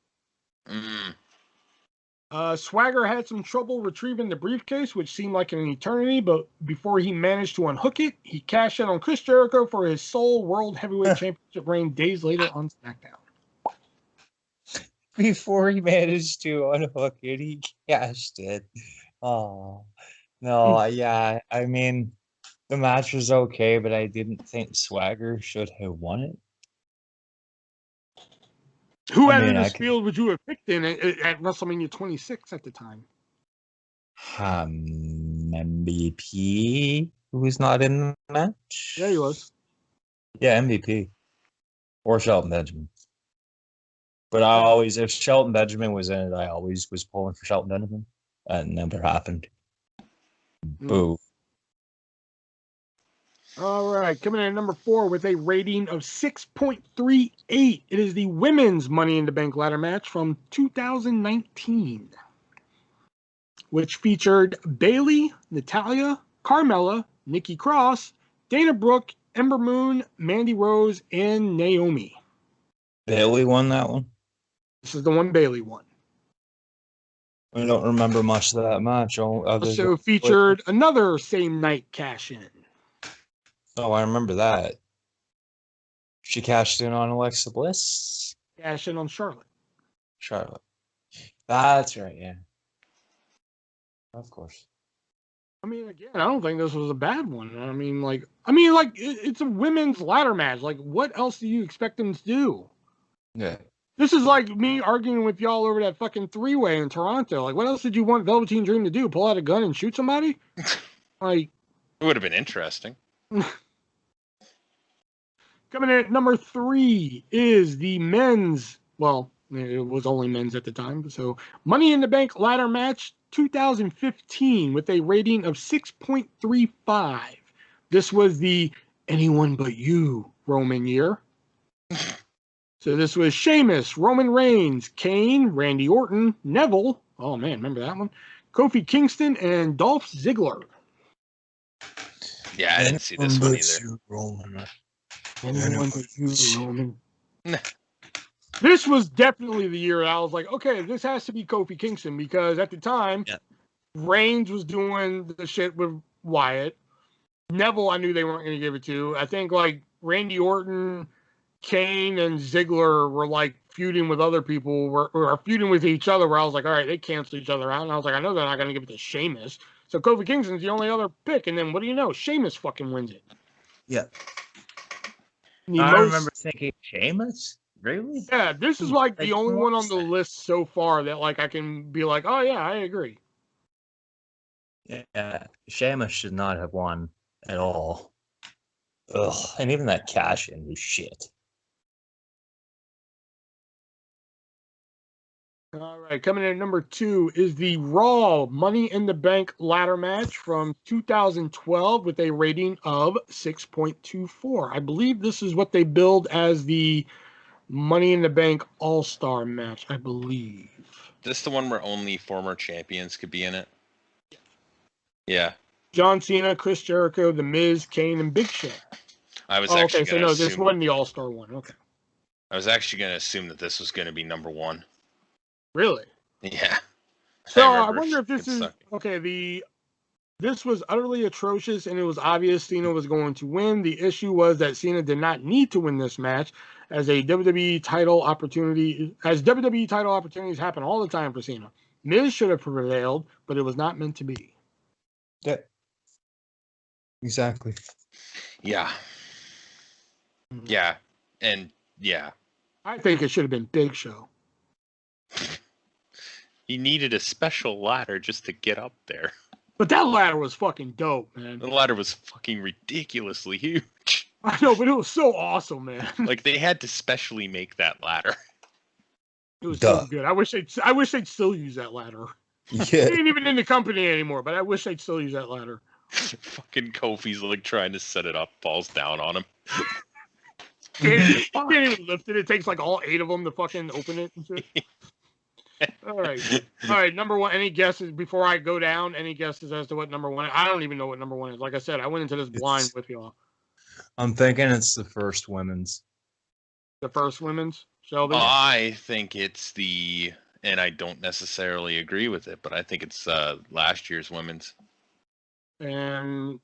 Swagger had some trouble retrieving the briefcase, which seemed like an eternity, but before he managed to unhook it, he cashed in on Chris Jericho for his sole World Heavyweight Championship reign days later on SmackDown. Before he managed to unhook it, he cashed it. Oh, no, yeah. I mean, the match was okay, but I didn't think Swagger should have won it. Who out of this field would you have picked in at WrestleMania 26 at the time? MVP, who was not in the match? Yeah, he was. Yeah, MVP. Or Shelton Benjamin. But I always, if Shelton Benjamin was in it, I always was pulling for Shelton Benjamin. That never happened. Boo. All right, coming in at number 4 with a rating of 6.38. It is the women's Money in the Bank ladder match from 2019, which featured Bayley, Natalya, Carmella, Nikki Cross, Dana Brooke, Ember Moon, Mandy Rose, and Naomi. Bayley won that one? This is the one Bayley won. I don't remember much of that match. Also featured another same night cash in. Oh, I remember that. She cashed in on Alexa Bliss. Cash in on Charlotte. That's right, yeah. Of course. I mean, again, I don't think this was a bad one. I mean, it's a women's ladder match. Like, what else do you expect them to do? Yeah. This is like me arguing with y'all over that fucking 3-way in Toronto. Like, what else did you want Velveteen Dream to do? Pull out a gun and shoot somebody? Like, it would have been interesting. Coming in at number 3 is the men's, well, it was only men's at the time, so Money in the Bank ladder match 2015 with a rating of 6.35. This was the anyone but you Roman year. So this was Sheamus, Roman Reigns, Kane, Randy Orton, Neville, oh man, remember that one? Kofi Kingston, and Dolph Ziggler. Yeah, I didn't see this one either. Anyone but you, Roman. This was definitely the year I was like, okay, this has to be Kofi Kingston, because at the time, Reigns was doing the shit with Wyatt. Neville, I knew they weren't going to give it to. I think like Randy Orton, Kane, and Ziggler were like feuding with other people, or feuding with each other, where I was like, all right, they canceled each other out. And I was like, I know they're not going to give it to Sheamus. So Kofi Kingston's the only other pick. And then what do you know? Sheamus fucking wins it. Yeah. I remember thinking, Sheamus? Really? Yeah, this is like the only one on the list so far that like I can be like, oh yeah, I agree. Yeah, Sheamus should not have won at all. Ugh, and even that cash in was shit. All right, coming in at number 2 is the Raw Money in the Bank ladder match from 2012 with a rating of 6.24. I believe this is what they billed as the Money in the Bank All-Star match, I believe. This the one where only former champions could be in it? Yeah. John Cena, Chris Jericho, The Miz, Kane, and Big Show. I was actually okay, so no, this wasn't the All-Star one. Okay. I was actually going to assume that this was going to be number 1. Really? Yeah. So I wonder if this is okay. This was utterly atrocious, and it was obvious Cena was going to win. The issue was that Cena did not need to win this match, as WWE title opportunities happen all the time for Cena. Miz should have prevailed, but it was not meant to be. Yeah. Exactly. Yeah. Yeah. And yeah. I think it should have been Big Show. He needed a special ladder just to get up there. But that ladder was fucking dope, man. The ladder was fucking ridiculously huge. I know, but it was so awesome, man. Like they had to specially make that ladder. It was so good. I wish they'd still use that ladder. Yeah. They ain't even in the company anymore, but I wish they'd still use that ladder. Fucking Kofi's like trying to set it up, falls down on him. Can't even lift it. It takes like all 8 of them to fucking open it and shit. All right. Number 1. Any guesses before I go down? Any guesses as to what number 1? I don't even know what number 1 is. Like I said, I went into this blind with y'all. I'm thinking it's the first women's. The first women's, Shelby? I think it's the and I don't necessarily agree with it, but I think it's last year's women's. And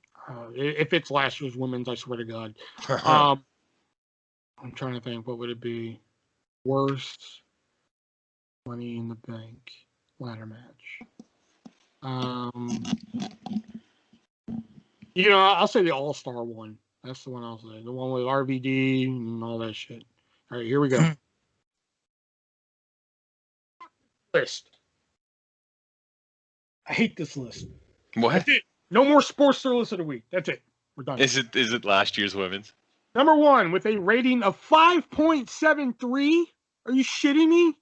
if it's last year's women's, I swear to God. I'm trying to think, what would it be? Worst Money in the Bank ladder match. I'll say the All-Star one. That's the one I'll say. The one with RVD and all that shit. All right, here we go. List. I hate this list. What? That's it. No more sports list of the week. That's it. We're done. Is it last year's women's? Number 1 with a rating of 5.73. Are you shitting me?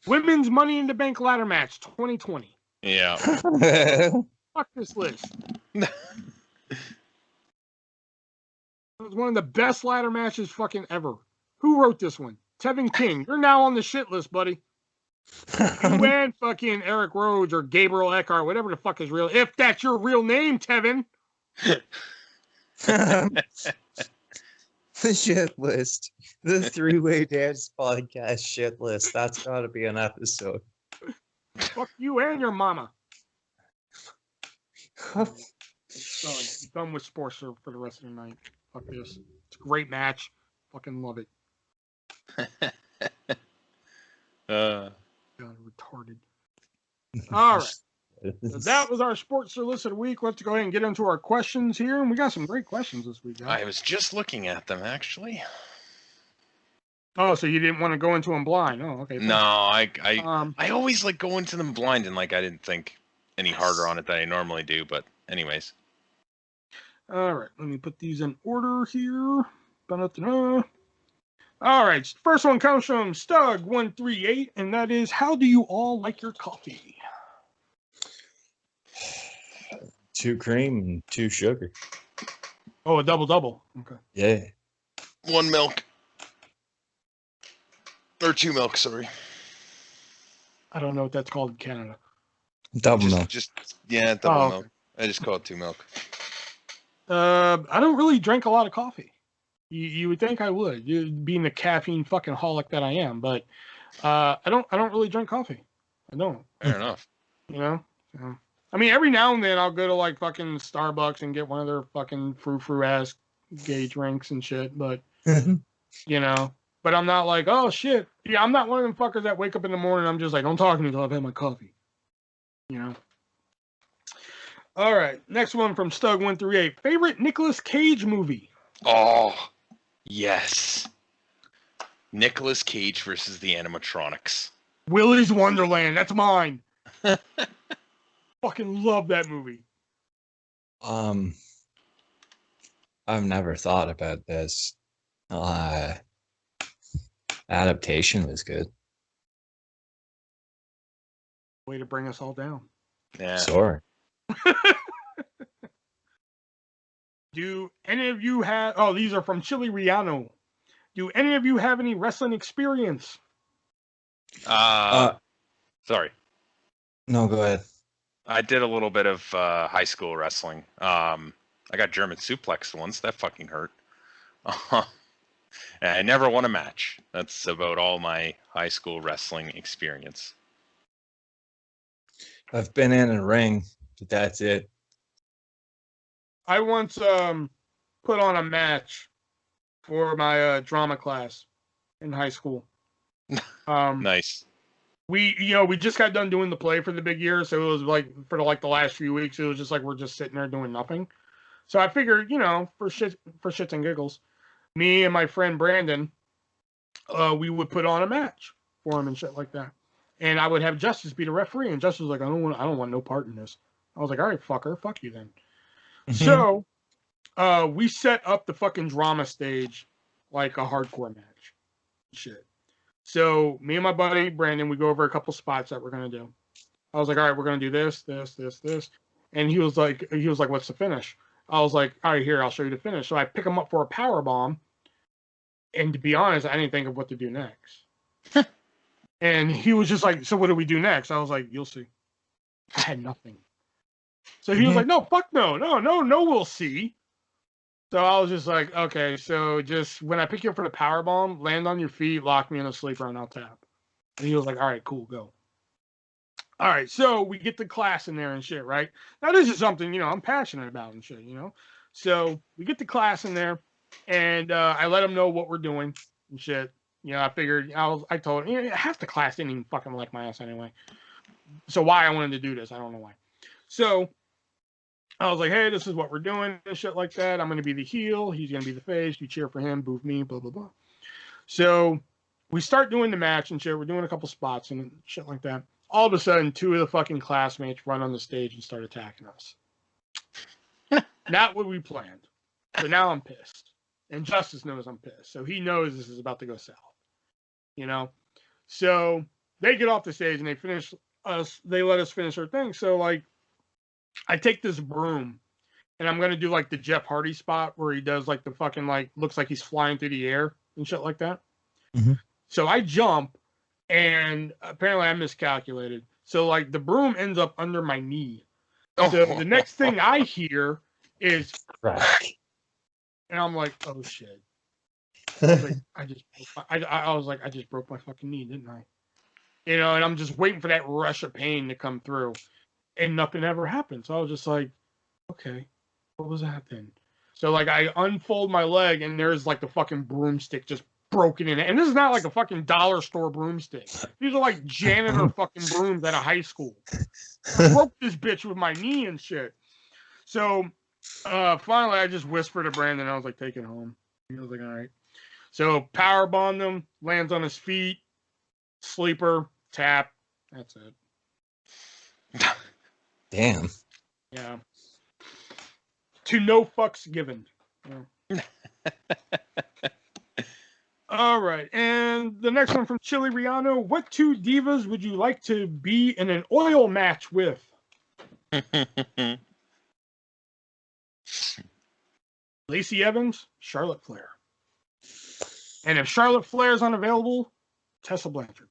Women's Money in the Bank ladder match 2020. Yeah. Fuck this list. It was one of the best ladder matches fucking ever. Who wrote this one? Tevin King. You're now on the shit list, buddy. You and fucking Eric Rhodes or Gabriel Eckhart, whatever the fuck is real. If that's your real name, Tevin. The shit list. The 3-Way Dance Podcast shit list. That's got to be an episode. Fuck you and your mama. Done with sports for the rest of the night. Fuck this. It's a great match. Fucking love it. God, retarded. All right. So that was our sports solicited week. Let's go ahead and get into our questions here. And we got some great questions this week, guys. I was just looking at them, actually. Oh, so you didn't want to go into them blind? Oh, okay. No, I always like go into them blind, and like I didn't think any harder on it than I normally do. But anyways. All right. Let me put these in order here. All right. First one comes from Stug138, and that is, how do you all like your coffee? 2 cream and 2 sugar. Oh, a double. Okay. Yeah. 1 milk. Or 2 milk, sorry. I don't know what that's called in Canada. Double milk. Double milk. I just call it 2 milk. I don't really drink a lot of coffee. You would think I would, being the caffeine fucking holic that I am, but I don't really drink coffee. I don't. Fair enough. I mean, every now and then I'll go to like fucking Starbucks and get one of their fucking frou-frou ass gay drinks and shit, but but I'm not like, oh shit. Yeah, I'm not one of them fuckers that wake up in the morning and I'm just like, don't talk to me until I've had my coffee. All right, next one from Stug138. Favorite Nicolas Cage movie? Oh, yes. Nicolas Cage versus the animatronics. Willy's Wonderland. That's mine. Fucking love that movie. I've never thought about this. Adaptation was good. Way to bring us all down. Yeah. Sorry. Do any of you have... Oh, these are from Chili Riano. Do any of you have any wrestling experience? Sorry. No, go ahead. I did a little bit of high school wrestling. I got German suplexed once. That fucking hurt. And I never won a match. That's about all my high school wrestling experience. I've been in a ring, but that's it. I once put on a match for my drama class in high school. Nice. We just got done doing the play for the big year, so it was like for the last few weeks, it was just like we're just sitting there doing nothing. So I figured, for shits and giggles, me and my friend Brandon, we would put on a match for him and shit like that. And I would have Justice be the referee, and Justice was like, I don't want no part in this. I was like, all right, fucker, fuck you then. So we set up the fucking drama stage like a hardcore match. Shit. So me and my buddy Brandon, we go over a couple spots that we're gonna do. I was like, all right, we're gonna do this, and he was like, what's the finish? I was like, all right, here, I'll show you the finish. So I pick him up for a power bomb, and to be honest, I didn't think of what to do next. And he was just like, so what do we do next? I was like, you'll see. I had nothing. So he was like, no, fuck no, we'll see. So I was just like, okay, so just when I pick you up for the power bomb, land on your feet, lock me in a sleeper, and I'll tap. And he was like, all right, cool, go. All right, so we get the class in there and shit, right? Now, this is something, I'm passionate about and shit, So we get the class in there, and I let them know what we're doing and shit. I figured, I told him, half the class didn't even fucking like my ass anyway. So why I wanted to do this, I don't know why. So I was like, hey, this is what we're doing and shit like that. I'm going to be the heel. He's going to be the face. You cheer for him, boo me, blah, blah, blah. So we start doing the match and shit. We're doing a couple spots and shit like that. All of a sudden, 2 of the fucking classmates run on the stage and start attacking us. Not what we planned. So now I'm pissed. And Justice knows I'm pissed. So he knows this is about to go south. So they get off the stage and they let us finish our thing. So, like, I take this broom and I'm going to do, like, the Jeff Hardy spot where he does, like, the fucking, like, looks like he's flying through the air and shit like that. Mm-hmm. So I jump. And apparently I miscalculated. So, like, the broom ends up under my knee. So the next thing I hear is crack. And I'm like, oh, shit. I was like, I just broke my fucking knee, didn't I? And I'm just waiting for that rush of pain to come through. And nothing ever happened. So I was just like, okay, what was that then? So, like, I unfold my leg, and there's, like, the fucking broomstick just broken in it. And this is not like a fucking dollar store broomstick. These are like janitor fucking brooms at a high school. I broke this bitch with my knee and shit. So finally I just whispered to Brandon. I was like, take it home. He was like, all right. So power bomb him, lands on his feet, sleeper, tap. That's it. Damn. Yeah. To no fucks given. Yeah. All right, and the next one from Chili Riano. What 2 divas would you like to be in an oil match with? Lacey Evans, Charlotte Flair. And if Charlotte Flair is unavailable, Tessa Blanchard.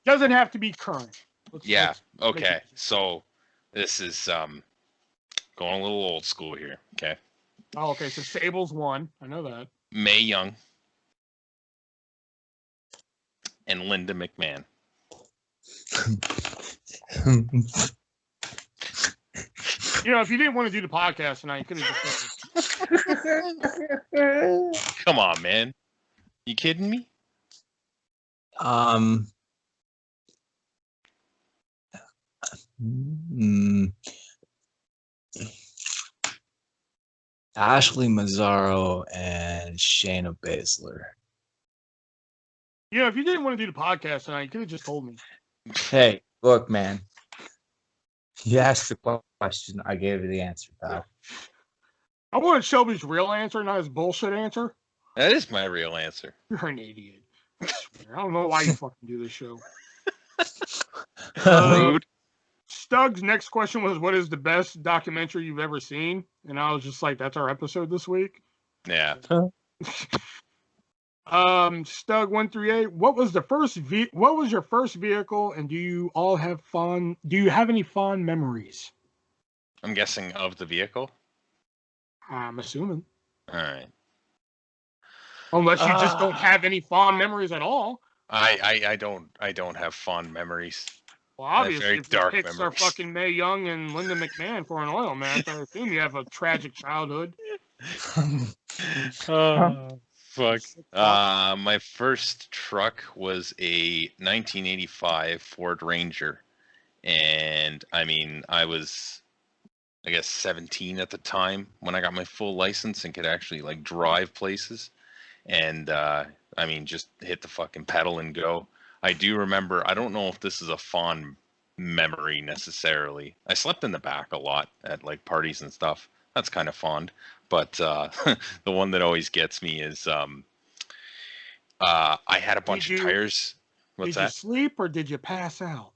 Doesn't have to be current. Let's okay. So this is going a little old school here. Okay. Oh, okay. So Sable's 1. I know that. Mae Young and Linda McMahon. If you didn't want to do the podcast tonight, you could have just. Come on, man. You kidding me? Ashley Mazzaro and Shayna Baszler. If you didn't want to do the podcast tonight, you could have just told me. Hey, look, man. You asked the question, I gave you the answer, pal. I wanted Shelby's real answer, not his bullshit answer. That is my real answer. You're an idiot. I don't know why you fucking do this show. Rude. Stug's next question was, what is the best documentary you've ever seen? And I was just like, that's our episode this week. Yeah. Stug 138. What was your first vehicle, and do you have any fond memories? I'm guessing of the vehicle. I'm assuming. All right. Unless you just don't have any fond memories at all. I don't have fond memories. Well, obviously, very if dark the picks are fucking Mae Young and Linda McMahon for an oil match, I assume you have a tragic childhood. Fuck. My first truck was a 1985 Ford Ranger, and I mean, I was, I guess, 17 at the time when I got my full license and could actually like drive places, and I mean, just hit the fucking pedal and go. I do remember, I don't know if this is a fond memory necessarily. I slept in the back a lot at like parties and stuff. That's kind of fond. But the one that always gets me is I had a bunch of tires. What's that? Did you sleep or did you pass out?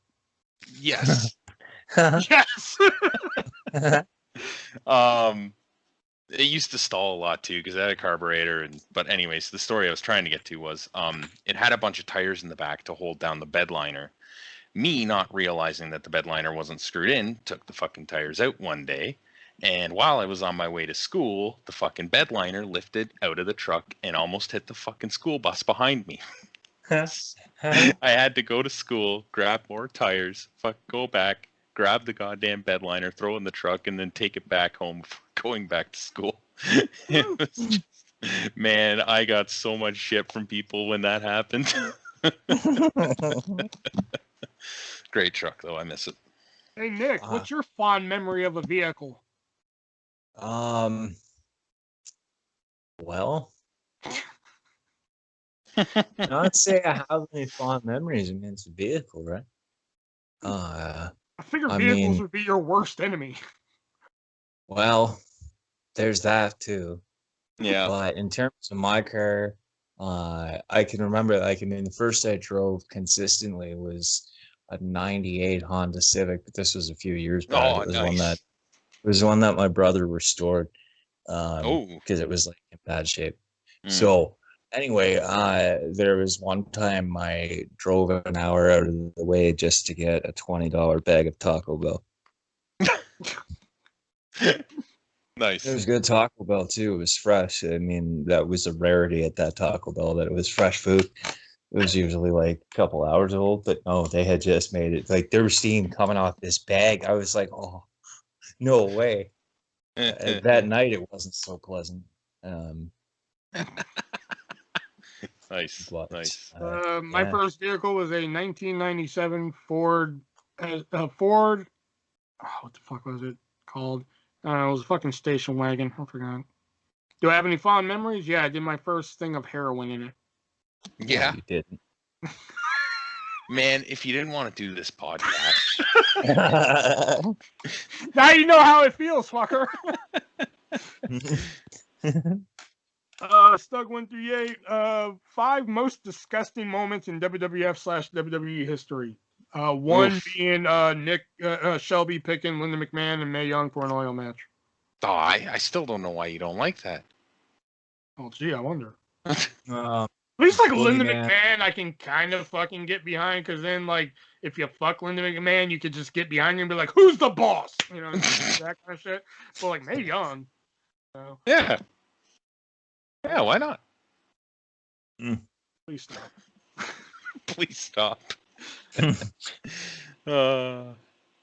Yes. Yes. It used to stall a lot too because it had a carburetor. But anyways, the story I was trying to get to was it had a bunch of tires in the back to hold down the bed liner. Me not realizing that the bed liner wasn't screwed in, took the fucking tires out one day. And while I was on my way to school, the fucking bed liner lifted out of the truck and almost hit the fucking school bus behind me. I had to go to school, grab more tires, go back, grab the goddamn bed liner, throw it in the truck, and then take it back home before going back to school. It was just, man, I got so much shit from people when that happened. Great truck, though. I miss it. Hey, Nick, what's your fond memory of a vehicle? Well, not say I have any fond memories against a vehicle, right? I figured vehicles would be your worst enemy. Well, there's that too. Yeah. But in terms of my car, I can remember, the first I drove consistently was a '98 Honda Civic, but this was a few years back. It was one that my brother restored. Because it was like in bad shape. So anyway, there was one time I drove an hour out of the way just to get a $20 bag of Taco Bell. Nice. It was good Taco Bell too. It was fresh. I mean, that was a rarity at that Taco Bell, that it was fresh food. It was usually like a couple hours old, but no, they had just made it. Like, there was steam coming off this bag. I was like, oh, no way. That night it wasn't so pleasant. Nice. Nice. My first vehicle was a 1997 Ford. Ford. Oh, what the fuck was it called? It was a fucking station wagon. I forgot. Do I have any fond memories? Yeah, I did my first thing of heroin in it. Yeah. You didn't. Man, if you didn't want to do this podcast. Now you know how it feels, fucker. Stug 138. 5 most disgusting moments in WWF/WWE history. One being Nick Shelby picking Linda McMahon and Mae Young for an oil match. Oh, I still don't know why you don't like that. Oh, gee, I wonder. At least, like, Linda McMahon, I can kind of fucking get behind, because then, like, if you fuck Linda McMahon, you could just get behind her and be like, who's the boss? You know, that kind of shit. But, like, Mae Young. So. Yeah. Yeah, why not? Please stop. Please stop.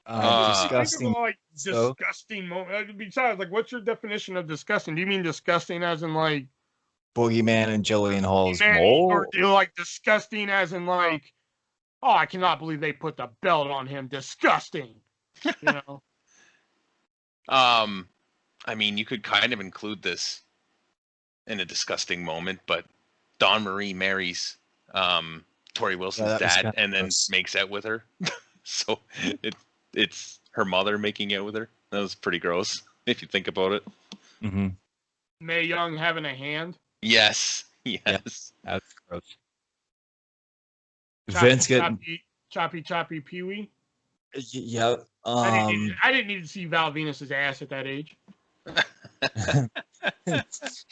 Disgusting. Disgusting moment. Besides, like, what's your definition of disgusting? Do you mean disgusting as in, like, Boogeyman and Jillian Hall's mole? Or do you like disgusting as in, like, oh, I cannot believe they put the belt on him. Disgusting. You know? I mean, you could kind of include this in a disgusting moment, but Dawn Marie marries Tori Wilson's dad and then makes out with her. So it's her mother making out with her. That was pretty gross, if you think about it. Mm-hmm. Mae Young having a hand. Yes. That's gross. Vince getting choppy Pee-wee. Yeah. I didn't need to see Val Venus's ass at that age. I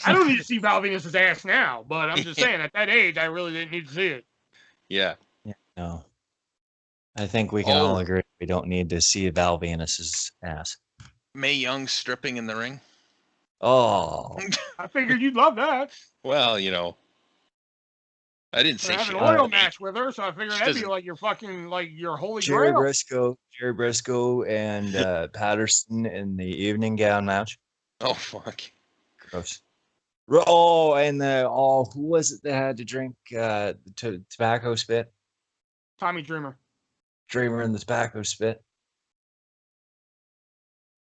don't need to see Val Venus's ass now, but I'm just saying, at that age, I really didn't need to see it. Yeah. No. I think we can all agree we don't need to see Val Venus's ass. Mae Young stripping in the ring. Oh. I figured you'd love that. Well, you know, I didn't say I have an oil match with her, so I figured that'd be like your fucking, like, your holy Jerry grail. Jerry Briscoe and Patterson in the evening gown match. Oh, fuck. Gross. Oh, and who was it that had to drink tobacco spit? Tommy Dreamer. Dreamer in the tobacco spit.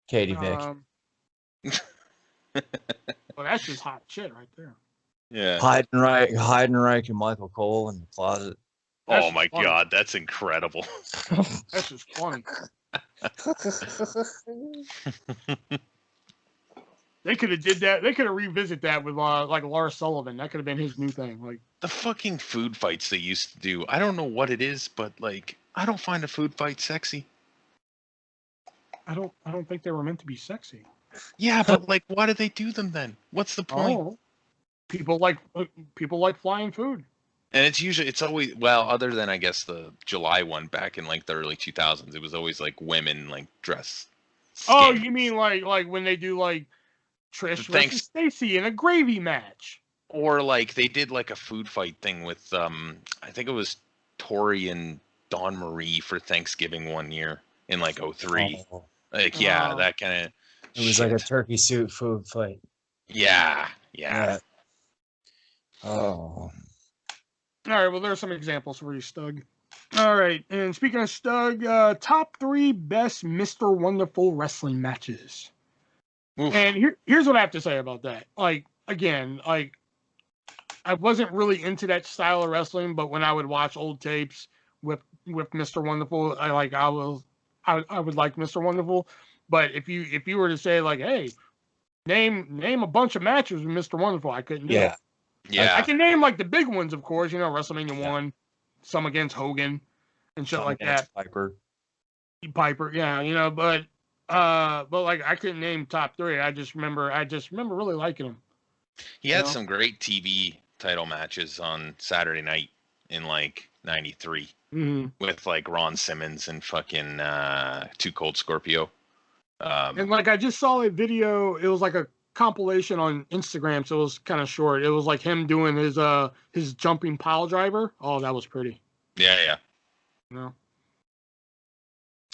Katie Vick. Well, that's just hot shit right there. Yeah. Heidenreich and Michael Cole in the closet. Oh my God, that's incredible. That's just funny. They could have did that. They could have revisit that with like Lars Sullivan. That could have been his new thing. Like the fucking food fights they used to do. I don't know what it is, but like I don't find a food fight sexy. I don't think they were meant to be sexy. Yeah, but like, why do they do them then? What's the point? Oh, people like flying food. And it's always, well, other than I guess the July one back in like the early 2000s, it was always like women like dress. Oh, you mean like when they do like Trish versus Thanks. Stacy in a gravy match? Or like they did like a food fight thing with I think it was Tori and Dawn Marie for Thanksgiving one year in like 03. Oh. Like yeah, that kind of. It was like a turkey suit food fight. Yeah. Oh. All right, well, there's some examples for you, Stug. All right, and speaking of Stug, top 3 best Mr. Wonderful wrestling matches. Oof. And here's what I have to say about that. Like, again, like, I wasn't really into that style of wrestling, but when I would watch old tapes with Mr. Wonderful, I would like Mr. Wonderful. But if you were to say like, hey, name a bunch of matches with Mr. Wonderful, I couldn't do it. Yeah. I can name like the big ones, of course, WrestleMania 1, some against Hogan and shit like that. Piper, yeah, but like I couldn't name top 3. I just remember really liking them. He had some great TV title matches on Saturday night in like 93 with like Ron Simmons and fucking Too Cold Scorpio. And like I just saw a video, it was like a compilation on Instagram, so it was kind of short. It was like him doing his jumping pile driver. Oh, that was pretty. Yeah.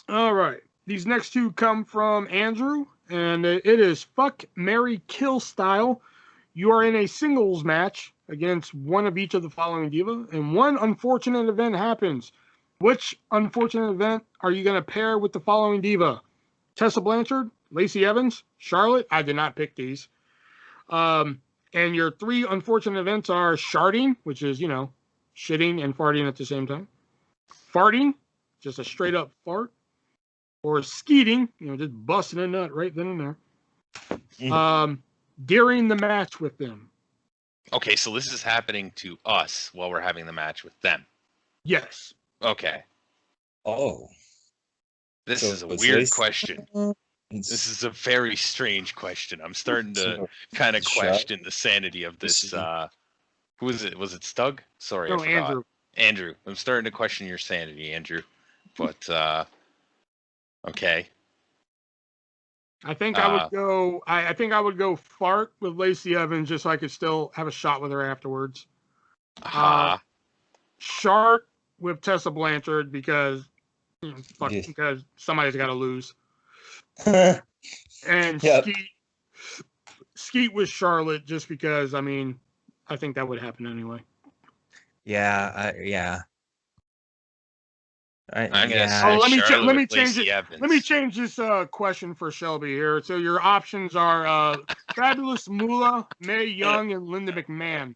All right. These next 2 come from Andrew, and it is fuck, marry, kill style. You are in a singles match against one of each of the following diva, and one unfortunate event happens. Which unfortunate event are you going to pair with the following diva? Tessa Blanchard, Lacey Evans, Charlotte. I did not pick these. And your 3 unfortunate events are sharding, which is, shitting and farting at the same time. Farting, just a straight up fart. Or skeeting, just busting a nut right then and there. During the match with them. Okay, so this is happening to us while we're having the match with them. Yes. Okay. Oh. This is a weird question. This is a very strange question. I'm starting to kind of question the sanity of this. Who is it? Was it Stug? Sorry, no, I forgot. Andrew. Andrew. I'm starting to question your sanity, Andrew. But okay. I think I would go. I think I would go fart with Lacey Evans just so I could still have a shot with her afterwards. Shart with Tessa Blanchard because because somebody's got to lose. And Skeet with Charlotte just because I think that would happen anyway. Yeah. Let me change it. Let me change this question for Shelby here. So your options are Fabulous Moolah, Mae Young, and Linda McMahon.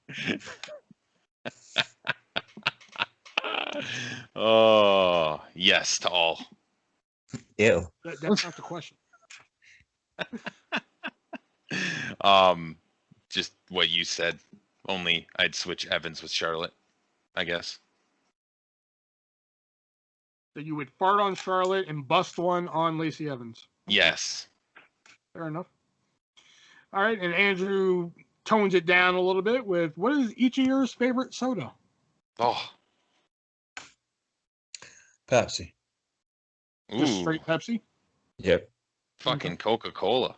Oh, yes to all. Ew. That's not the question. Just what you said. Only I'd switch Evans with Charlotte, I guess. So you would fart on Charlotte and bust one on Lacey Evans. Yes. Fair enough. All right, and Andrew tones it down a little bit with what is each of yours favorite soda? Oh. Pepsi. Just straight Pepsi? Yep. Fucking Coca-Cola.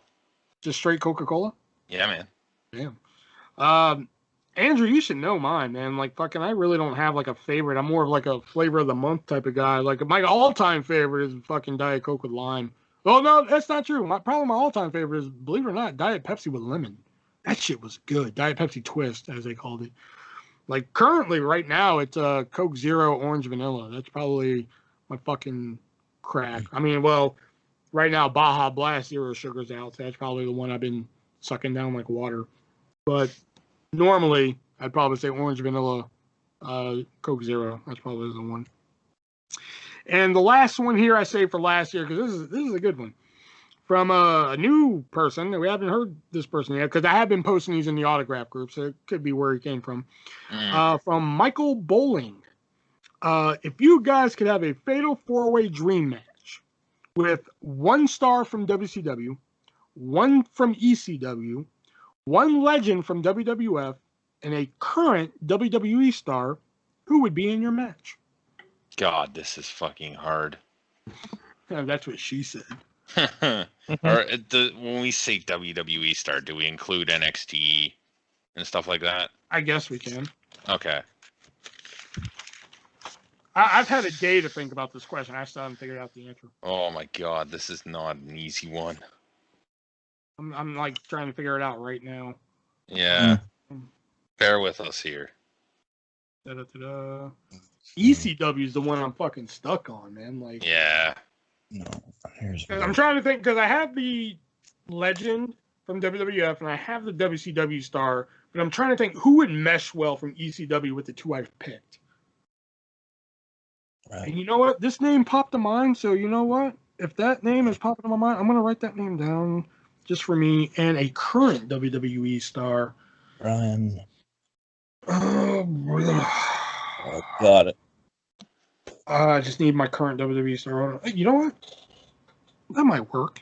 Just straight Coca-Cola? Yeah, man. Damn. Andrew, you should know mine, man. Like, fucking, I really don't have, like, a favorite. I'm more of, like, a flavor of the month type of guy. Like, my all-time favorite is fucking Diet Coke with lime. Oh, no, that's not true. My all-time favorite is, believe it or not, Diet Pepsi with lemon. That shit was good. Diet Pepsi Twist, as they called it. Like, currently, right now, it's Coke Zero Orange Vanilla. That's probably my fucking crack. Right now, Baja Blast Zero Sugar's out. So that's probably the one I've been sucking down like water. But normally, I'd probably say Orange Vanilla, Coke Zero. That's probably the one. And the last one here I saved for last year because this is a good one. From a new person. We haven't heard this person yet because I have been posting these in the autograph group, so it could be where he came from. From Michael Bowling. If you guys could have a fatal 4-way dream match with 1 star from WCW, 1 from ECW, 1 legend from WWF, and a current WWE star, who would be in your match? God, this is fucking hard. That's what she said. Or when we say WWE star, do we include NXT and stuff like that? I guess we can. Okay. I've had a day to think about this question. I still haven't figured out the answer. Oh my God, this is not an easy one. I'm like trying to figure it out right now. Yeah. Bear with us here. ECW is the one I'm fucking stuck on, man. Like, yeah. No, I'm trying to think because I have the Legend from WWF and I have the WCW star, but I'm trying to think who would mesh well from ECW with the two I've picked. Right. And you know what? This name popped to mind, so you know what? If that name is popping to my mind, I'm gonna write that name down just for me and a current WWE star. Brian. Oh, got it. I just need my current WWE star. You know what? That might work.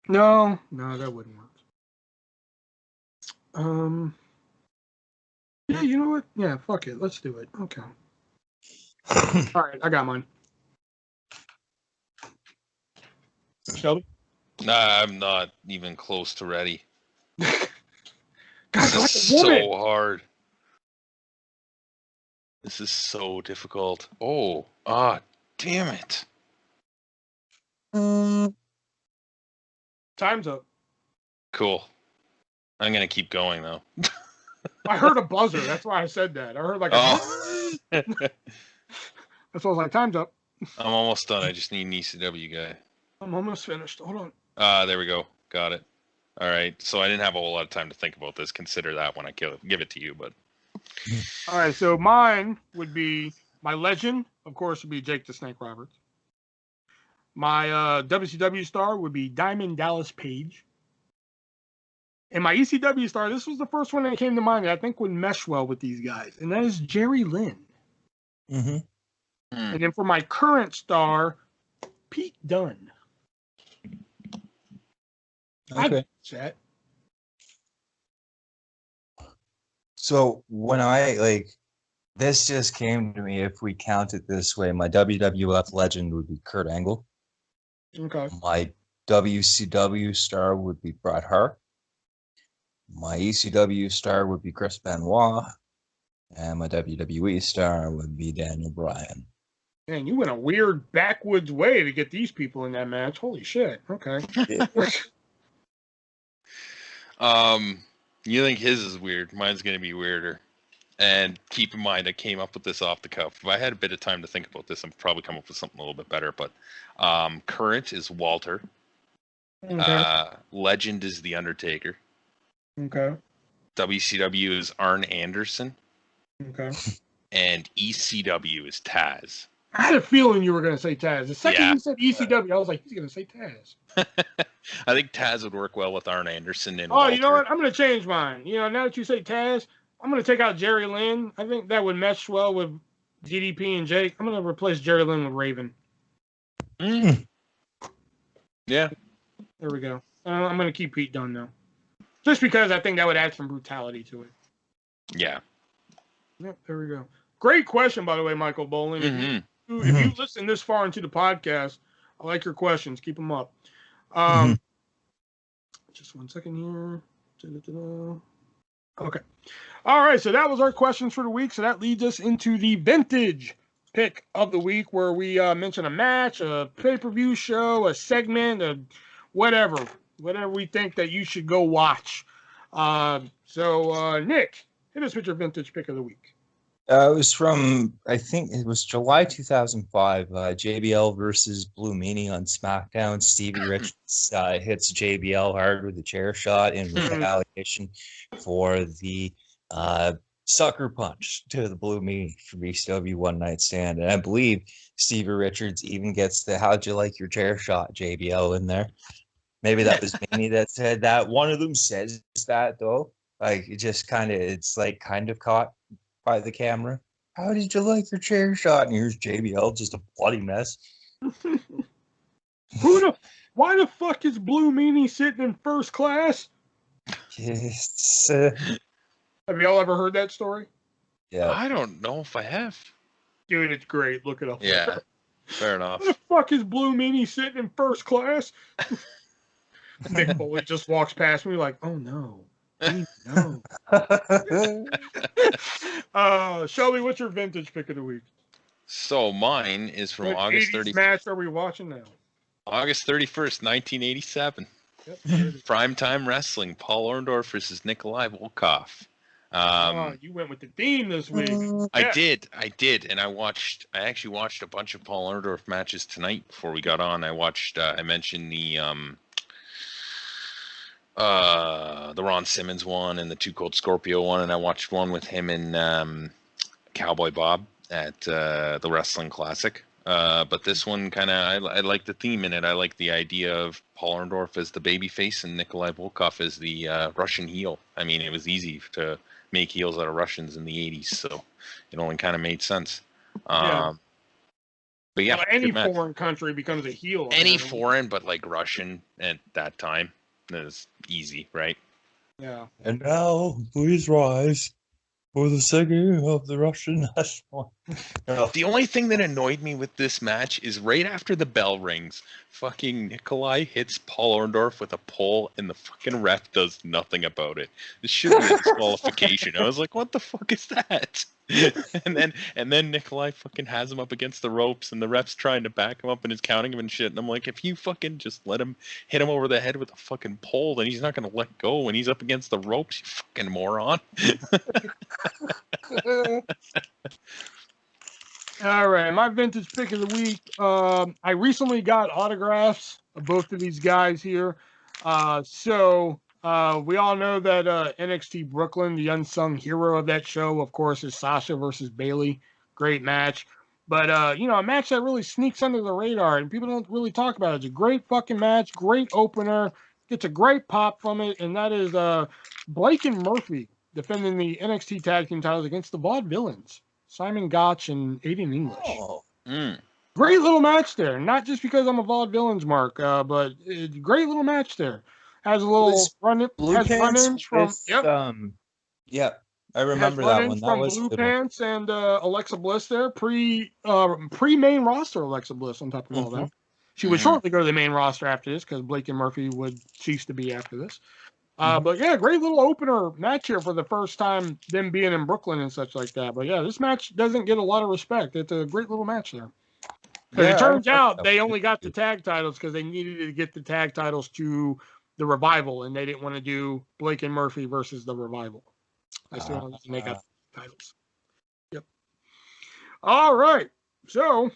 No, that wouldn't work. Yeah, you know what? Yeah, fuck it. Let's do it. Okay. All right, I got mine. Shelby? Nah, I'm not even close to ready. God, This is so hard. This is so difficult. Oh, damn it. Time's up. Cool. I'm gonna keep going though. I heard a buzzer. That's why I said that. I heard like a... That's why I was like, time's up. I'm almost done. I just need an ECW guy. I'm almost finished. Hold on. There we go. Got it. All right. So I didn't have a whole lot of time to think about this. Consider that when I give it to you, but. All right. So mine would be my Legend, of course, would be Jake the Snake Roberts. My WCW star would be Diamond Dallas Page. And my ECW star, this was the first one that came to mind that I think would mesh well with these guys, and that is Jerry Lynn. Mm-hmm. And then for my current star, Pete Dunne. Okay. Chat. So when this just came to me, if we count it this way, my WWF legend would be Kurt Angle. Okay. My WCW star would be Bret Hart. My ECW star would be Chris Benoit. And my WWE star would be Daniel Bryan. Man, you went a weird backwoods way to get these people in that match. Holy shit. Okay. You think his is weird. Mine's going to be weirder. And keep in mind, I came up with this off the cuff. If I had a bit of time to think about this, I'd probably come up with something a little bit better. But current is Walter. Okay. Legend is The Undertaker. Okay. WCW is Arn Anderson. Okay. And ECW is Taz. I had a feeling you were going to say Taz. The second you said ECW, I was like, he's going to say Taz. I think Taz would work well with Arn Anderson and Walter. You know what? I'm going to change mine. You know, now that you say Taz, I'm going to take out Jerry Lynn. I think that would mesh well with DDP and Jake. I'm going to replace Jerry Lynn with Raven. Yeah. There we go. I'm going to keep Pete Dunne, though. Just because I think that would add some brutality to it. Yeah. Yep, there we go. Great question, by the way, Michael Bowling. Mm-hmm. If you listen this far into the podcast, I like your questions. Keep them up. Just 1 second here. Okay. All right, so that was our questions for the week. So that leads us into the vintage pick of the week, where we mention a match, a pay-per-view show, a segment, whatever we think that you should go watch. So Nick, hit us with your vintage pick of the week. It was from, I think it was July 2005, JBL versus Blue Meanie on SmackDown. Stevie Richards hits JBL hard with a chair shot in retaliation for the sucker punch to the Blue Meanie from ECW One Night Stand. And I believe Stevie Richards even gets the "How'd you like your chair shot" JBL in there. Maybe that was Meanie that said that. One of them says that, though. Like, it just kind of caught by the camera. How did you like your chair shot? And here's JBL, just a bloody mess. Why the fuck is Blue Meanie sitting in first class? Yes. Have y'all ever heard that story? Yeah. I don't know if I have. Dude, it's great. Look it up. Yeah, fair enough. What the fuck is Blue Meanie sitting in first class? Mick Foley just walks past me like, oh no. No. Shelby, what's your vintage pick of the week? So mine is from What August 80s 30th. match are we watching now? August 31st, 1987. Yep. Primetime Wrestling. Paul Orndorff versus Nikolai Volkov. You went with the theme this week. I did, and I actually watched a bunch of Paul Orndorff matches tonight before we got on. I mentioned the Ron Simmons one and the Too Cold Scorpio one, and I watched one with him and Cowboy Bob at the Wrestling Classic. But this one I like the theme in it. I like the idea of Paul Orndorff as the babyface and Nikolai Volkov as the Russian heel. I mean, it was easy to make heels out of Russians in the 80s, so it only kind of made sense. But yeah, well, any foreign country becomes a heel. Any foreign, but like Russian at that time is easy, right? Yeah. And now, please rise for the singing of the Russian national. The only thing that annoyed me with this match is right after the bell rings, fucking Nikolai hits Paul Orndorff with a pole, and the fucking ref does nothing about it. This should be a disqualification. I was like, what the fuck is that? and then Nikolai fucking has him up against the ropes, and the ref's trying to back him up and is counting him and shit. And I'm like, if you fucking just let him hit him over the head with a fucking pole, then he's not gonna let go when he's up against the ropes, you fucking moron. All right, my vintage pick of the week. I recently got autographs of both of these guys here. So we all know that NXT Brooklyn, the unsung hero of that show, of course, is Sasha versus Bayley. Great match. But, a match that really sneaks under the radar and people don't really talk about it. It's a great fucking match, great opener, gets a great pop from it, and that is Blake and Murphy defending the NXT Tag Team titles against the Vaudevillains. Simon Gotch and Aiden English. Oh. Great little match there. Not just because I'm a Vaudevillains mark, but great little match there. Has a little run-ins from... Yep. I remember that one. That was Blue Pants and Alexa Bliss there. Pre-main roster Alexa Bliss on top of all that. She would shortly go to the main roster after this because Blake and Murphy would cease to be after this. But yeah, great little opener match here for the first time, them being in Brooklyn and such like that. But yeah, this match doesn't get a lot of respect. It's a great little match there. It turns out they only got the tag titles because they needed to get the tag titles to the Revival, and they didn't want to do Blake and Murphy versus the Revival. They still wanted to make up titles. Yep. All right. So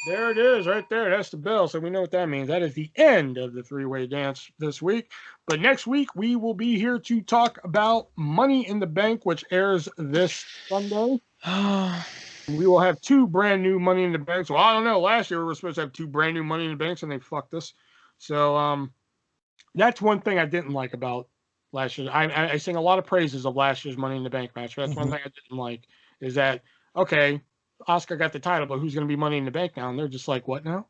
there it is right there. That's the bell. So we know what that means. That is the end of the three-way dance this week. But next week, we will be here to talk about Money in the Bank, which airs this Sunday. We will have two brand new Money in the Banks. Well, I don't know. Last year, we were supposed to have two brand new Money in the Banks, and they fucked us. So that's one thing I didn't like about last year. I sing a lot of praises of last year's Money in the Bank match. That's one thing I didn't like is that, okay, Oscar got the title, but who's going to be Money in the Bank now? And they're just like, what now?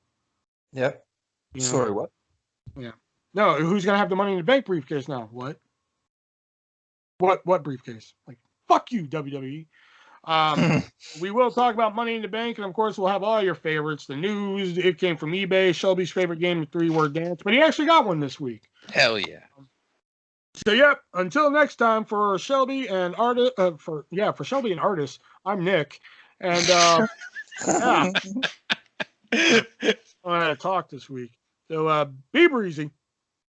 Yep. Sorry, what? Yeah. No, who's going to have the Money in the Bank briefcase now? What? What briefcase? Like, fuck you, WWE. We will talk about Money in the Bank, and of course, we'll have all your favorites. The news, it came from eBay, Shelby's favorite game, the three-word dance, but he actually got one this week. Hell yeah. So, yep, until next time, for Shelby and Artist, for Shelby and Artist, I'm Nick. And, yeah. I'm going to talk this week. So, be breezy.